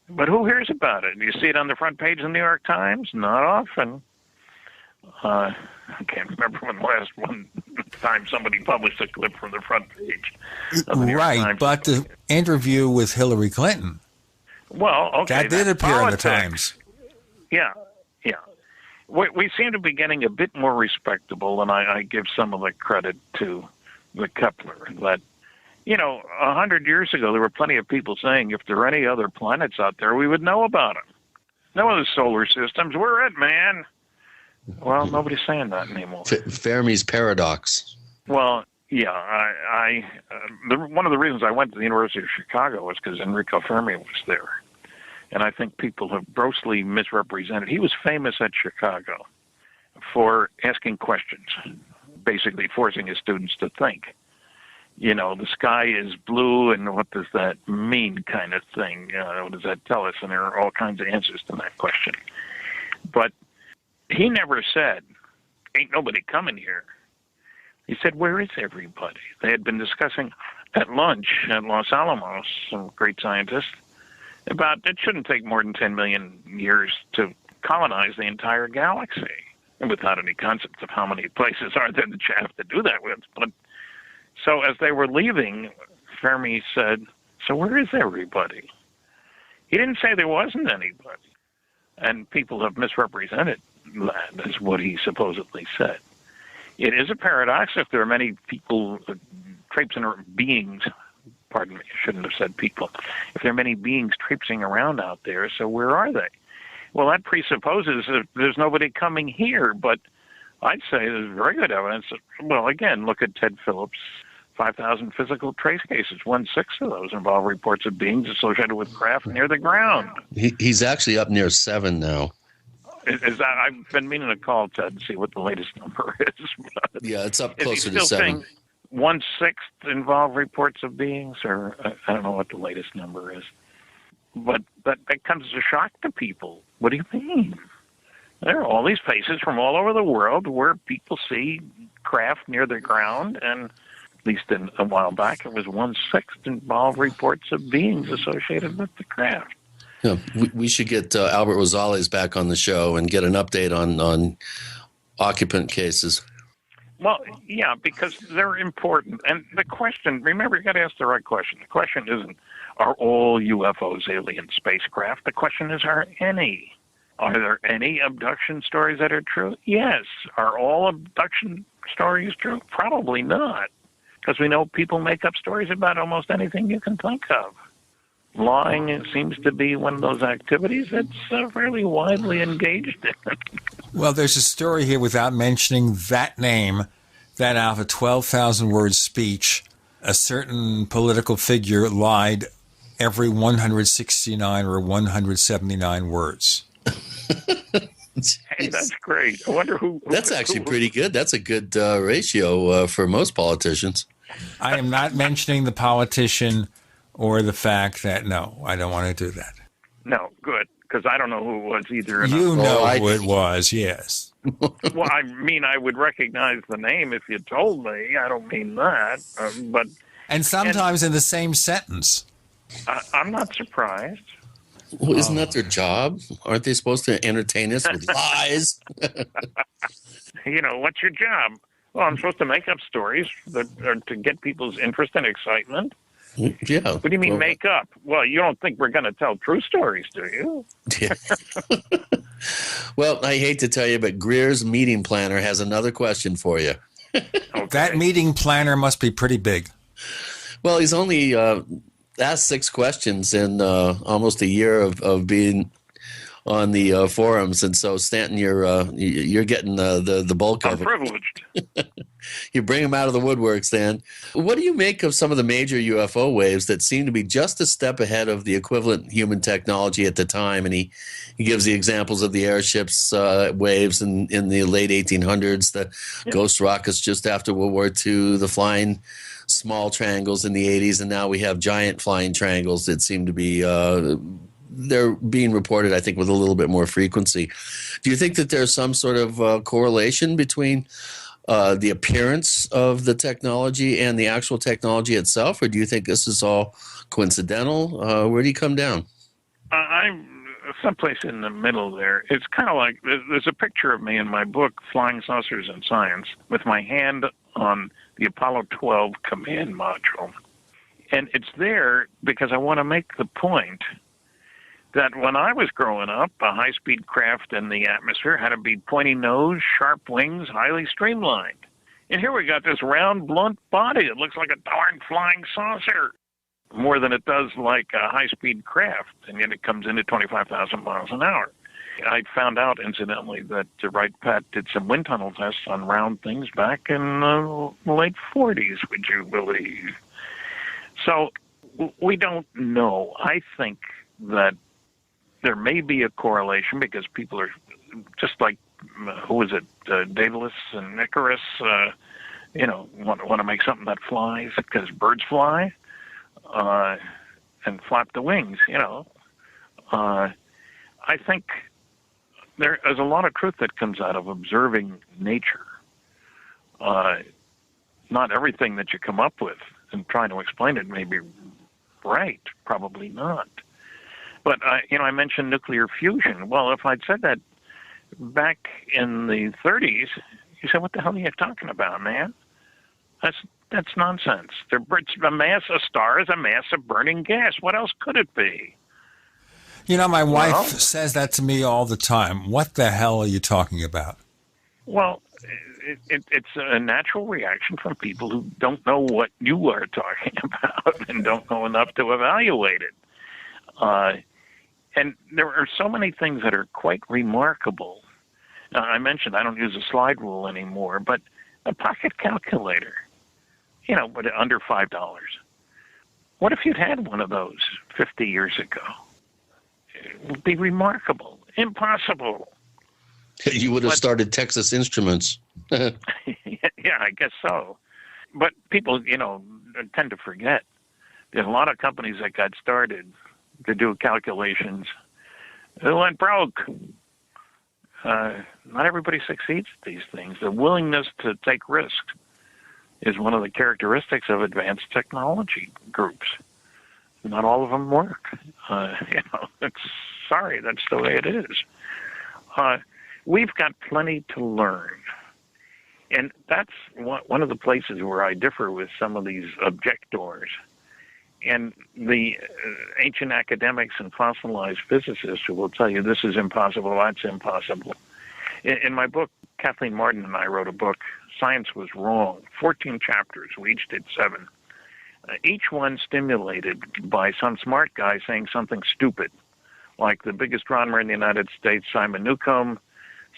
But who hears about it? Do you see it on the front page of the New York Times? Not often. I can't remember when the last one time somebody published a clip from the front page of the New York Times. But the interview with Hillary Clinton. Well, okay. That did appear in the Times. Yeah. We seem to be getting a bit more respectable, and I give some of the credit to the Kepler that, you know, 100 years ago, there were plenty of people saying if there are any other planets out there, we would know about them. No other solar systems. We're it, man. Well, nobody's saying that anymore. Fermi's paradox. Well, yeah. One of the reasons I went to the University of Chicago was because Enrico Fermi was there. And I think people have grossly misrepresented. He was famous at Chicago for asking questions, basically forcing his students to think. You know, the sky is blue, and what does that mean kind of thing? What does that tell us? And there are all kinds of answers to that question. But he never said, ain't nobody coming here. He said, where is everybody? They had been discussing at lunch at Los Alamos, some great scientists, about it shouldn't take more than 10 million years to colonize the entire galaxy, and without any concept of how many places are there that you have to do that with. But so as they were leaving, Fermi said, so where is everybody? He didn't say there wasn't anybody. And people have misrepresented that as what he supposedly said. It is a paradox if there are many people traipsing or beings, pardon me, I shouldn't have said people. If there are many beings traipsing around out there, so where are they? Well, that presupposes that there's nobody coming here, but I'd say there's very good evidence. Well, again, look at Ted Phillips' 5,000 physical trace cases. 1/6 of those involve reports of beings associated with craft near the ground. He's actually up near 7 now. Is that? I've been meaning to call Ted and see what the latest number is. Yeah, it's up closer to 7. Is he still saying 1/6 involve reports of beings, or I don't know what the latest number is. But that comes as a shock to people. What do you mean? There are all these places from all over the world where people see craft near the ground, and at least a while back, it was 1/6 involved reports of beings associated with the craft. Yeah, we should get Albert Rosales back on the show and get an update on occupant cases. Well, yeah, because they're important. And the question, remember, you got to ask the right question. The question isn't, are all UFOs alien spacecraft? The question is, are there any abduction stories that are true? Yes. Are all abduction stories true? Probably not, because we know people make up stories about almost anything you can think of. Lying seems to be one of those activities that's fairly widely engaged in. Well, there's a story here without mentioning that name, that out of a 12,000-word speech, a certain political figure lied every 169 or 179 words. Hey, that's great. I wonder who... That's actually pretty good. That's a good ratio for most politicians. I am not mentioning the politician or the fact that, no, I don't want to do that. No, good, because I don't know who it was either. You know who it was, yes. Well, I mean, I would recognize the name if you told me. I don't mean that, but... And sometimes in the same sentence. I'm not surprised. Well, isn't that their job? Aren't they supposed to entertain us with lies? You know, what's your job? Well, I'm supposed to make up stories that are to get people's interest and excitement. Yeah. What do you mean make up? Well, you don't think we're going to tell true stories, do you? Yeah. Well, I hate to tell you, but Greer's meeting planner has another question for you. Okay. That meeting planner must be pretty big. Well, he's only asked 6 questions in almost a year of being on the forums, and so Stanton, you're getting the bulk of it. I'm privileged. You bring him out of the woodwork, Stan. What do you make of some of the major UFO waves that seem to be just a step ahead of the equivalent human technology at the time? And he gives the examples of the airships waves in the late 1800s, the ghost rockets just after World War II, the flying small triangles in the 80s, and now we have giant flying triangles that seem to be they're being reported, I think, with a little bit more frequency. Do you think that there's some sort of correlation between the appearance of the technology and the actual technology itself, or do you think this is all coincidental? Where do you come down? I'm someplace in the middle there. It's kind of like there's a picture of me in my book, Flying Saucers and Science, with my hand on the Apollo 12 command module. And it's there because I want to make the point that when I was growing up, a high-speed craft in the atmosphere had a big pointy nose, sharp wings, highly streamlined. And here we got this round, blunt body. It looks like a darn flying saucer, more than it does like a high-speed craft, and yet it comes in at 25,000 miles an hour. I found out, incidentally, that Wright Pat did some wind tunnel tests on round things back in the late 40s, would you believe? So we don't know. I think that there may be a correlation because people are just like, who was it, Daedalus and Icarus, want to make something that flies because birds fly and flap the wings, I think there is a lot of truth that comes out of observing nature. Not everything that you come up with and trying to explain it may be right, probably not. But, I mentioned nuclear fusion. Well, if I'd said that back in the 30s, you said, what the hell are you talking about, man? That's nonsense. A star is a mass of burning gas. What else could it be? My wife says that to me all the time. What the hell are you talking about? Well, it's a natural reaction from people who don't know what you are talking about and don't know enough to evaluate it. And there are so many things that are quite remarkable. I mentioned I don't use a slide rule anymore, but a pocket calculator, but under $5. What if you'd had one of those 50 years ago? It would be remarkable. Impossible. You would have started Texas Instruments. Yeah, I guess so. But people, tend to forget. There's a lot of companies that got started to do calculations. It went broke. Not everybody succeeds at these things. The willingness to take risks is one of the characteristics of advanced technology groups. not all of them work. It's sorry, that's the way it is. We've got plenty to learn. And that's one of the places where I differ with some of these objectors. And the ancient academics and fossilized physicists who will tell you this is impossible, that's impossible. In my book, Kathleen Martin and I wrote a book, Science Was Wrong, 14 chapters. We each did 7. Each one stimulated by some smart guy saying something stupid, like the biggest astronomer in the United States, Simon Newcomb,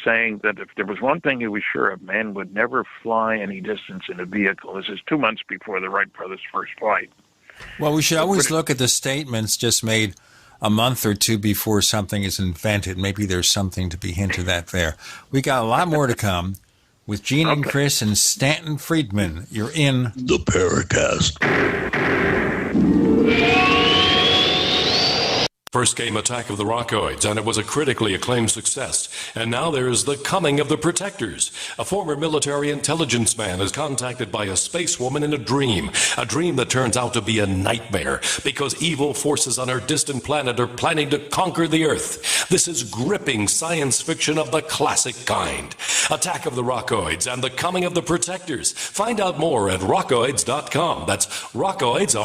saying that if there was one thing he was sure of, man would never fly any distance in a vehicle. This is 2 months before the Wright brothers' first flight. Well, we should always look at the statements just made a month or two before something is invented. Maybe there's something to be hinted at there. We got a lot more to come with Gene and Chris and Stanton Friedman. You're in the Paracast. First came Attack of the Rockoids, and it was a critically acclaimed success. And now there is The Coming of the Protectors. A former military intelligence man is contacted by a space woman in a dream that turns out to be a nightmare because evil forces on her distant planet are planning to conquer the Earth. This is gripping science fiction of the classic kind. Attack of the Rockoids and The Coming of the Protectors. Find out more at rockoids.com. That's Rockoids,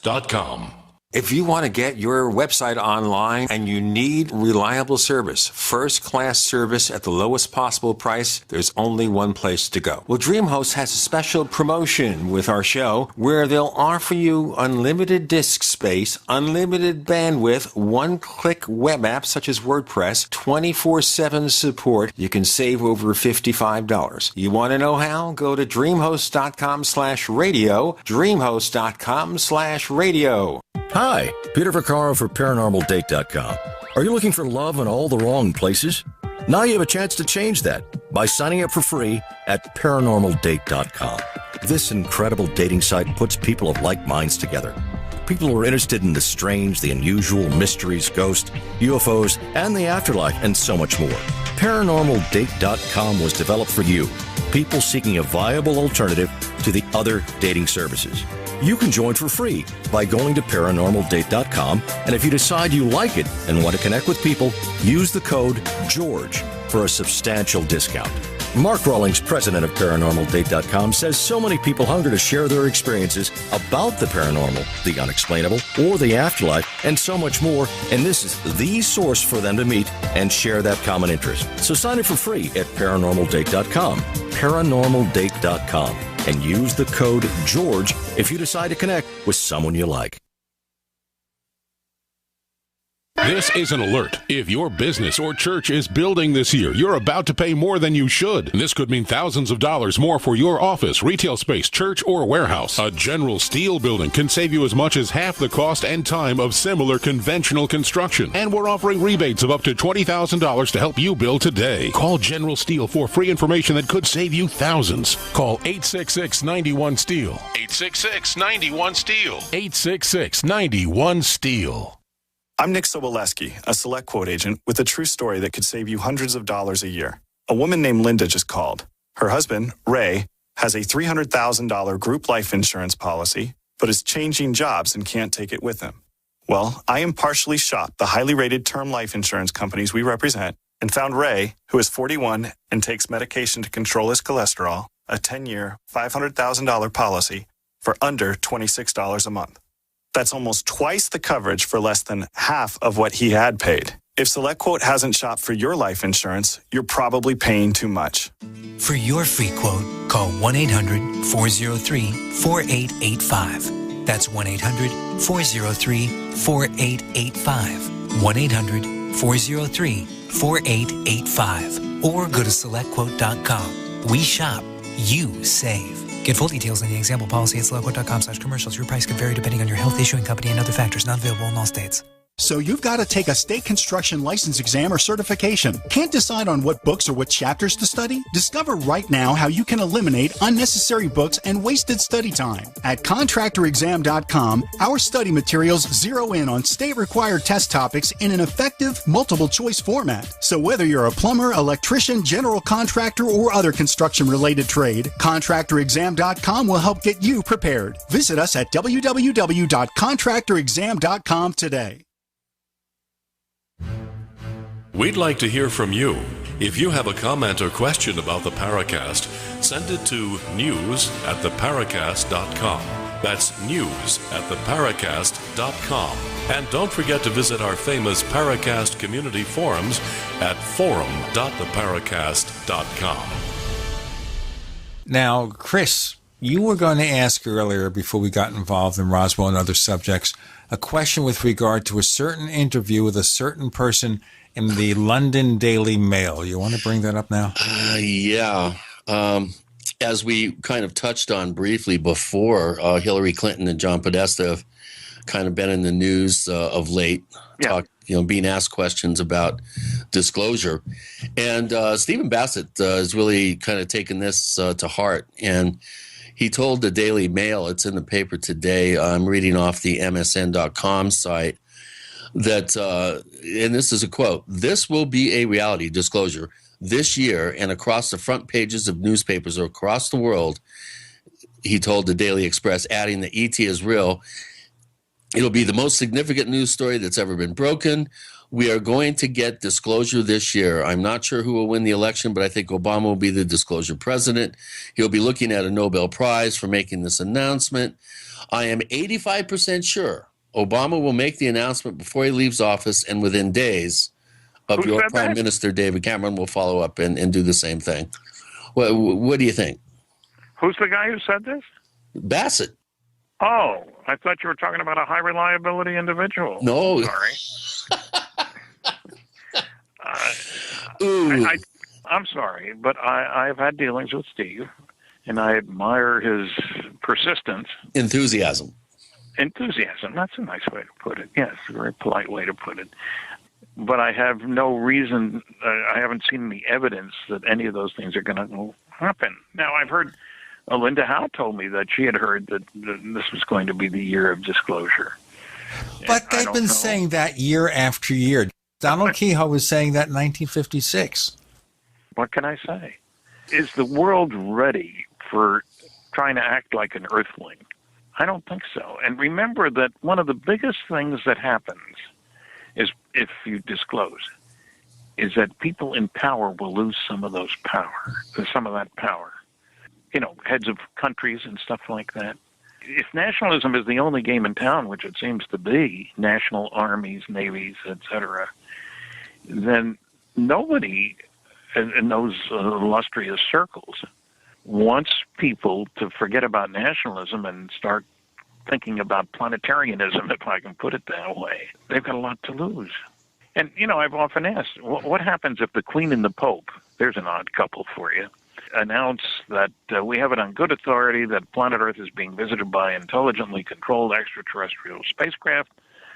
ROCKOIDS.com. If you want to get your website online and you need reliable service, first-class service at the lowest possible price, there's only one place to go. Well, DreamHost has a special promotion with our show where they'll offer you unlimited disk space, unlimited bandwidth, one-click web apps such as WordPress, 24/7 support. You can save over $55. You want to know how? Go to dreamhost.com/radio, dreamhost.com/radio. Hi, Peter Vaccaro for ParanormalDate.com. Are you looking for love in all the wrong places? Now you have a chance to change that by signing up for free at ParanormalDate.com. This incredible dating site puts people of like minds together. People who are interested in the strange, the unusual, mysteries, ghosts, UFOs, and the afterlife, and so much more. ParanormalDate.com was developed for you, people seeking a viable alternative to the other dating services. You can join for free by going to ParanormalDate.com, and if you decide you like it and want to connect with people, use the code GEORGE for a substantial discount. Mark Rawlings, president of ParanormalDate.com, says so many people hunger to share their experiences about the paranormal, the unexplainable, or the afterlife, and so much more, and this is the source for them to meet and share that common interest. So sign up for free at ParanormalDate.com, ParanormalDate.com, and use the code GEORGE if you decide to connect with someone you like. This is an alert. If your business or church is building this year, you're about to pay more than you should. And this could mean thousands of dollars more for your office, retail space, church, or warehouse. A General Steel building can save you as much as half the cost and time of similar conventional construction. And we're offering rebates of up to $20,000 to help you build today. Call General Steel for free information that could save you thousands. Call 866-91-STEEL. 866-91-STEEL. 866-91-STEEL. I'm Nick Soboleski, a Select Quote agent with a true story that could save you hundreds of dollars a year. A woman named Linda just called. Her husband, Ray, has a $300,000 group life insurance policy, but is changing jobs and can't take it with him. Well, I impartially shopped the highly rated term life insurance companies we represent and found Ray, who is 41 and takes medication to control his cholesterol, a 10-year, $500,000 policy for under $26 a month. That's almost twice the coverage for less than half of what he had paid. If SelectQuote hasn't shopped for your life insurance, you're probably paying too much. For your free quote, call 1-800-403-4885. That's 1-800-403-4885. 1-800-403-4885. Or go to SelectQuote.com. We shop, you save. Get full details on the example policy at SelectQuote.com/commercials. Your price could vary depending on your health, issuing company, and other factors. Not available in all states. So you've got to take a state construction license exam or certification. Can't decide on what books or what chapters to study? Discover right now how you can eliminate unnecessary books and wasted study time. At contractorexam.com, our study materials zero in on state-required test topics in an effective, multiple-choice format. So whether you're a plumber, electrician, general contractor, or other construction-related trade, contractorexam.com will help get you prepared. Visit us at www.contractorexam.com today. We'd like to hear from you. If you have a comment or question about the Paracast, send it to news@theparacast.com. That's news@theparacast.com. And don't forget to visit our famous Paracast community forums at forum.theparacast.com. Now, Chris, you were going to ask earlier, before we got involved in Roswell and other subjects, a question with regard to a certain interview with a certain person in the London Daily Mail. You want to bring that up now? Yeah. As we kind of touched on briefly before, Hillary Clinton and John Podesta have kind of been in the news of late, being asked questions about disclosure. And Stephen Bassett has really kind of taken this to heart. And he told the Daily Mail, it's in the paper today, I'm reading off the MSN.com site, that, and this is a quote, "This will be a reality, disclosure, this year and across the front pages of newspapers across the world," he told the Daily Express, adding that ET is real. "It'll be the most significant news story that's ever been broken. We are going to get disclosure this year. I'm not sure who will win the election, but I think Obama will be the disclosure president. He'll be looking at a Nobel Prize for making this announcement. I am 85% sure Obama will make the announcement before he leaves office, and within days of your Prime Minister, David Cameron, will follow up and do the same thing." What do you think? Who's the guy who said this? Bassett. Oh, I thought you were talking about a high reliability individual. No. Sorry. I'm sorry, but I've had dealings with Steve, and I admire his persistence. Enthusiasm. That's a nice way to put it. Yes, a very polite way to put it. But I have no reason, I haven't seen any evidence that any of those things are going to happen. Now, I've heard, Linda Howe told me that she had heard that this was going to be the year of disclosure. But they've been saying that year after year. Donald Kehoe was saying that in 1956. What can I say? Is the world ready for trying to act like an earthling? I don't think so. And remember that one of the biggest things that happens is, if you disclose, is that people in power will lose some of that power. Heads of countries and stuff like that. If nationalism is the only game in town, which it seems to be, national armies, navies, etc., then nobody in those illustrious circles wants people to forget about nationalism and start thinking about planetarianism, if I can put it that way. They've got a lot to lose. And, I've often asked, what happens if the Queen and the Pope, there's an odd couple for you, announce that we have it on good authority that planet Earth is being visited by intelligently controlled extraterrestrial spacecraft.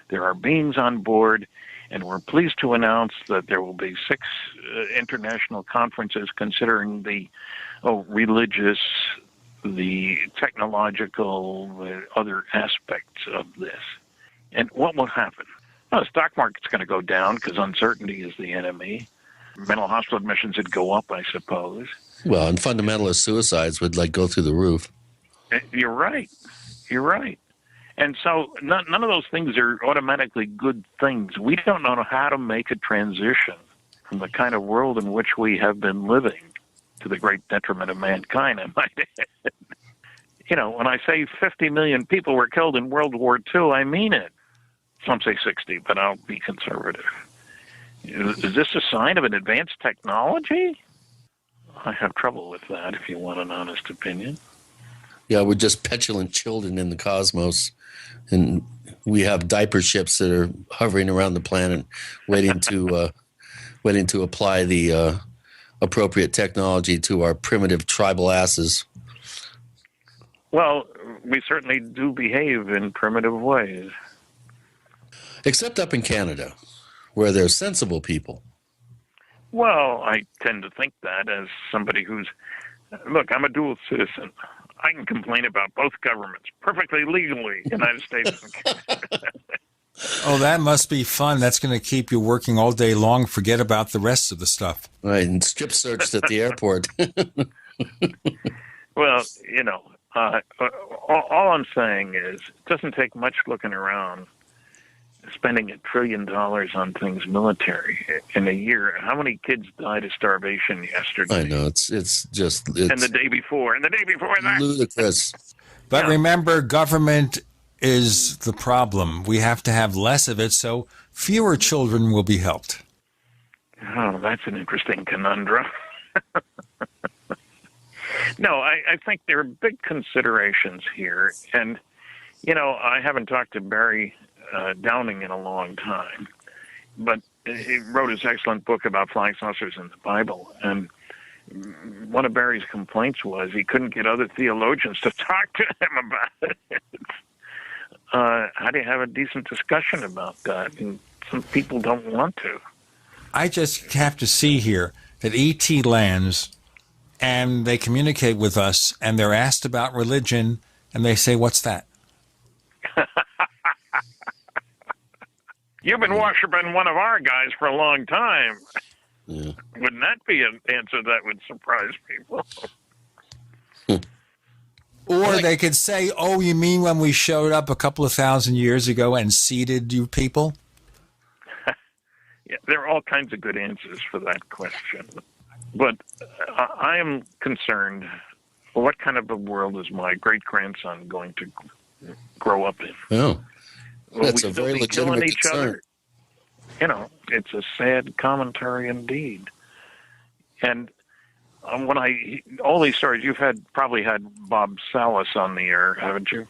There are beings on board, and we're pleased to announce that there will be 6 international conferences considering the religious, the technological, the other aspects of this. And what will happen? Well, the stock market's going to go down because uncertainty is the enemy. Mental hospital admissions would go up, I suppose. Well, and fundamentalist suicides would go through the roof. You're right. And so none of those things are automatically good things. We don't know how to make a transition from the kind of world in which we have been living to the great detriment of mankind, I might add. When I say 50 million people were killed in World War II, I mean it. Some say 60, but I'll be conservative. Is this a sign of an advanced technology? I have trouble with that, if you want an honest opinion. Yeah, we're just petulant children in the cosmos, and we have diaper ships that are hovering around the planet, waiting to apply the appropriate technology to our primitive tribal asses. Well, we certainly do behave in primitive ways. Except up in Canada, where they're sensible people. Well, I tend to think that as somebody who's, look, I'm a dual citizen. I can complain about both governments perfectly legally, United States and Canada. Oh, that must be fun. That's going to keep you working all day long. Forget about the rest of the stuff. Right, and strip searched at the airport. Well, all I'm saying is it doesn't take much looking around, spending $1 trillion on things military in a year. How many kids died of starvation yesterday? I know, it's and the day before, and the day before that. Ludicrous. But remember, government is the problem. We have to have less of it so fewer children will be helped. Oh, that's an interesting conundrum. No, I think there are big considerations here. And, I haven't talked to Barry Downing in a long time, but he wrote his excellent book about flying saucers in the Bible. And one of Barry's complaints was he couldn't get other theologians to talk to him about it. How do you have a decent discussion about that? And some people don't want to. I just have to see here that E.T. lands and they communicate with us and they're asked about religion and they say, "What's that?" You've been worshiping one of our guys for a long time. Yeah. Wouldn't that be an answer that would surprise people? Or they could say, "Oh, you mean when we showed up a couple of thousand years ago and seeded you people?" Yeah, there are all kinds of good answers for that question. But I am concerned, what kind of a world is my great-grandson going to grow up in? Oh, that's Will a we very still be killing legitimate each concern. other? It's a sad commentary indeed. And when all these stories, you've probably had Bob Salas on the air, haven't you?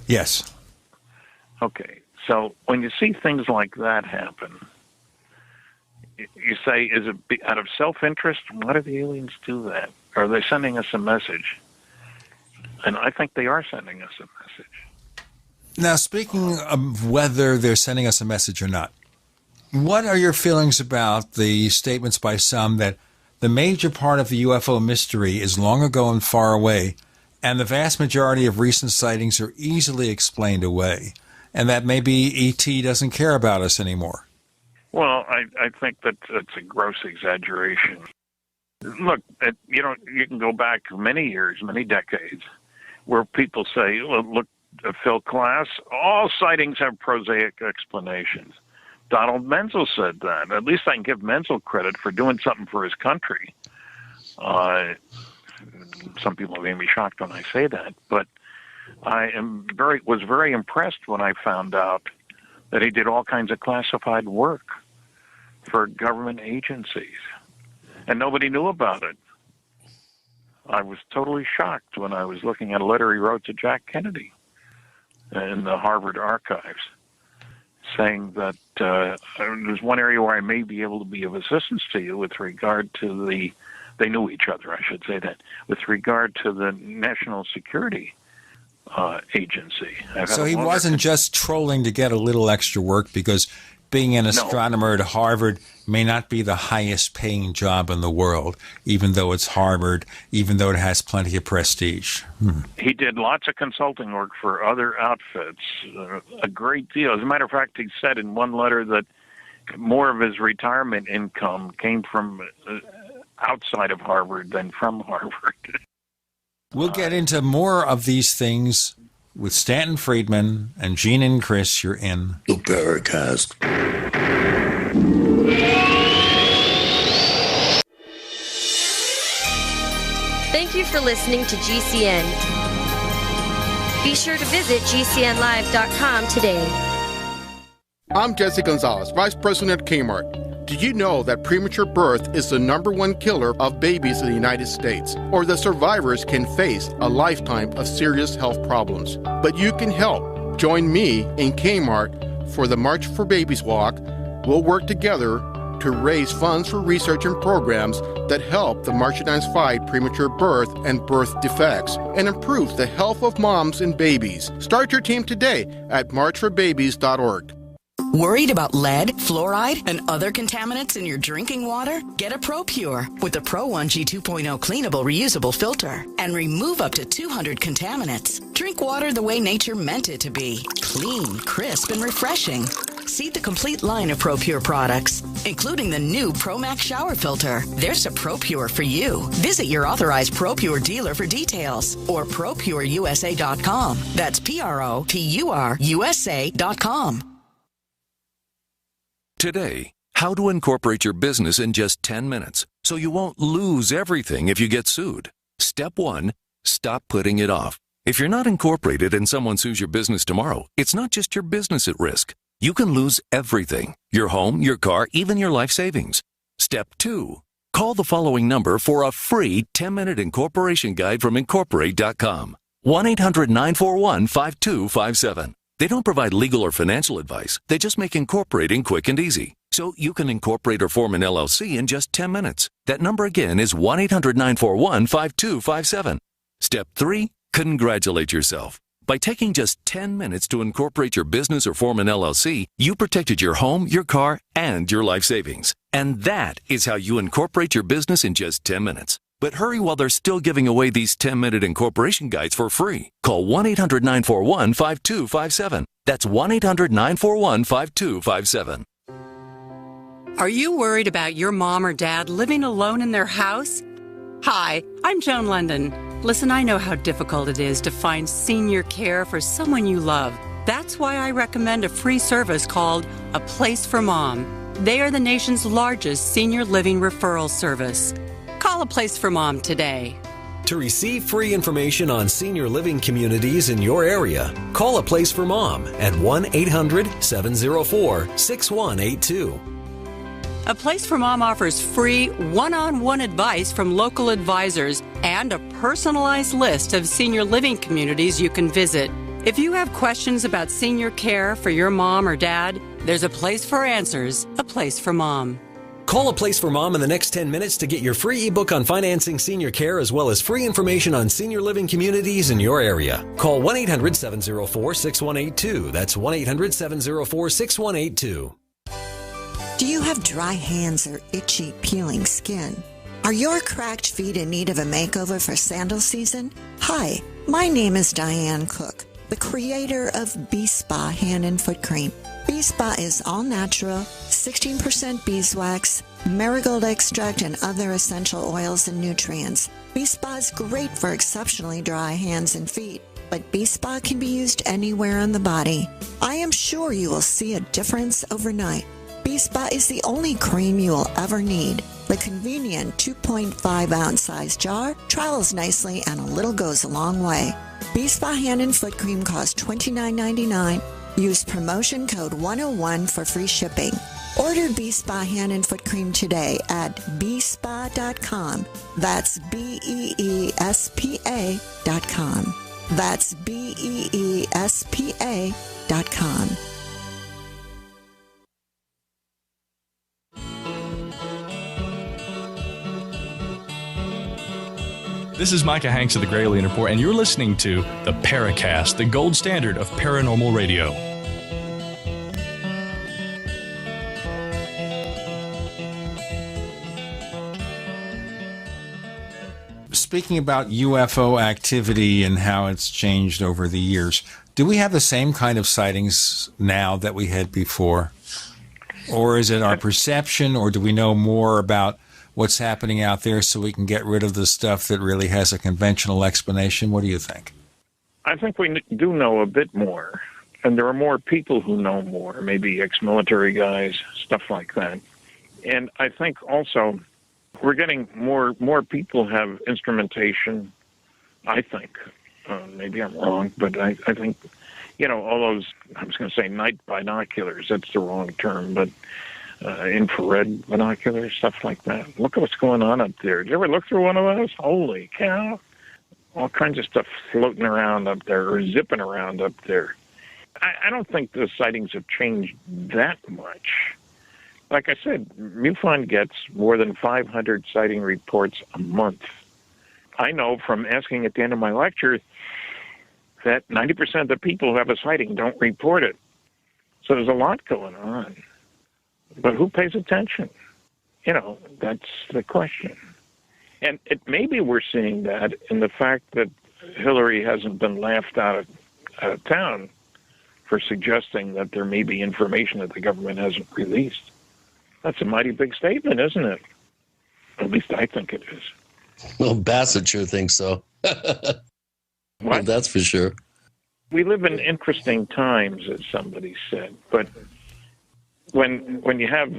Yes. Okay. So when you see things like that happen, you say, is it out of self-interest? Why do the aliens do that? Are they sending us a message? And I think they are sending us a message. Now, speaking of whether they're sending us a message or not, what are your feelings about the statements by some that the major part of the UFO mystery is long ago and far away, and the vast majority of recent sightings are easily explained away, and that maybe E.T. doesn't care about us anymore? Well, I think that it's a gross exaggeration. Look, you can go back many years, many decades, where people say, look, Phil Klass, all sightings have prosaic explanations. Donald Menzel said that. At least I can give Menzel credit for doing something for his country. Some people may be shocked when I say that, but I was very impressed when I found out that he did all kinds of classified work for government agencies, and nobody knew about it. I was totally shocked when I was looking at a letter he wrote to Jack Kennedy in the Harvard archives, saying that there's one area where I may be able to be of assistance to you with regard to they knew each other, I should say that, with regard to the National Security Agency. So he wasn't just trolling to get a little extra work, because being an astronomer at Harvard may not be the highest paying job in the world, even though it's Harvard, even though it has plenty of prestige. He did lots of consulting work for other outfits, a great deal. As a matter of fact, he said in one letter that more of his retirement income came from outside of Harvard than from Harvard. We'll get into more of these things with Stanton Friedman and Gene and Chris. You're in the Paracast. Thank you for listening to GCN. Be sure to visit GCNlive.com today. I'm Jesse Gonzalez, Vice President at Kmart. Did you know that premature birth is the #1 killer of babies in the United States? Or that survivors can face a lifetime of serious health problems? But you can help. Join me in Kmart for the March for Babies Walk. We'll work together to raise funds for research and programs that help the marginalized fight premature birth and birth defects and improve the health of moms and babies. Start your team today at marchforbabies.org. Worried about lead, fluoride, and other contaminants in your drinking water? Get a ProPure with the Pro 1G 2.0 cleanable reusable filter and remove up to 200 contaminants. Drink water the way nature meant it to be. Clean, crisp, and refreshing. See the complete line of ProPure products, including the new ProMax shower filter. There's a ProPure for you. Visit your authorized ProPure dealer for details or ProPureUSA.com. That's ProPureUSA.com. Today, how to incorporate your business in just 10 minutes so you won't lose everything if you get sued. Step 1, stop putting it off. If you're not incorporated and someone sues your business tomorrow, it's not just your business at risk. You can lose everything: your home, your car, even your life savings. Step 2, call the following number for a free 10-minute incorporation guide from Incorporate.com. 1-800-941-5257. They don't provide legal or financial advice. They just make incorporating quick and easy. So you can incorporate or form an LLC in just 10 minutes. That number again is 1-800-941-5257. Step 3, congratulate yourself. By taking just 10 minutes to incorporate your business or form an LLC, you protected your home, your car, and your life savings. And that is how you incorporate your business in just 10 minutes. But hurry while they're still giving away these 10-minute incorporation guides for free. Call 1-800-941-5257. That's 1-800-941-5257. Are you worried about your mom or dad living alone in their house? Hi, I'm Joan London. Listen, I know how difficult it is to find senior care for someone you love. That's why I recommend a free service called A Place for Mom. They are the nation's largest senior living referral service. Call A Place for Mom today. To receive free information on senior living communities in your area, call A Place for Mom at 1-800-704-6182. A Place for Mom offers free one-on-one advice from local advisors and a personalized list of senior living communities you can visit. If you have questions about senior care for your mom or dad, there's a place for answers, A Place for Mom. Call A Place for Mom in the next 10 minutes to get your free ebook on financing senior care as well as free information on senior living communities in your area. Call 1-800-704-6182. That's 1-800-704-6182. Do you have dry hands or itchy, peeling skin? Are your cracked feet in need of a makeover for sandal season? Hi, my name is Diane Cook, the creator of Bee Spa Hand and Foot Cream. Bee Spa is all natural, 16% beeswax, marigold extract, and other essential oils and nutrients. Bee Spa is great for exceptionally dry hands and feet, but Bee Spa can be used anywhere on the body. I am sure you will see a difference overnight. Bee Spa is the only cream you will ever need. The convenient 2.5-ounce size jar travels nicely and a little goes a long way. Bee Spa Hand and Foot Cream costs $29.99. Use promotion code 101 for free shipping. Order Bee Spa Hand and Foot Cream today at beespa.com. That's BEESPA.com. That's BEESPA.com. This is Micah Hanks of the Gralien Report, and you're listening to the Paracast, the gold standard of paranormal radio. Speaking about UFO activity and how it's changed over the years, do we have the same kind of sightings now that we had before? Or is it our perception, or do we know more about what's happening out there so we can get rid of the stuff that really has a conventional explanation? What do you think? I think we do know a bit more, and there are more people who know more, maybe ex-military guys, stuff like that. And I think also we're getting more people have instrumentation, I think. Maybe I'm wrong, but I think, all those, I was going to say night binoculars, that's the wrong term, but infrared binoculars, stuff like that. Look at what's going on up there. Did you ever look through one of those? Holy cow. All kinds of stuff floating around up there or zipping around up there. I don't think the sightings have changed that much. Like I said, MUFON gets more than 500 sighting reports a month. I know from asking at the end of my lecture that 90% of the people who have a sighting don't report it. So there's a lot going on. But who pays attention? That's the question. And maybe we're seeing that in the fact that Hillary hasn't been laughed out of town for suggesting that there may be information that the government hasn't released. That's a mighty big statement, isn't it? At least I think it is. Well, Bassett sure thinks so. What? That's for sure. We live in interesting times, as somebody said, but when you have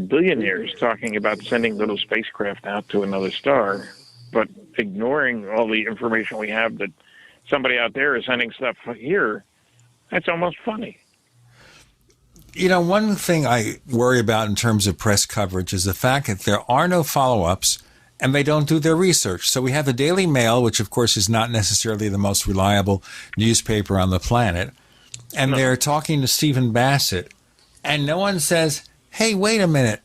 billionaires talking about sending little spacecraft out to another star, but ignoring all the information we have that somebody out there is sending stuff here, that's almost funny. One thing I worry about in terms of press coverage is the fact that there are no follow-ups and they don't do their research. So we have the Daily Mail, which of course is not necessarily the most reliable newspaper on the planet, and they're talking to Stephen Bassett, and no one says, hey, wait a minute,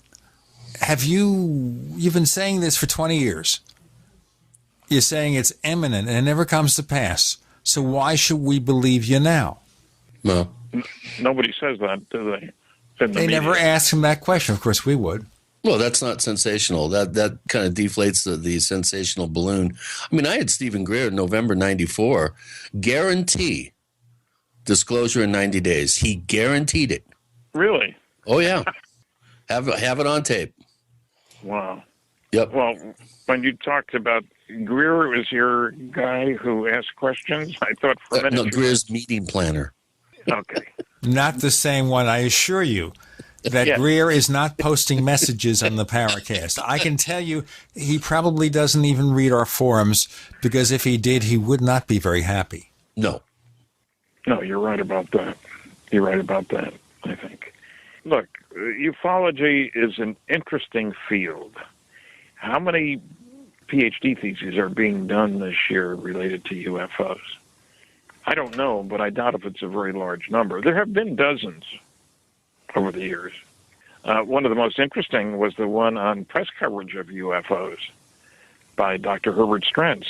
you've been saying this for 20 years. You're saying it's imminent and it never comes to pass. So why should we believe you now? No. Nobody says that, do they? They never ask him that question. Of course we would. Well, that's not sensational. That kind of deflates the sensational balloon. I mean, I had Stephen Greer in November 94 guarantee disclosure in 90 days. He guaranteed it. Really? Oh, yeah. Have it on tape. Wow. Yep. Well, when you talked about Greer, was your guy who asked questions? I thought for a minute. No, Greer's meeting planner. Okay. Not the same one, I assure you. That Greer is not posting messages on the Paracast. I can tell you he probably doesn't even read our forums, because if he did, he would not be very happy. No. No, you're right about that. You're right about that, I think. Look, ufology is an interesting field. How many PhD theses are being done this year related to UFOs? I don't know, but I doubt if it's a very large number. There have been dozens over the years. One of the most interesting was the one on press coverage of UFOs by Dr. Herbert Strentz.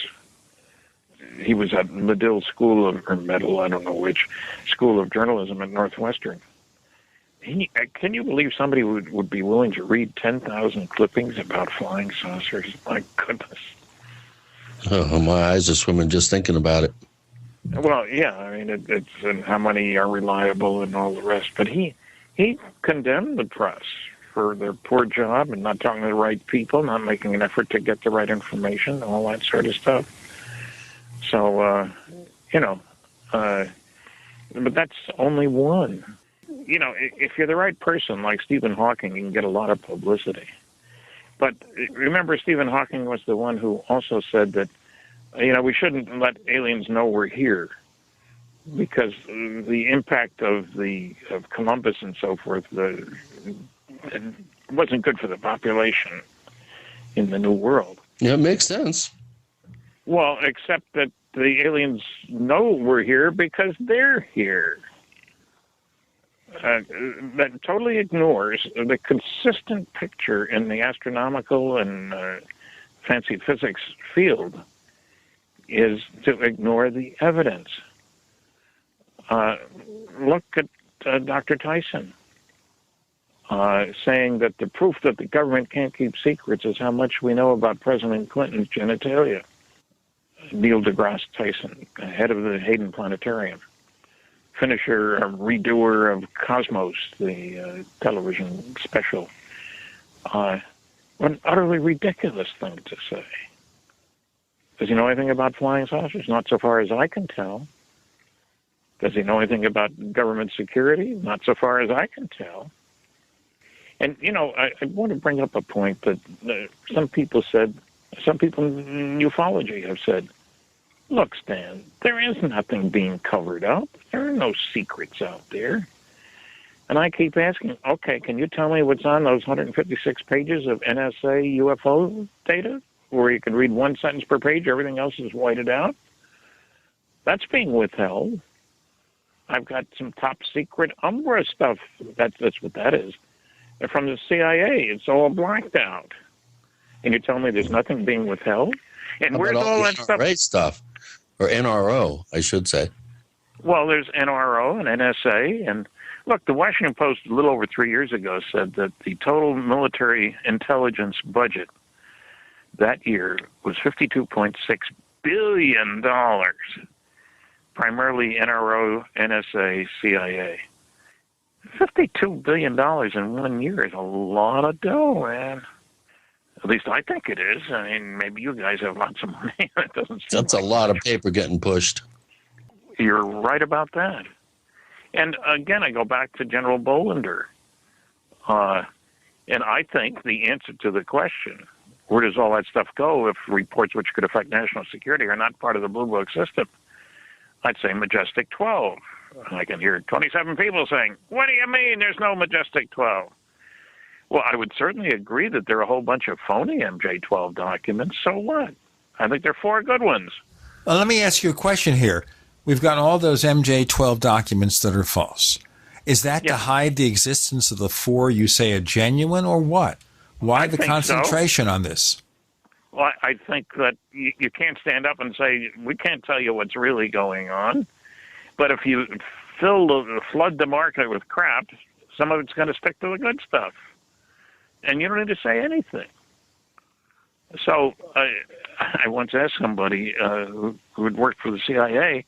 He was at Medill School of, or Medill, I don't know which, School of Journalism at Northwestern. Can you believe somebody would be willing to read 10,000 clippings about flying saucers? My goodness. Oh, my eyes are swimming just thinking about it. Well, yeah, I mean, it's and how many are reliable and all the rest. But he condemned the press for their poor job and not talking to the right people, not making an effort to get the right information, all that sort of stuff. So, but that's only one. If you're the right person, like Stephen Hawking, you can get a lot of publicity. But remember, Stephen Hawking was the one who also said that, we shouldn't let aliens know we're here, because the impact of Columbus and so forth, it wasn't good for the population in the New World. Yeah, it makes sense. Well, except that the aliens know we're here because they're here. That totally ignores the consistent picture in the astronomical and fancy physics field is to ignore the evidence. Look at Dr. Tyson saying that the proof that the government can't keep secrets is how much we know about President Clinton's genitalia. Neil deGrasse Tyson, head of the Hayden Planetarium, finisher, redoer of Cosmos, the television special. What an utterly ridiculous thing to say. Does he know anything about flying saucers? Not so far as I can tell. Does he know anything about government security? Not so far as I can tell. And, I want to bring up a point that some people in ufology have said, look, Stan, there is nothing being covered up. There are no secrets out there. And I keep asking, okay, can you tell me what's on those 156 pages of NSA UFO data, where you can read one sentence per page, everything else is whited out? That's being withheld. I've got some top secret Umbra stuff. That's what that is. From the CIA, it's all blacked out. And you tell me there's nothing being withheld? And where's all that stuff? Or NRO, I should say. Well, there's NRO and NSA, and Look, the Washington Post a little over 3 years ago said that the total military intelligence budget that year was $52.6 billion, primarily NRO, NSA, CIA. $52 billion in 1 year is a lot of dough, man. At least I think it is. I mean, maybe you guys have lots of money. It doesn't seem That's a lot of paper getting pushed. You're right about that. And again, I go back to General Bollinger. And I think the answer to the question, where does all that stuff go if reports which could affect national security are not part of the Blue Book system? I'd say Majestic 12. I can hear 27 people saying, what do you mean there's no Majestic 12? Well, I would certainly agree that there are a whole bunch of phony MJ-12 documents. So what? I think there are 4 good ones. Well, let me ask you a question here. We've got all those MJ-12 documents that are false. Is that to hide the existence of the 4 you say are genuine, or what? Why the concentration on this? Well, I think that you can't stand up and say, we can't tell you what's really going on. But if you flood the market with crap, some of it's going to stick to the good stuff. And you don't need to say anything. So I once asked somebody who had worked for the CIA,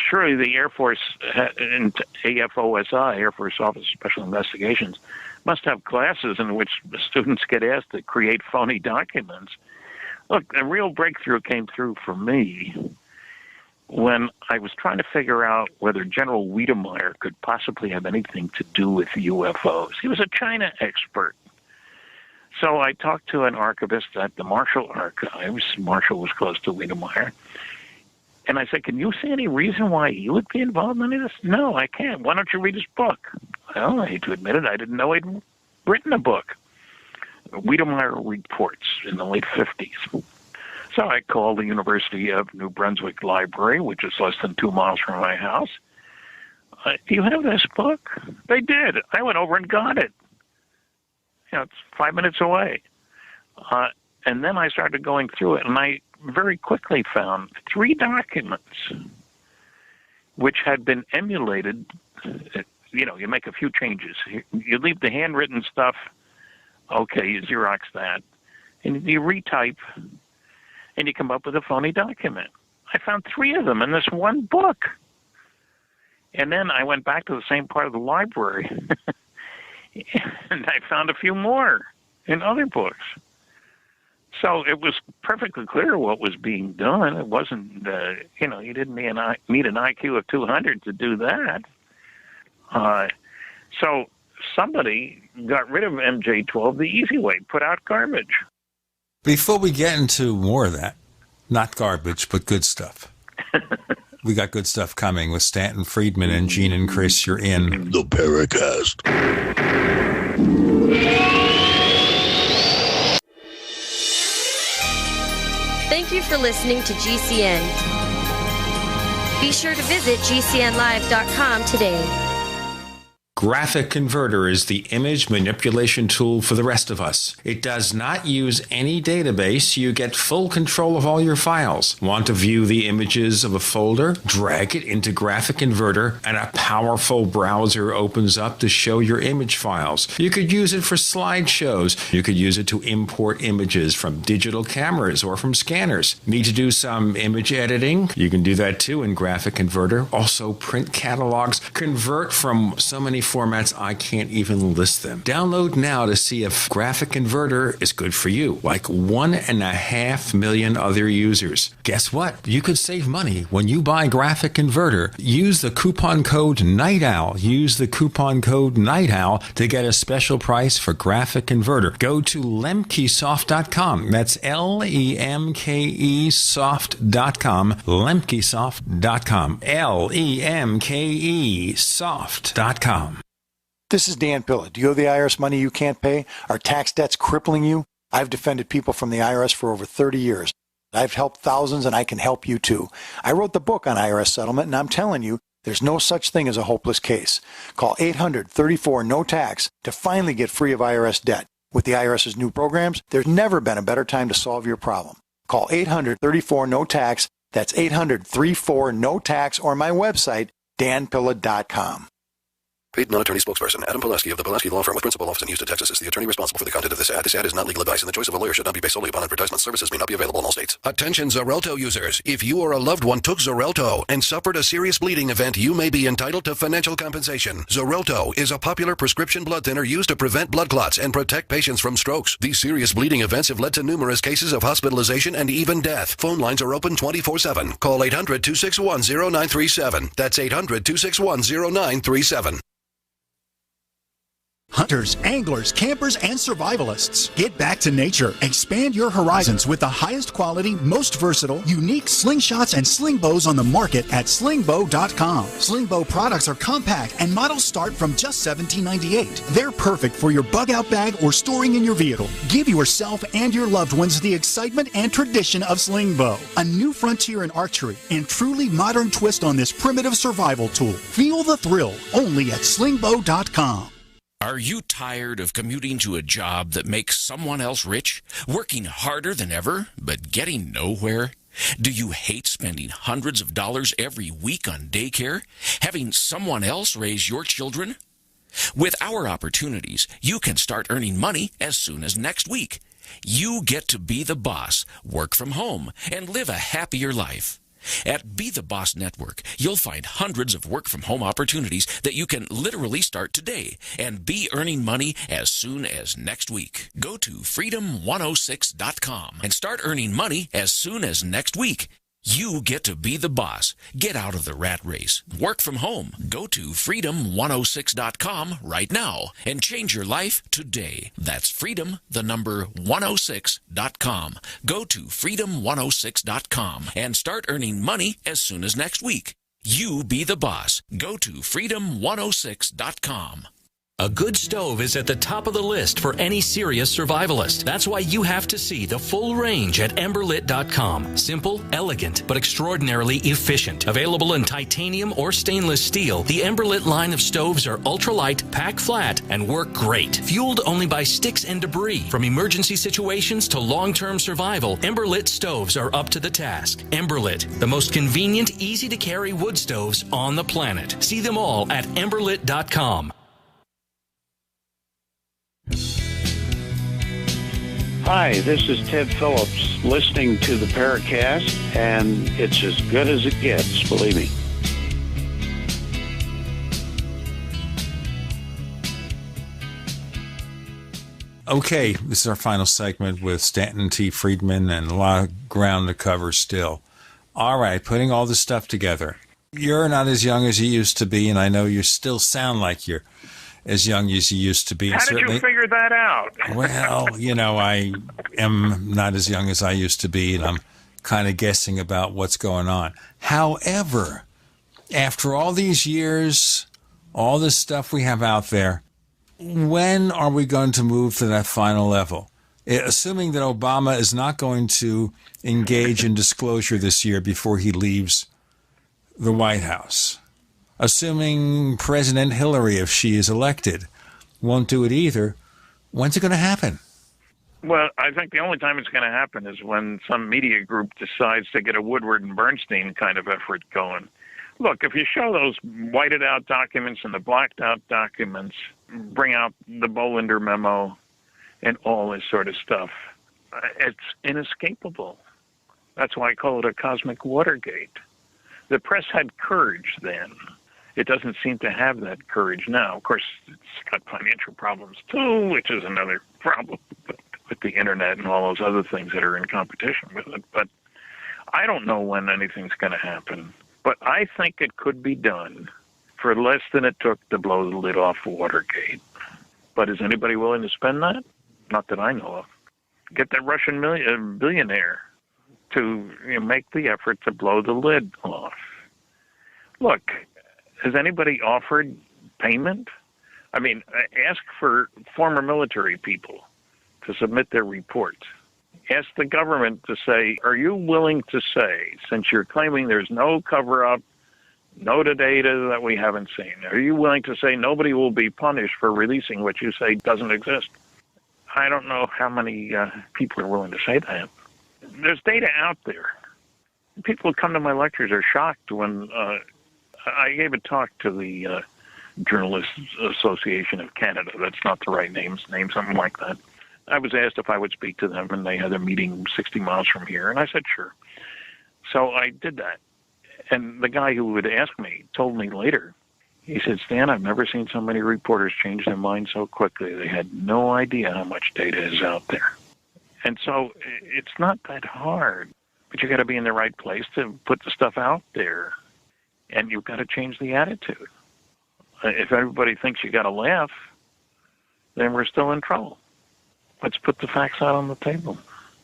surely the Air Force and AFOSI, Air Force Office of Special Investigations, must have classes in which students get asked to create phony documents. Look, a real breakthrough came through for me when I was trying to figure out whether General Wiedemeyer could possibly have anything to do with UFOs. He was a China expert. So I talked to an archivist at the Marshall Archives. Marshall was close to Wiedemeyer. And I said, can you see any reason why you would be involved in any of this? No, I can't. Why don't you read his book? Well, I hate to admit it, I didn't know he'd written a book. Wiedemeyer Reports in the late 50s. So I called the University of New Brunswick Library, which is less than 2 miles from my house. Do you have this book? They did. I went over and got it. You know, it's 5 minutes away. And then I started going through it, and I very quickly found 3 documents which had been emulated. You know, you make a few changes. You leave the handwritten stuff, okay, you Xerox that, and you retype, and you come up with a phony document. I found 3 of them in this one book. And then I went back to the same part of the library, and I found a few more in other books. So it was perfectly clear what was being done. It wasn't, you know, you didn't need an IQ of 200 to do that. So somebody got rid of MJ-12 the easy way, put out garbage. Before we get into more of that, not garbage, but good stuff. We got good stuff coming with Stanton, Friedman, and Gene and Chris. You're in the Paracast. Thank you for listening to GCN. Be sure to visit GCNlive.com today. Graphic Converter is the image manipulation tool for the rest of us. It does not use any database. You get full control of all your files. Want to view the images of a folder? Drag it into Graphic Converter, and a powerful browser opens up to show your image files. You could use it for slideshows. You could use it to import images from digital cameras or from scanners. Need to do some image editing? You can do that too in Graphic Converter. Also print catalogs. Convert from so many formats I can't even list them. Download now to see if Graphic Converter is good for you, like 1.5 million other users. Guess what? You could save money when you buy Graphic Converter. Use the coupon code NIGHTOWL. Use the coupon code NIGHTOWL to get a special price for Graphic Converter. Go to lemkesoft.com. That's Lemke soft.com. Lemkesoft.com. Lemke soft.com. This is Dan Pilla. Do you owe the IRS money you can't pay? Are tax debts crippling you? I've defended people from the IRS for over 30 years. I've helped thousands, and I can help you too. I wrote the book on IRS settlement, and I'm telling you, there's no such thing as a hopeless case. Call 800-34-NO-TAX to finally get free of IRS debt. With the IRS's new programs, there's never been a better time to solve your problem. Call 800-34-NO-TAX. That's 800-34-NO-TAX, or my website, danpilla.com. Paid non-attorney spokesperson Adam Pulaski of the Pulaski Law Firm with principal office in Houston, Texas is the attorney responsible for the content of this ad. This ad is not legal advice, and the choice of a lawyer should not be based solely upon advertisement. Services may not be available in all states. Attention Xarelto users. If you or a loved one took Xarelto and suffered a serious bleeding event, you may be entitled to financial compensation. Xarelto is a popular prescription blood thinner used to prevent blood clots and protect patients from strokes. These serious bleeding events have led to numerous cases of hospitalization and even death. Phone lines are open 24/7. Call 800-261-0937. That's 800-261-0937. Hunters, anglers, campers, and survivalists. Get back to nature. Expand your horizons with the highest quality, most versatile, unique slingshots and sling bows on the market at slingbow.com. Sling bow products are compact and models start from just $17.98. They're perfect for your bug out bag or storing in your vehicle. Give yourself and your loved ones the excitement and tradition of sling bow. A new frontier in archery and truly modern twist on this primitive survival tool. Feel the thrill only at slingbow.com. Are you tired of commuting to a job that makes someone else rich, working harder than ever, but getting nowhere? Do you hate spending hundreds of dollars every week on daycare, having someone else raise your children? With our opportunities, you can start earning money as soon as next week. You get to be the boss, work from home, and live a happier life. At Be the Boss Network, you'll find hundreds of work-from-home opportunities that you can literally start today and be earning money as soon as next week. Go to freedom106.com and start earning money as soon as next week. You get to be the boss. Get out of the rat race. Work from home. Go to freedom106.com right now and change your life today. That's freedom, the number 106.com. Go to freedom106.com and start earning money as soon as next week. You be the boss. Go to freedom106.com. A good stove is at the top of the list for any serious survivalist. That's why you have to see the full range at emberlit.com. Simple, elegant, but extraordinarily efficient. Available in titanium or stainless steel, the Emberlit line of stoves are ultralight, pack flat, and work great. Fueled only by sticks and debris. From emergency situations to long-term survival, Emberlit stoves are up to the task. Emberlit, the most convenient, easy-to-carry wood stoves on the planet. See them all at emberlit.com. Hi, this is Ted Phillips listening to the Paracast, and it's as good as it gets, believe me. Okay, this is our final segment with Stanton T. Friedman and a lot of ground to cover still. All right, putting all this stuff together. You're not as young as you used to be, and I know you still sound like you're as young as you used to be. How did you figure that out? Well, I am not as young as I used to be, and I'm kind of guessing about what's going on. However, after all these years, all this stuff we have out there, when are we going to move to that final level? Assuming that Obama is not going to engage in disclosure this year before he leaves the White House. Assuming President Hillary, if she is elected, won't do it either, when's it going to happen? Well, I think the only time it's going to happen is when some media group decides to get a Woodward and Bernstein kind of effort going. Look, if you show those whited out documents and the blacked out documents, bring out the Bollinger memo and all this sort of stuff, it's inescapable. That's why I call it a cosmic Watergate. The press had courage then. It doesn't seem to have that courage now. Of course, it's got financial problems too, which is another problem with the internet and all those other things that are in competition with it. But I don't know when anything's going to happen. But I think it could be done for less than it took to blow the lid off Watergate. But is anybody willing to spend that? Not that I know of. Get that Russian billionaire to make the effort to blow the lid off. Look, has anybody offered payment? I mean, ask for former military people to submit their reports. Ask the government to say, are you willing to say, since you're claiming there's no cover-up, no data that we haven't seen, are you willing to say nobody will be punished for releasing what you say doesn't exist? I don't know how many people are willing to say that. There's data out there. People who come to my lectures are shocked when I gave a talk to the Journalists Association of Canada. That's not the right name, something like that. I was asked if I would speak to them, and they had a meeting 60 miles from here, and I said sure. So I did that. And the guy who would ask me told me later, he said, Stan, I've never seen so many reporters change their mind so quickly. They had no idea how much data is out there. And so it's not that hard, but you got to be in the right place to put the stuff out there, and you've got to change the attitude. If everybody thinks you got to laugh, then we're still in trouble. Let's put the facts out on the table.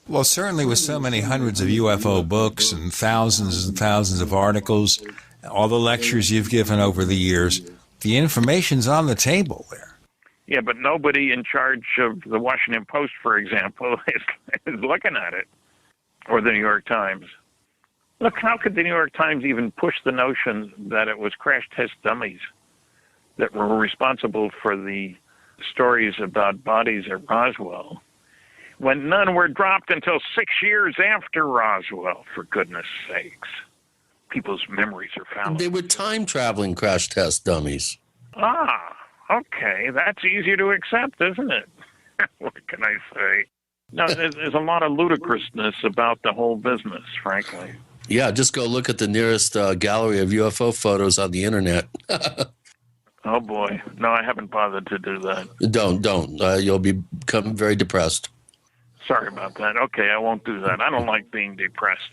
Well, certainly with so many hundreds of UFO books and thousands of articles, all the lectures you've given over the years, the information's on the table there. Yeah, but nobody in charge of the Washington Post, for example, is looking at it, or the New York Times. Look, how could the New York Times even push the notion that it was crash test dummies that were responsible for the stories about bodies at Roswell, when none were dropped until 6 years after Roswell, for goodness sakes? People's memories are fallible. They were time-traveling crash test dummies. Ah, okay. That's easier to accept, isn't it? What can I say? No, there's a lot of ludicrousness about the whole business, frankly. Yeah, just go look at the nearest gallery of UFO photos on the internet. Oh, boy. No, I haven't bothered to do that. Don't. You'll become very depressed. Sorry about that. Okay, I won't do that. I don't like being depressed.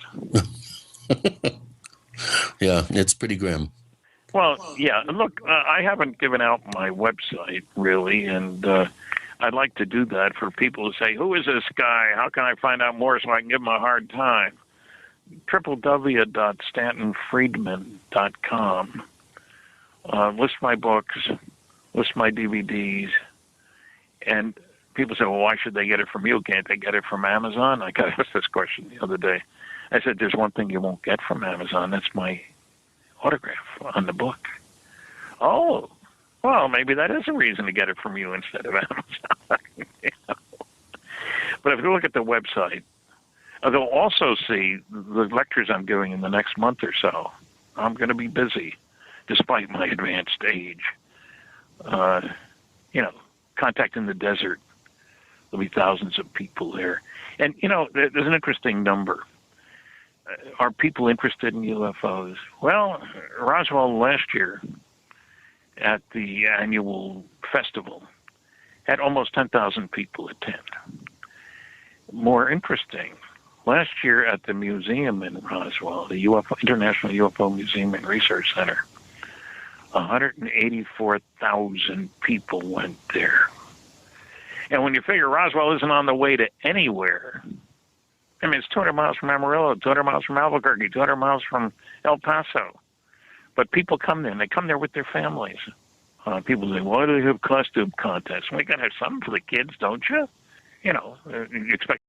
Yeah, it's pretty grim. Well, yeah, look, I haven't given out my website, really, and I'd like to do that for people who say, who is this guy? How can I find out more so I can give him a hard time? www.stantonfriedman.com. List my books, list my DVDs, and people say, well, why should they get it from you? Can't they get it from Amazon? I got asked this question the other day. I said, there's one thing you won't get from Amazon. That's my autograph on the book. Oh, well, maybe that is a reason to get it from you instead of Amazon. You know? But if you look at the website, they'll also see the lectures I'm giving in the next month or so. I'm going to be busy, despite my advanced age. Contact in the desert. There'll be thousands of people there. And, there's an interesting number. Are people interested in UFOs? Well, Roswell last year at the annual festival had almost 10,000 people attend. More interesting, last year at the museum in Roswell, the International UFO Museum and Research Center, 184,000 people went there. And when you figure Roswell isn't on the way to anywhere, I mean, it's 200 miles from Amarillo, 200 miles from Albuquerque, 200 miles from El Paso. But people come there, and they come there with their families. People say, why do they have costume contests? We got to have something for the kids, don't you? You expect